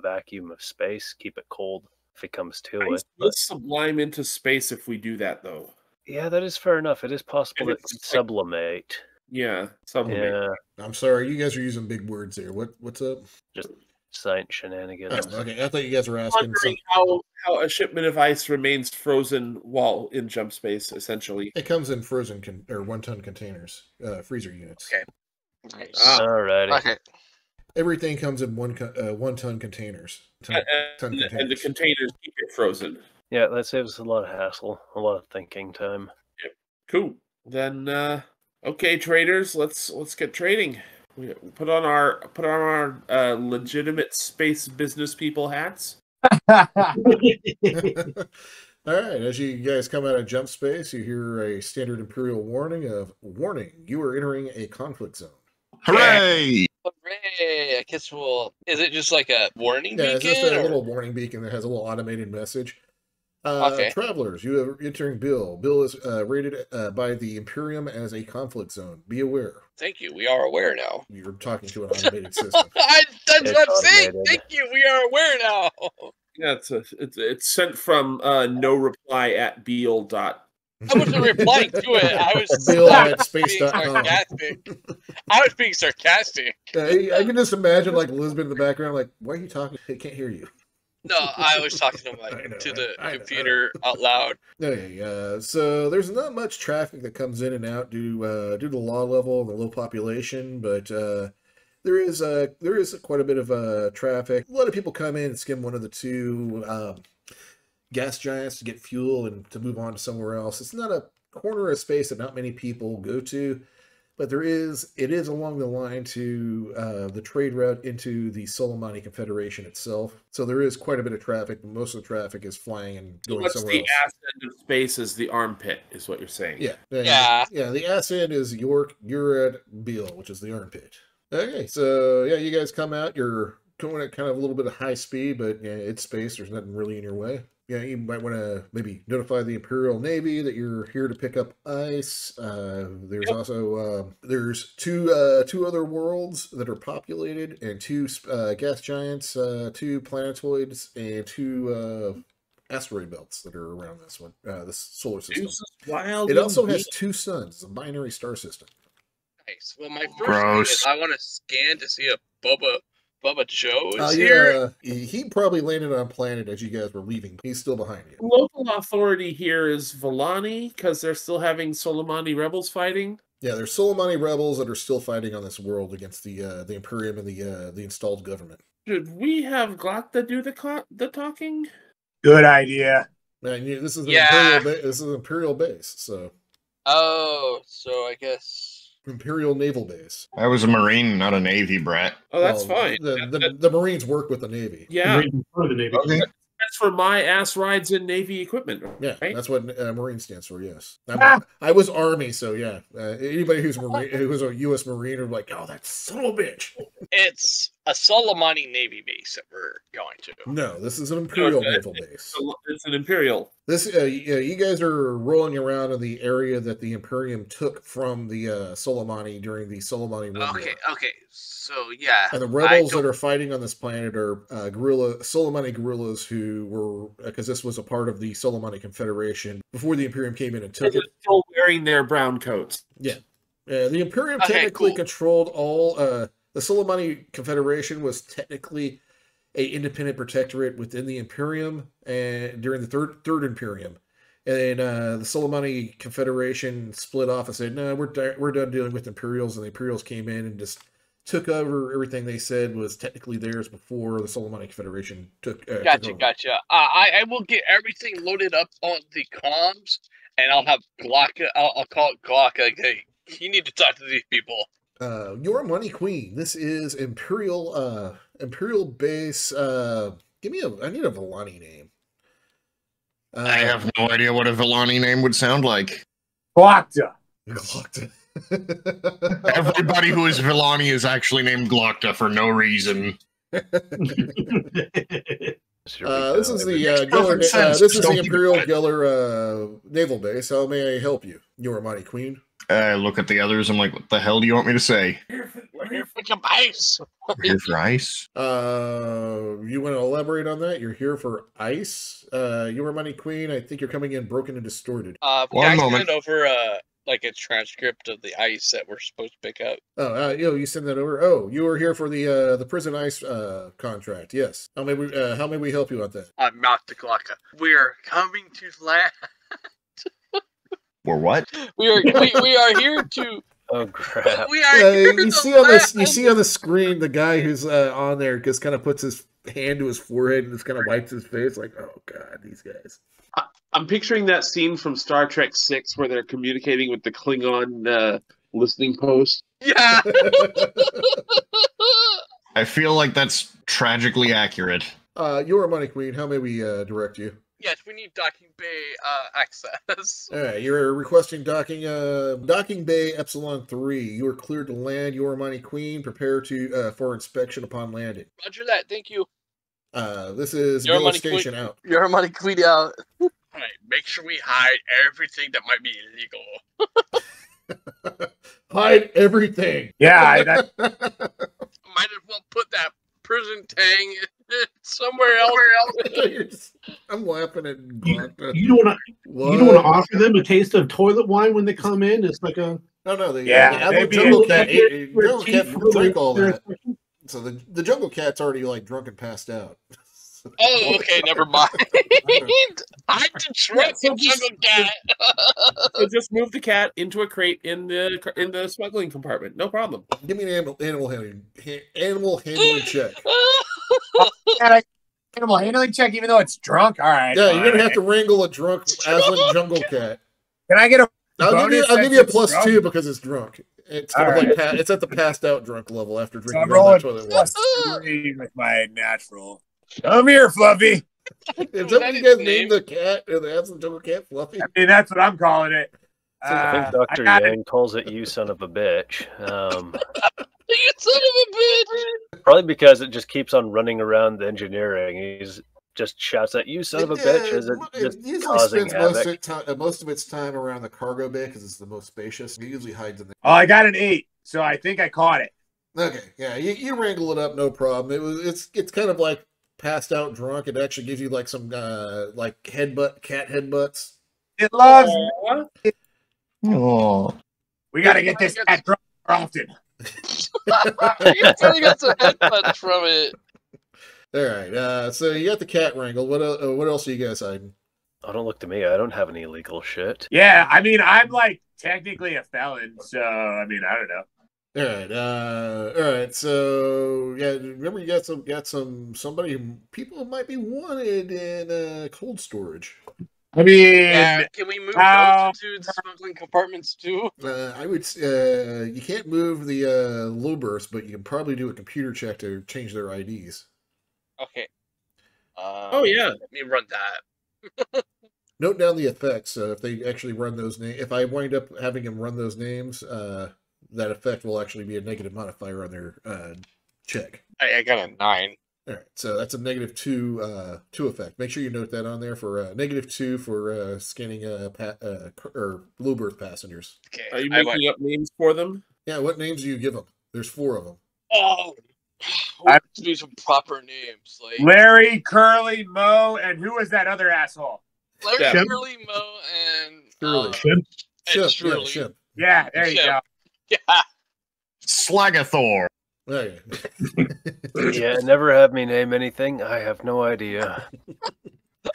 vacuum of space keep it cold if it comes to it. Let's sublime into space if we do that, though. Yeah, that is fair enough. It is possible that it could sublimate. Yeah, sublimate. Yeah. I'm sorry, you guys are using big words here. What's up? Just science shenanigans. Oh, okay, I thought you guys were asking wondering how a shipment of ice remains frozen while in jump space, essentially. It comes in frozen or 1-ton containers, freezer units. Okay. Nice. Alrighty. Okay. Everything comes in 1-ton containers. And the containers keep it frozen. Yeah, that saves us a lot of hassle, a lot of thinking time. Yep. Cool. Then, okay, traders, let's get trading. We put on our legitimate space business people hats. All right, as you guys come out of jump space, you hear a standard Imperial warning of, warning, you are entering a conflict zone. Hooray! Hooray! I guess is it just like a warning beacon? Yeah, it's just a little warning beacon that has a little automated message. Okay. Travelers, you are entering Bill. Bill is rated by the Imperium as a conflict zone. Be aware. Thank you. We are aware now. You're talking to an automated system. That's what I'm saying. Thank you. We are aware now. Yeah, it's sent from no reply at Beal. I wasn't replying to it. I was Bill at being space.com. sarcastic. I was being sarcastic. I can just imagine like Elizabeth in the background, like, why are you talking? I can't hear you. No, I was talking to the computer out loud. Okay, so there's not much traffic that comes in and out due to the law level and the low population, but there is quite a bit of traffic. A lot of people come in and skim one of the two gas giants to get fuel and to move on to somewhere else. It's not a corner of space that not many people go to, but it is along the line to the trade route into the Solomani Confederation itself. So there is quite a bit of traffic, but most of the traffic is flying and going somewhere else. The ass end of space is the armpit, is what you're saying. Yeah. The ass end is York. You're at Beale, which is the armpit. Okay, so yeah, you guys come out. You're going at kind of a little bit of high speed, but yeah, it's space. There's nothing really in your way. Yeah, you might want to maybe notify the Imperial Navy that you're here to pick up ice. There's also there's two other worlds that are populated, and two gas giants, two planetoids, and two asteroid belts that are around this one, this solar system. It also has two suns. It's a binary star system. Nice. Well, my first thing is I want to scan to see if Bubba Joe is here. He probably landed on planet as you guys were leaving. He's still behind you. Local authority here is Volani, because they're still having Solomani rebels fighting. Yeah, there's Solomani rebels that are still fighting on this world against the Imperium and the installed government. Should we have Glocta do the talking? Good idea. Man, this is an Imperial base, so. Oh, so I guess. Imperial Naval Base. I was a Marine, not a Navy brat. Oh, that's fine. The Marines work with the Navy. Yeah. The Navy. Okay. That's for my ass rides in Navy equipment. Yeah, right? That's what Marine stands for, yes. I was Army, so yeah. Anybody who's a U.S. Marine are like, oh, that son of a bitch. It's a Solomani Navy base that we're going to. No, this is an Imperial Naval Base. It's an Imperial. This, you guys are rolling around in the area that the Imperium took from the Solomani during the Solomani Rim. Okay. So, yeah. And the rebels that are fighting on this planet are Solomani guerrillas who were, because this was a part of the Solomani Confederation before the Imperium came in and took it. Still wearing their brown coats. Yeah. The Imperium technically controlled all, the Solomani Confederation was technically a independent protectorate within the Imperium and during the third Imperium. And then the Solomani Confederation split off and said, no, we're done dealing with Imperials. And the Imperials came in and just took over everything they said was technically theirs before the Solomani Confederation took Gotcha. I will get everything loaded up on the comms, and I'll have Glock. I'll call it Glock. Like, hey, you need to talk to these people. Your Money Queen. This is Imperial base. I need a Villani name. I have no idea what a Villani name would sound like. Glocta. Everybody who is Villani is actually named Glocta for no reason. This is the Imperial Geller naval base. How may I help you? Your Money Queen. I look at the others. I'm like, what the hell do you want me to say? We're here for some ice. We're here for ice. You want to elaborate on that? You're here for ice. Your Money Queen. I think you're coming in broken and distorted. One moment. Send over like a transcript of the ice that we're supposed to pick up. Oh, you send that over. Oh, you were here for the prison ice contract. Yes. How may we help you on that? Mouth to Glocka. We are coming to land. We're what? We are here to. Oh crap! We are here you see on the screen the guy who's on there just kind of puts his hand to his forehead and just kind of wipes his face like, oh god, these guys. I'm picturing that scene from Star Trek VI where they're communicating with the Klingon listening post. Yeah. I feel like that's tragically accurate. Your Money Queen. How may we direct you? Yes, we need docking bay access. All right, you're requesting docking bay Epsilon 3. You are cleared to land. Your Money Queen. Prepare for inspection upon landing. Roger that. Thank you. This is Your Money Station Queen. out. Your Money Queen out. All right, make sure we hide everything that might be illegal. Hide everything. Yeah, might as well put that prison tang somewhere else. I'm laughing at You don't want to offer them a taste of toilet wine when they come in. It's like a the jungle cat drink all that. So the jungle cat's already like drunk and passed out. Oh, okay, never mind. I just drunk the jungle cat. So just move the cat into a crate in the smuggling compartment. No problem. Give me an animal handling check. Animal handling check, even though it's drunk. All right. Yeah, you're gonna have to wrangle a drunk Aslan jungle cat. Can I get a? I'll give you a +2 because it's drunk. It's kind of like it's at the passed out drunk level after drinking. So I'm rolling +3 with my natural. Come here, Fluffy. Is that what you guys named the cat or the Aslan jungle cat, Fluffy? I mean, that's what I'm calling it. I think Dr. Yang calls it "you son of a bitch." You son of a bitch. Probably because it just keeps on running around the engineering. He's just shouts at you, son of a bitch, as it just usually causing spends havoc. most of its time around the cargo bay because it's the most spacious. It usually hides in there. Oh, I got an 8, so I think I caught it. Okay, yeah, you wrangle it up, no problem. It's kind of like passed out drunk. It actually gives you like some like cat headbutts. It loves me. Oh, We got to get this cat drunk more often. You probably got some headbutts from it. All right, so you got the cat wrangle. What else are you guys hiding? Oh, don't look to me. I don't have any illegal shit. Yeah, I mean, I'm like technically a felon, so I mean, I don't know. All right. So yeah, remember you got people might be wanted in cold storage. I mean, can we move those to the smuggling compartments too? I would. You can't move the Lubers, but you can probably do a computer check to change their IDs. Okay. Oh yeah. Let me run that. Note down the effects. If they actually run those names, if I wind up having them run those names, that effect will actually be a negative modifier on their check. I got a 9. All right, so that's a -2 effect. Make sure you note that on there for -2 for scanning or Bluebird passengers. Okay. Are you making up names for them? Yeah, what names do you give them? There's 4 of them. Oh, I have to do some proper names like Larry, Curly, Mo, and who was that other asshole? Larry, Curly, Mo, and Ship. Ship. Yeah, there you go. Yeah. Slagathor. Okay. Yeah, never have me name anything. I have no idea.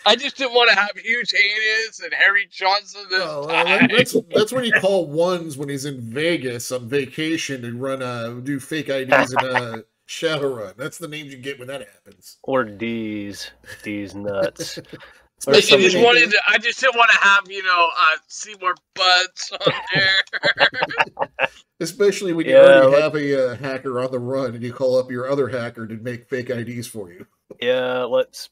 I just didn't want to have huge anus and Harry Johnson. That's what you call ones when he's in Vegas on vacation and do fake IDs and Shadowrun. That's the names you get when that happens. Or D's nuts. I just didn't want to have see more butts on there. Especially when you already have a hacker on the run and you call up your other hacker to make fake IDs for you. Yeah, let's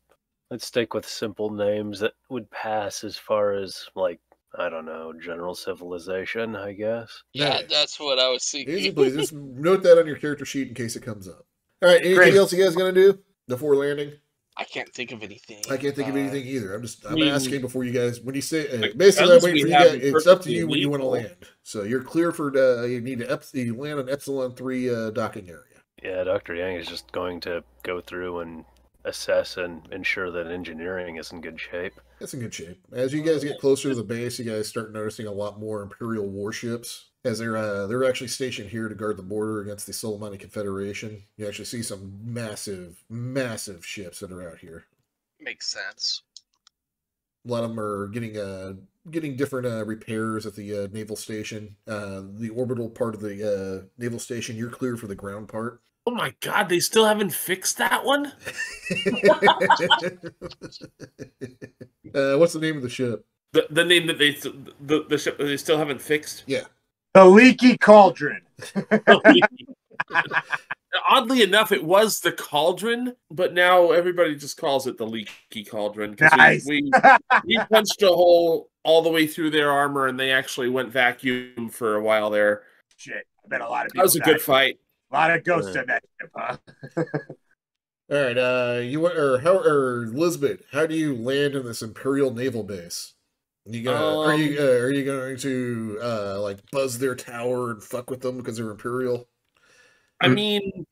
stick with simple names that would pass as far as, like, I don't know, general civilization, I guess. Yeah, that's what I was thinking. Easy, please. Just note that on your character sheet in case it comes up. All right, anything else you guys going to do before landing? I can't think of anything. I can't think of anything either. I'm asking before you guys, when you say, basically I'm waiting for you guys, it's up to you when you want to land. So you're clear for, you need to land on Epsilon 3 docking area. Yeah, Dr. Yang is just going to go through and assess and ensure that engineering is in good shape. It's in good shape. As you guys get closer to the base, you guys start noticing a lot more Imperial warships, as they're actually stationed here to guard the border against the Solomani Confederation. You actually see some massive, massive ships that are out here. Makes sense. A lot of them are getting different repairs at the naval station. The orbital part of the naval station, you're clear for the ground part. Oh my God! They still haven't fixed that one. What's the name of the ship? The name that the ship that they still haven't fixed. Yeah, the Leaky Cauldron. Oddly enough, it was the Cauldron, but now everybody just calls it the Leaky Cauldron. Nice. We punched a hole all the way through their armor, and they actually went vacuum for a while there. Shit, I bet a lot of people. That was a good fight. A lot of ghosts in that ship, huh? All right, Lisbeth, how do you land in this Imperial naval base? Are you going to like buzz their tower and fuck with them because they're Imperial? I mean,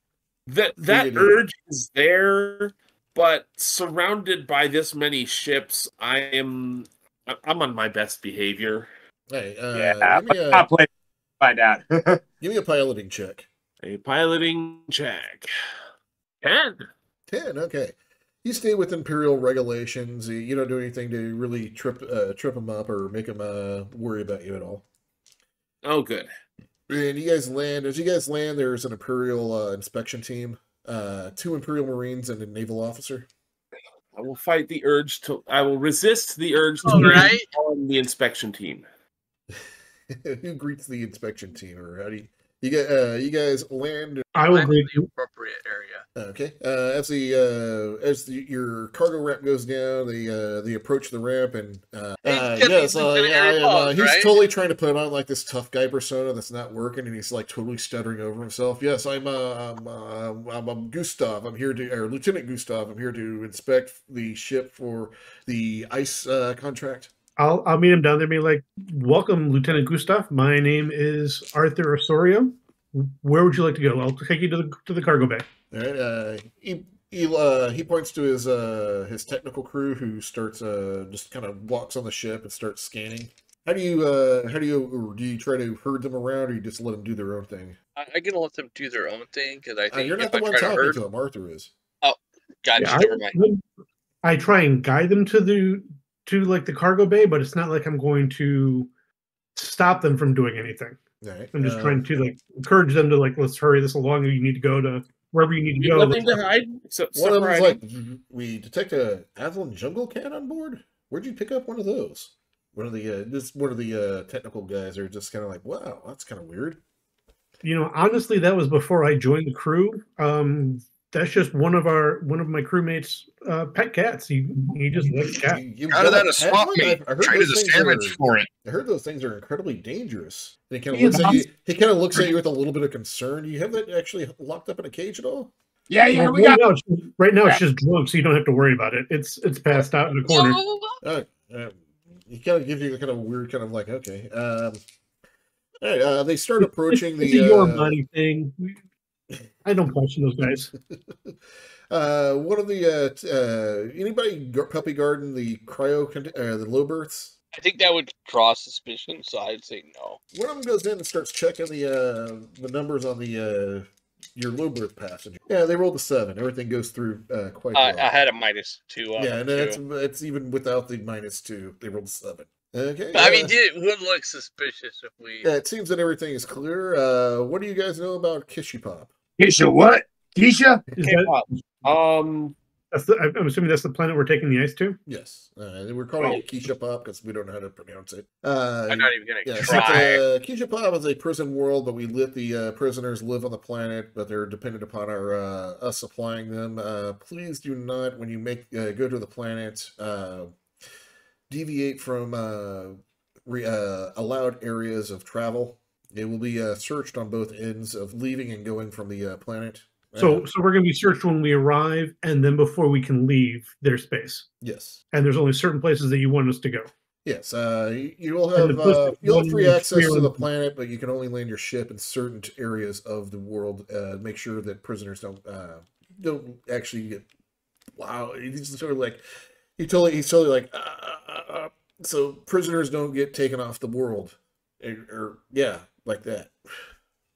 that urge is there, but surrounded by this many ships, I'm on my best behavior. Hey, find out. Give me a piloting check. A piloting check. 10. 10, okay. You stay with Imperial regulations. You don't do anything to really trip them up or make them worry about you at all. Oh, good. And you guys land. As you guys land, there's an Imperial inspection team. 2 Imperial Marines and a naval officer. I will fight the urge to... I will resist the urge to on the inspection team. Who greets the inspection team? Or how do you guys land? I will greet the appropriate area. Okay. As your cargo ramp goes down, they approach the ramp, and he's totally trying to put on like this tough guy persona that's not working, and he's like totally stuttering over himself. Yes, I'm Gustav. I'm here to, or Lieutenant Gustav. I'm here to inspect the ship for the ice contract. I'll meet him down there and be like, welcome, Lieutenant Gustav. My name is Arthur Osorio. Where would you like to go? I'll take you to the cargo bay. All right. He points to his technical crew, who starts just kind of walks on the ship and starts scanning. How do you try to herd them around, or you just let them do their own thing? I'm gonna let them do their own thing because I think you're not the one talking to them. Arthur is. Oh, gotcha. Never mind. I try and guide them to the cargo bay, but it's not like I'm going to stop them from doing anything. Right. I'm just trying to like encourage them to like, let's hurry this along. You need to go to wherever you need to go. Nothing to hide. One of them's like, we detect a Avalon jungle cat on board. Where'd you pick up one of those? One of the technical guys are just kind of like, wow, that's kind of weird. Honestly, that was before I joined the crew. That's just one of my crewmates' pet cats. He just likes cats. How did that swap me? Traded a sandwich for it. I heard those things are incredibly dangerous. And he kind of looks at you. He kind of looks at you with a little bit of concern. Do you have that actually locked up in a cage at all? Yeah. Right now it's just drunk, so you don't have to worry about it. It's passed out in the corner. He kind of gives you a kind of weird, kind of like, okay. All right. They start approaching it's a your money thing. I don't question those guys. One of the anybody puppy garden the the low berths? I think that would draw suspicion, so I'd say no. One of them goes in and starts checking the numbers on the your low berth passenger. Yeah, they rolled a 7. Everything goes through quite well. I had a -2. Yeah, and it's even without the -2. They rolled a 7. Okay. But, I mean, it would look suspicious if we... Yeah, it seems that everything is clear. What do you guys know about Kishy Pop? Kisha what? Kisha? I'm assuming that's the planet we're taking the ice to? Yes. We're calling it Keisha Pop because we don't know how to pronounce it. I'm not even going to Yeah, try. Keisha Pop is a prison world, but we let the prisoners live on the planet, but they're dependent upon us supplying them. Please do not, when you go to the planet, deviate from allowed areas of travel. It will be searched on both ends of leaving and going from the planet. So we're going to be searched when we arrive, and then before we can leave their space. Yes. And there's only certain places that you want us to go. Yes. You will have you'll have free access to the planet, but you can only land your ship in certain areas of the world. Make sure that prisoners don't actually get. Wow, he's sort of like he's totally like. So prisoners don't get taken off the world, or yeah, like that.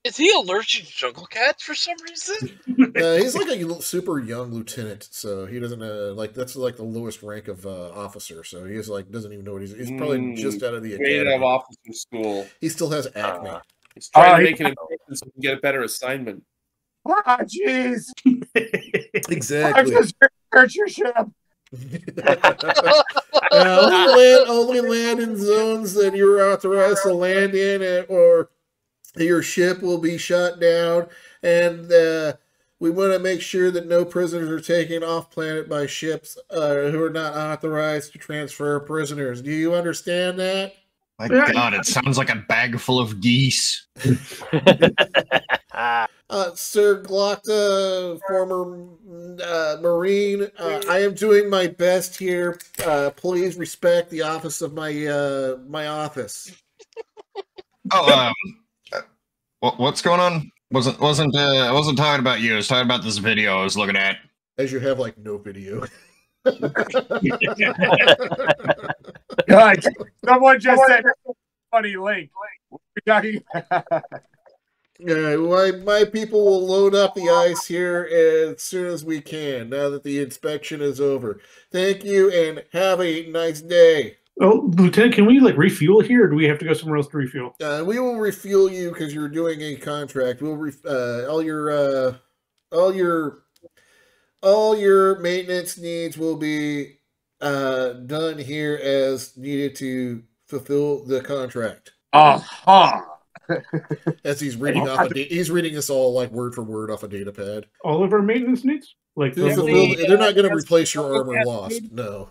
Is he allergic to jungle cats for some reason? He's like a super young lieutenant, so he doesn't that's like the lowest rank of officer. So he's like doesn't even know what he's probably just out of the academy. Out of officer school. He still has acne. He's trying to make an improvement so he can get a better assignment. Ah, jeez. Exactly. I just hurt your ship. Only land in zones that you're authorized to land in, or your ship will be shut down, and we want to make sure that no prisoners are taken off planet by ships who are not authorized to transfer prisoners. Do you understand that? My God, it sounds like a bag full of geese. Sir Glockta, former Marine, I am doing my best here. Please respect the office of my office. Oh, what's going on? I wasn't talking about you. I was talking about this video I was looking at. As you have like no video. God, someone just said funny link. What are we talking about? My people will load up the ice here as soon as we can, now that the inspection is over. Thank you, and have a nice day. Oh, Lieutenant, can we refuel here, or do we have to go somewhere else to refuel? We will refuel you because you're doing a contract. We'll all your maintenance needs will be done here as needed to fulfill the contract. As he's reading he's reading this all word for word off a data pad. All of our maintenance needs? They're not going to replace your armor lost. No.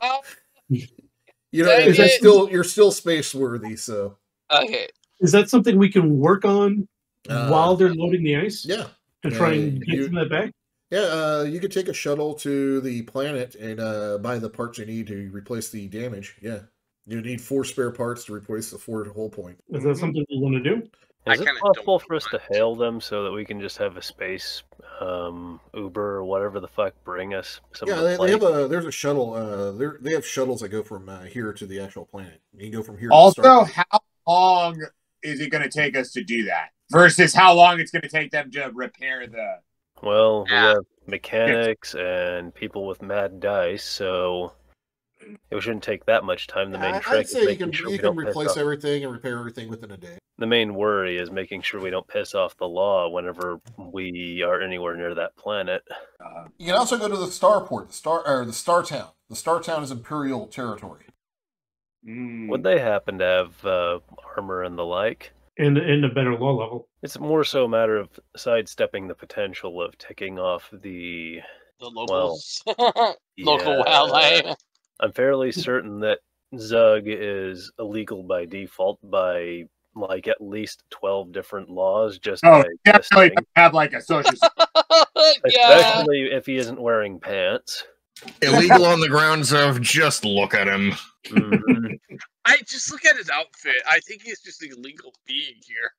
You're still space worthy, so. Okay. Is that something we can work on while they're loading the ice? Yeah. To try and get some of that back? Yeah, you could take a shuttle to the planet and buy the parts you need to replace the damage. Yeah. You need 4 spare parts to replace the 4 hull point. Is that something you want to do? Is it possible for us to hail them so that we can just have a space Uber or whatever the fuck bring us? There's a shuttle. They have shuttles that go from here to the actual planet. You can go from here. Also, how long is it going to take us to do that versus how long it's going to take them to repair the? Well, we have mechanics and people with mad dice, so it shouldn't take that much time. The main trick I'd say you can replace everything and repair everything within a day. The main worry is making sure we don't piss off the law whenever we are anywhere near that planet. You can also go to the starport, the Star Town. The Star Town is Imperial territory. Would they happen to have armor and the like? And a better law level. It's more so a matter of sidestepping the potential of ticking off the locals. Local wildlife. I'm fairly certain that Zug is illegal by default by at least 12 different laws. Definitely have a social. Especially if he isn't wearing pants. Illegal on the grounds of just look at him. Mm-hmm. I just look at his outfit. I think he's just an illegal being here.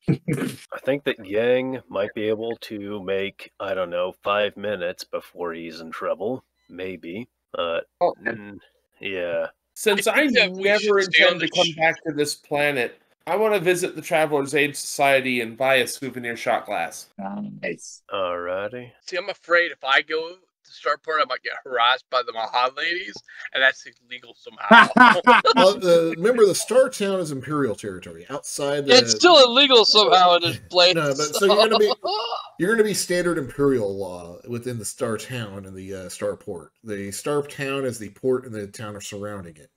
I think that Yang might be able to make, 5 minutes before he's in trouble. Maybe. Yeah. Since I never intend to come back to this planet, I want to visit the Traveler's Aid Society and buy a souvenir shot glass. Nice. Alrighty. See, I'm afraid if I go the starport, I might get harassed by the Mahan ladies, and that's illegal somehow. Well, remember, the Star Town is Imperial territory. Outside the... It's still illegal somehow in this place. No, but so you're gonna be standard Imperial law within the Star Town and the Starport. The Star Town is the port and the town are surrounding it.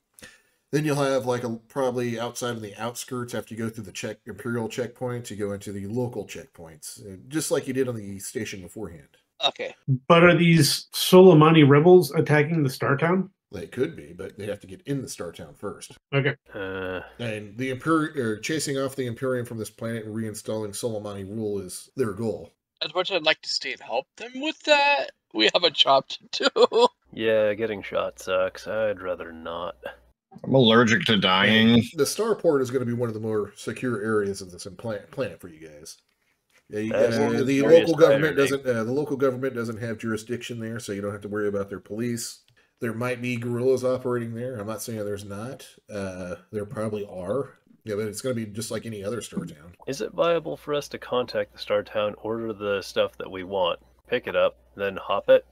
Then you'll have like probably outside of the outskirts after you go through the Imperial checkpoints, you go into the local checkpoints, just like you did on the station beforehand. Okay. But are these Solomani rebels attacking the Star Town? They could be, but they have to get in the Star Town first. Okay. And the chasing off the Imperium from this planet and reinstalling Solomani rule is their goal. As much as I'd like to stay and help them with that, we have a job to do. Yeah, getting shot sucks. I'd rather not. I'm allergic to dying. And the Starport is going to be one of the more secure areas of this planet for you guys. The local government doesn't. The local government doesn't have jurisdiction there, so you don't have to worry about their police. There might be guerrillas operating there. I'm not saying there's not. There probably are. Yeah, but it's going to be just like any other Star Town. Is it viable for us to contact the Star Town, order the stuff that we want, pick it up, then hop it?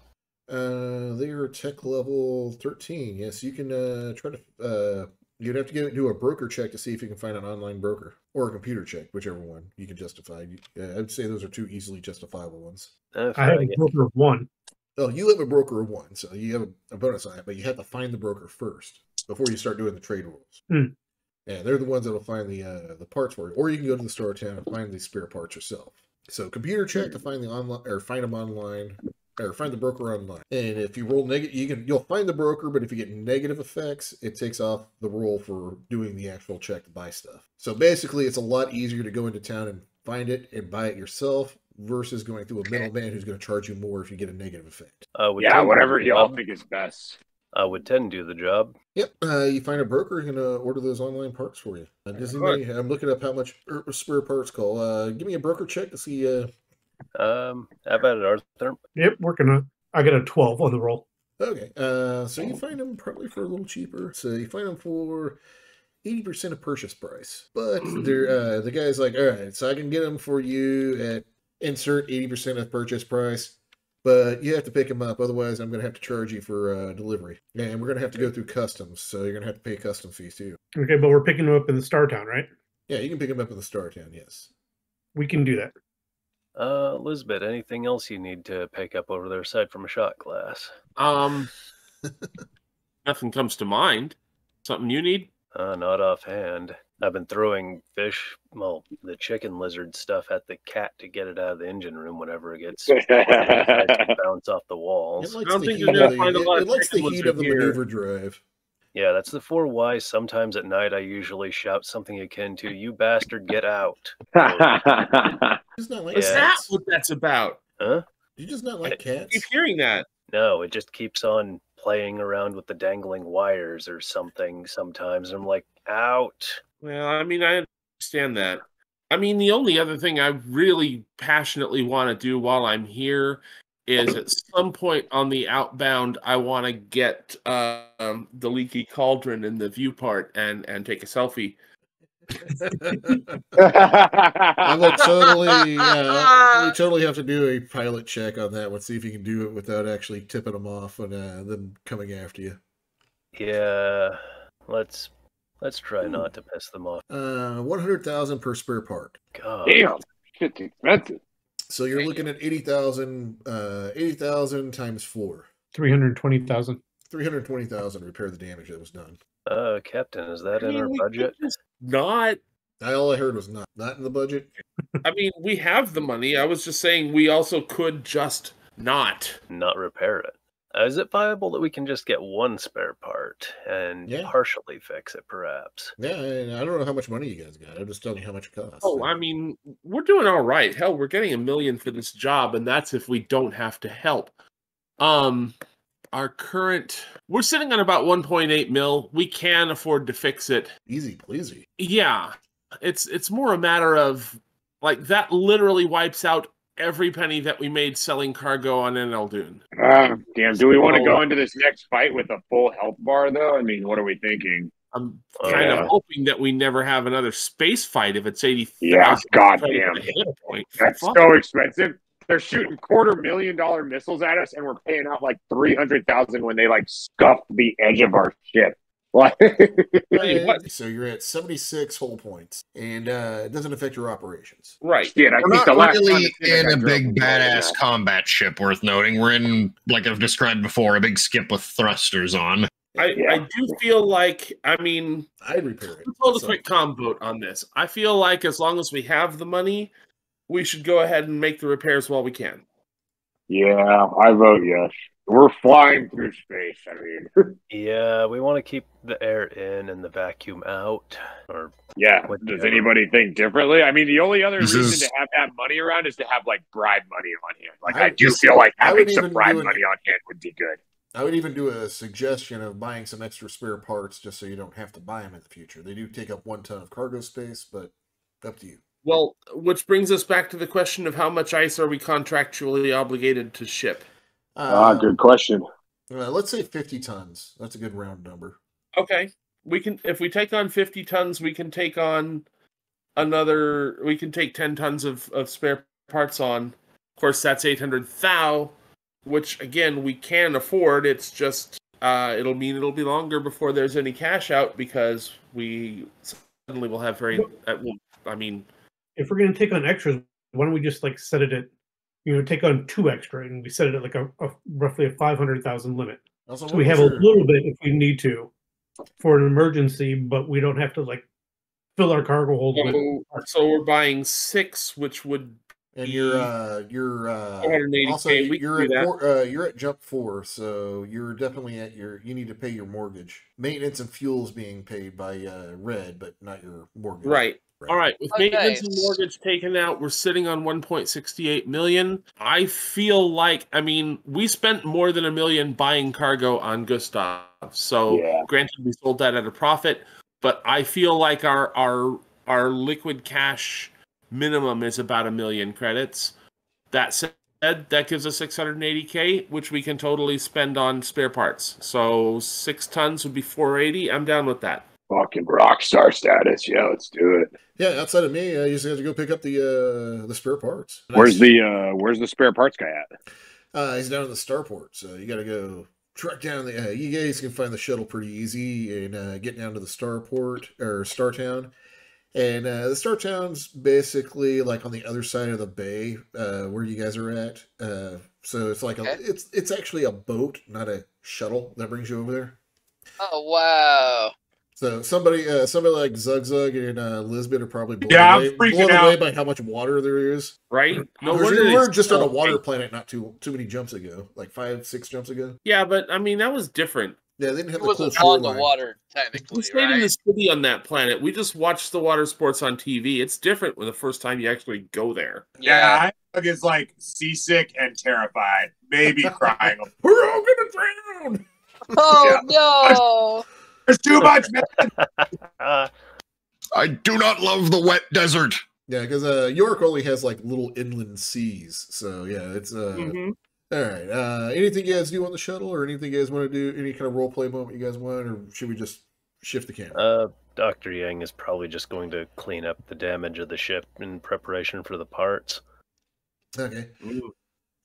They are tech level 13. Yes, you can try to. You'd have to do a broker check to see if you can find an online broker or a computer check, whichever one you can justify. I'd say those are two easily justifiable ones. I have a broker of 1. Oh, you have a broker of 1, so you have a bonus on it, but you have to find the broker first before you start doing the trade rules. And they're the ones that will find the parts for you. Or you can go to the Star Town and find the spare parts yourself. So computer check to find the online or find them online. Or find the broker online. And if you roll negative, you'll find the broker, but if you get negative effects, it takes off the roll for doing the actual check to buy stuff. So basically, it's a lot easier to go into town and find it and buy it yourself versus going through a middleman who's going to charge you more if you get a negative effect. Yeah, whatever y'all think is best. Would 10 do the job? Yep. You find a broker who's going to order those online parts for you. I'm looking up how much spare parts call. Give me a broker check to see... how about it, Arthur? Yep, working on it. I got a 12 on the roll. Okay, so you find them probably for a little cheaper. So you find them for 80% of purchase price. But they're the guy's like, all right, so I can get them for you at insert 80% of purchase price, but you have to pick them up. Otherwise, I'm going to have to charge you for delivery. And we're going to have to go through customs, so you're going to have to pay custom fees too. Okay, but we're picking them up in the Star Town, right? Yeah, you can pick them up in the Star Town, yes. We can do that. Elizabeth, anything else you need to pick up over there aside from a shot glass? Nothing comes to mind. Something you need? Not offhand. I've been throwing the chicken lizard stuff at the cat to get it out of the engine room whenever it gets bounce off the walls. It likes the heat of the maneuver drive. Yeah, that's the 4 why sometimes at night I usually shout something akin to, "You bastard, get out." Is that what that's about? Huh? You just not like cats? I keep hearing that. No, it just keeps on playing around with the dangling wires or something sometimes. I'm like, out. Well, I mean, I understand that. I mean, the only other thing I really passionately want to do while I'm here is at some point on the outbound, I want to get the leaky cauldron in the view part and take a selfie. I will totally, we totally have to do a pilot check on that one. See if you can do it without actually tipping them off and them coming after you. Yeah, let's try not to piss them off. 100,000 per spare part. God, damn, shit's expensive. So you're looking at 80,000 times 4. 320,000. 320,000 to repair the damage that was done. Captain, is that in our budget? Not. All I heard was not in the budget. I mean, we have the money. I was just saying we also could just not repair it. Is it viable that we can just get one spare part and partially fix it, perhaps? Yeah, I don't know how much money you guys got. I'm just telling you how much it costs. Oh, I mean, we're doing all right. Hell, we're getting $1 million for this job, and that's if we don't have to help. We're sitting on about 1.8 mil. We can afford to fix it. Easy pleasy. Yeah, it's more a matter of like that. Literally wipes out every penny that we made selling cargo on NL Dune. Damn, do we want to go into this next fight with a full health bar, though? I mean, what are we thinking? I'm kind of hoping that we never have another space fight if it's 80,000. Yeah, goddamn. That's so expensive. they're shooting $250,000 missiles at us, and we're paying out like 300,000 when they like scuff the edge of our ship. So you're at 76 hull points, and it doesn't affect your operations. Right. Yeah, I We're think not the last time really the Civic in I a drove big was lower than badass that. combat ship worth noting. We're in, like I've described before, a big skip with thrusters on. I do feel like, I mean, I'd repair it. let's hold a quick com vote on this. I feel like as long as we have the money, we should go ahead and make the repairs while we can. Yeah, I vote yes. We're flying through space. I mean, Yeah, we want to keep the air in and the vacuum out. Or yeah. Does anybody think differently? I mean, the only other This reason is- to have that money around is to have like bribe money on hand. Like, I I do just- feel like I having would some even bribe do an- money on hand would be good. I would even do a suggestion of buying some extra spare parts just so you don't have to buy them in the future. They do take up 1 ton of cargo space, but up to you. Well, which brings us back to the question of how much ice are we contractually obligated to ship? Good question. Let's say 50 tons. That's a good round number. Okay. We can, if we take on 50 tons, we can take on we can take 10 tons of spare parts on. Of course, that's 800 thou, which again, we can afford. It's just, it'll mean it'll be longer before there's any cash out because we suddenly will have very, I mean, If we're going to take on extras, why don't we just like set it at, take on 2 extra, and we set it at like a roughly a 500,000 limit. Also, So we have a little bit if we need to for an emergency, but we don't have to like fill our cargo hold with. so we're buying 6, which would. And you're also you're at jump 4, so you're definitely at you need to pay your mortgage. Maintenance and fuels being paid by Red, but not your mortgage. Right. All right. With maintenance and mortgage taken out, we're sitting on 1.68 million. I feel like, I mean, we spent more than $1 million buying cargo on Gustav. So granted, we sold that at a profit, but I feel like our liquid cash minimum is about 1 million credits. That said, that gives us 680K, which we can totally spend on spare parts. So 6 tons would be 480. I'm down with that. Fucking rock star status. Yeah, let's do it. Yeah, outside of me, you just have to go pick up the spare parts. Where's the spare parts guy at? He's down in the starport, so you got to go truck down the. You guys can find the shuttle pretty easy and get down to the starport or Startown. And the Startown's basically like on the other side of the bay where you guys are at. So it's like it's actually a boat, not a shuttle that brings you over there. Oh wow! So somebody like Zug and Lisbon are probably blown freaking away out by how much water there is. Right? No we're just on a water planet not too many jumps ago, like 5-6 jumps ago. Yeah, but I mean that was different. Yeah, they didn't have It wasn't cool on the shoreline. water technically, We stayed in the city on that planet. We just watched the water sports on TV. It's different when the first time you actually go there. Yeah, I is like seasick and terrified, maybe crying. We're all gonna drown. Oh no! There's too much, man. I do not love the wet desert. Yeah, because York only has like little inland seas, so yeah, it's All right. Anything you guys do on the shuttle, or anything you guys want to do? Any kind of role play moment you guys want, or should we just shift the camera? Dr. Yang is probably just going to clean up the damage of the ship in preparation for the parts. Okay. We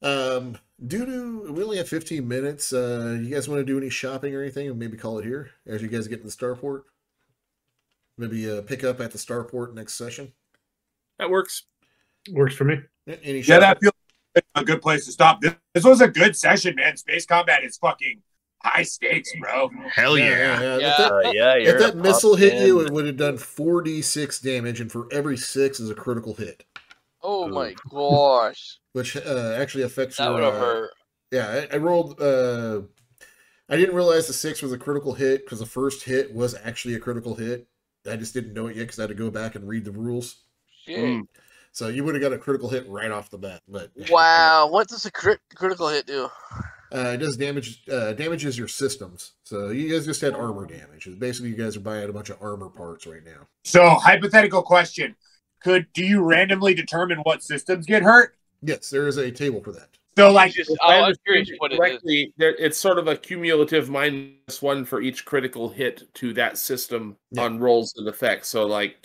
only have 15 minutes. You guys want to do any shopping or anything, and maybe call it here as you guys get to the starport? Maybe pick up at the starport next session. That works. Works for me. Any Yeah, that feels like a good place to stop. This was a good session, man. Space combat is fucking high stakes, bro. Hell yeah. If that missile hit you, it would have done 4d6 damage, and for every 6 is a critical hit. Oh my gosh. Which actually affects that your... would have hurt. Yeah, I rolled... I didn't realize the 6 was a critical hit, because the first hit was actually a critical hit. I just didn't know it yet, because I had to go back and read the rules. Shit. So you would have got a critical hit right off the bat. But wow, what does a critical hit do? It does damage. Damages your systems. So you guys just had armor damage. Basically, you guys are buying a bunch of armor parts right now. So, hypothetical question: do you randomly determine what systems get hurt? Yes, there is a table for that. So, like, I'm curious what it is. It's sort of a cumulative -1 for each critical hit to that system on rolls and effects. So, like,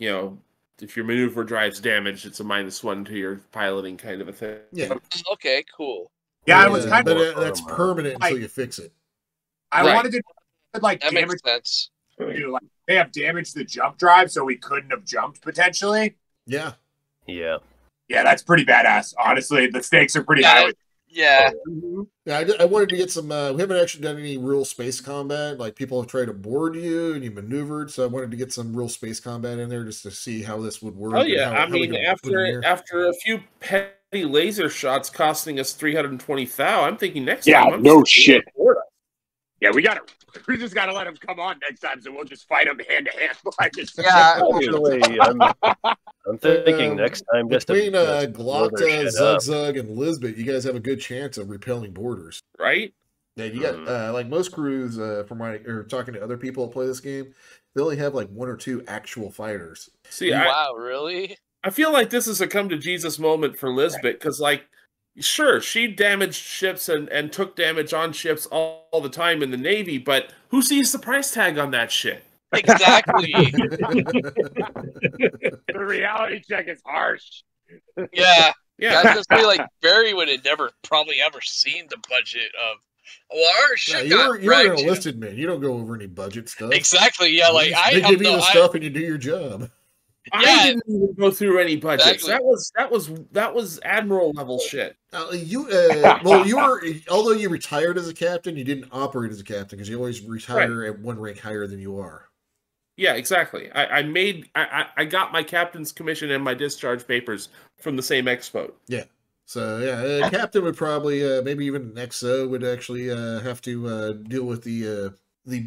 if your maneuver drive's damaged, it's a -1 to your piloting kind of a thing. Yeah. Okay, cool. Yeah, I was kind but of. that's permanent until you fix it. I Right. wanted to like That damage. makes sense. Like they have damaged the jump drive, so we couldn't have jumped potentially. Yeah. Yeah. Yeah, that's pretty badass. Honestly, the stakes are pretty high. Yeah. Yeah, I wanted to get some. We haven't actually done any real space combat. Like people have tried to board you and you maneuvered, so I wanted to get some real space combat in there just to see how this would work. Oh yeah, how we could put it in there. after a few petty laser shots costing us 320 thou, I'm thinking next Yeah, time. I'm no just shit. board us. Yeah, we just gotta let him come on next time, so we'll just fight him hand to hand. Yeah. Actually, I'm thinking next time just between to blow Glockta, their shit up. Zug, and Lisbeth, you guys have a good chance of repelling borders. Right? Yeah, you got like most crews from talking to other people that play this game, they only have like 1 or 2 actual fighters. See, Wow, really? I feel like this is a come to Jesus moment for Lisbeth because, like, sure, she damaged ships and took damage on ships all the time in the Navy, but who sees the price tag on that shit? Exactly. The reality check is harsh. Yeah. Yeah. That's just like Barry would have never probably ever seen the budget of. Well, our ship you're got an enlisted man. You don't go over any budget stuff. Exactly. Yeah. Like they give you the stuff and you do your job. I didn't even go through any budgets. Exactly. That was admiral level shit. You were although you retired as a captain, you didn't operate as a captain because you always retire at 1 rank higher than you are. Yeah, exactly. I got my captain's commission and my discharge papers from the same expo. Yeah. So yeah, a captain would probably maybe even an XO would actually have to deal with the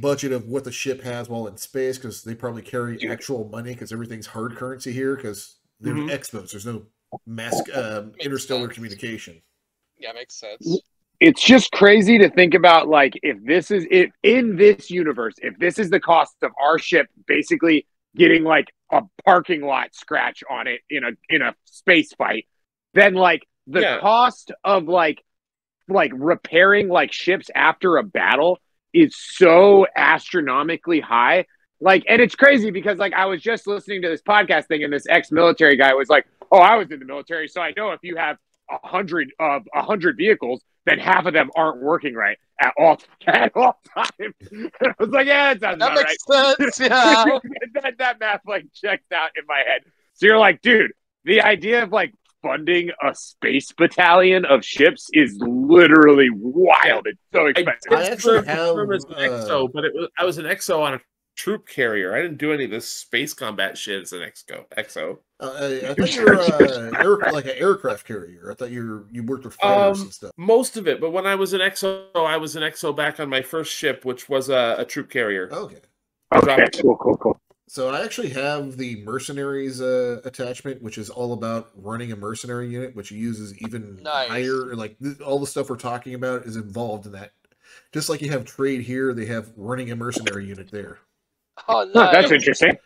budget of what the ship has while in space because they probably carry actual money because everything's hard currency here because they're expos. There's no mass interstellar communication. Yeah, makes sense. It's just crazy to think about, like, if in this universe, if this is the cost of our ship basically getting like a parking lot scratch on it in a space fight, then like the cost of like repairing like ships after a battle is so astronomically high. Like, and it's crazy because like I was just listening to this podcast thing and this ex-military guy was like, "Oh, I was in the military, so I know if you have 100 vehicles, then half of them aren't working right at all time." And I was like, "Yeah, that sounds about makes right." sense. Yeah, that math like checks out in my head. So you're like, dude, the idea of like funding a space battalion of ships is literally wild. It's so expensive. I actually have as an XO, but I was an XO on a troop carrier. I didn't do any of this space combat shit as an XO. I thought you were like an aircraft carrier. I thought you worked with fighters and stuff. Most of it, but when I was an XO, I was an XO back on my first ship, which was a troop carrier. Okay, cool. So I actually have the mercenaries attachment, which is all about running a mercenary unit, which uses even higher. Like all the stuff we're talking about is involved in that. Just like you have trade here, they have running a mercenary unit there. Oh, nice. That's interesting.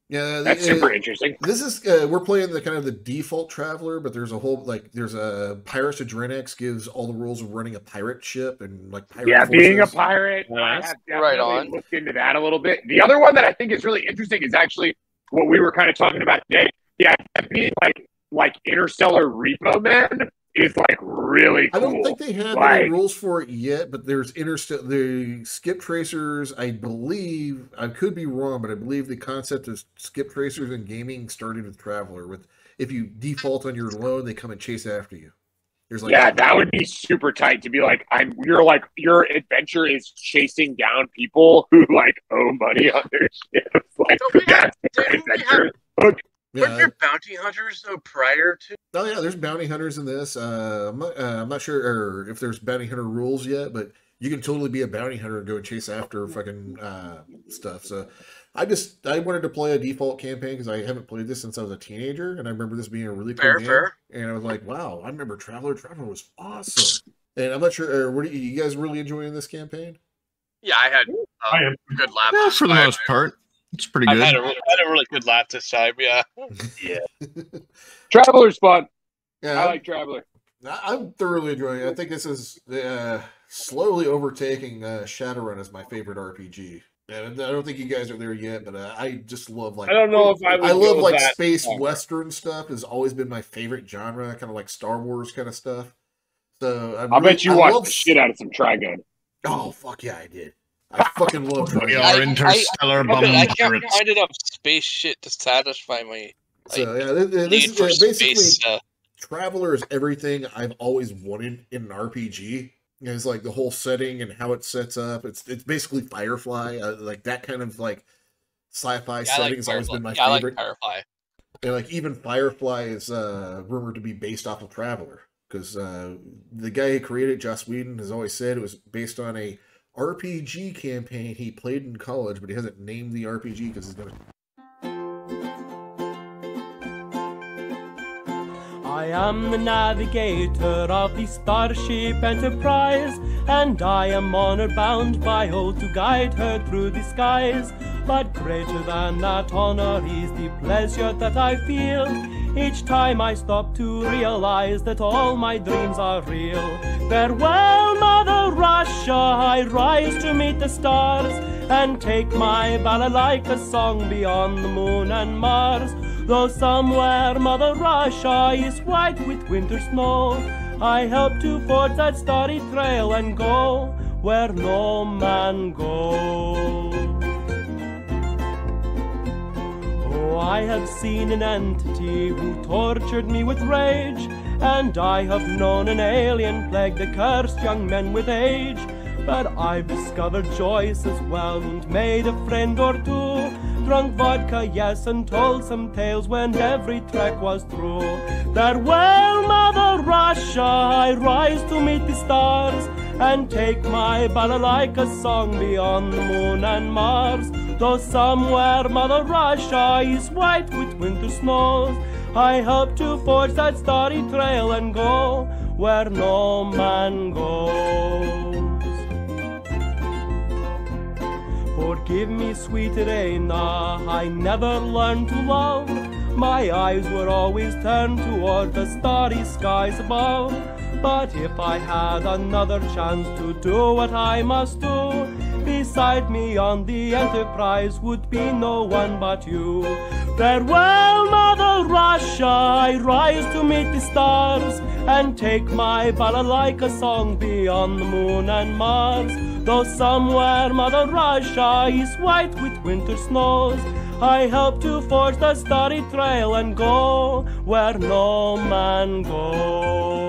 Yeah, that's super interesting. This is we're playing the kind of the default traveler, but there's a whole there's a Pirates of Drenex gives all the rules of running a pirate ship and like pirate forces. Being a pirate, I have definitely looked into that a little bit. The other one that I think is really interesting is actually what we were kind of talking about today. Yeah, being like interstellar repo man is like really cool. I don't think they have any rules for it yet, but there's the skip tracers. I believe, I could be wrong, but I believe the concept of skip tracers in gaming started with Traveler. With if you default on your loan, they come and chase after you. There's that would be super tight to be like your adventure is chasing down people who like owe money on their ships. Like weren't there bounty hunters though prior to? Oh yeah, there's bounty hunters in this. I'm not sure if there's bounty hunter rules yet, but you can totally be a bounty hunter and go chase after fucking stuff. So I wanted to play a default campaign because I haven't played this since I was a teenager, and I remember this being a really cool game. And I was like, wow, I remember Traveler. Traveler was awesome. And I'm not sure. What are you guys really enjoying this campaign? Yeah, I had a good laugh. Yeah, for the most part. It's pretty good. I had a really good laugh this time, yeah. Yeah. Traveler's fun. Yeah, I like Traveler. I'm thoroughly enjoying it. I think this is slowly overtaking Shadowrun as my favorite RPG. Yeah, I don't think you guys are there yet, but I just love I don't know if I would. I love go like that space far. western stuff. Has always been my favorite genre, kind of like Star Wars kind of stuff. So I'll bet you watched the shit out of some Trigun. Oh fuck yeah, I did. I fucking love Trigun. We are interstellar I can't pirates. find enough space shit to satisfy me. So yeah, this is basically Traveller is everything I've always wanted in an RPG. It's like the whole setting and how it sets up. It's basically Firefly, like that kind of like sci-fi setting has always been my favorite. I like Firefly. And like even Firefly is rumored to be based off of Traveller because the guy who created it, Joss Whedon, has always said it was based on a RPG campaign he played in college, but he hasn't named the RPG because he's gonna. I am the navigator of the Starship Enterprise, and I am honor bound by oath to guide her through the skies. But greater than that honor is the pleasure that I feel each time I stop to realize that all my dreams are real. Farewell, Mother Russia, I rise to meet the stars and take my balalaika song beyond the moon and Mars. Though somewhere Mother Russia is white with winter snow, I help to forge that starry trail and go where no man goes. Oh, I have seen an entity who tortured me with rage, and I have known an alien plague that cursed young men with age. But I've discovered Joyce as well and made a friend or two. Drunk vodka, yes, and told some tales when every trek was through. Farewell, Mother Russia, I rise to meet the stars and take my balalaika song beyond the moon and Mars. Though somewhere Mother Russia is white with winter snows, I help to forge that starry trail and go where no man goes. Forgive me, sweet Irena, I never learned to love. My eyes were always turned toward the starry skies above. But if I had another chance to do what I must do, beside me on the Enterprise would be no one but you. Farewell, Mother Russia, I rise to meet the stars and take my balalaika song beyond the moon and Mars. Though somewhere Mother Russia is white with winter snows, I help to forge the starry trail and go where no man goes.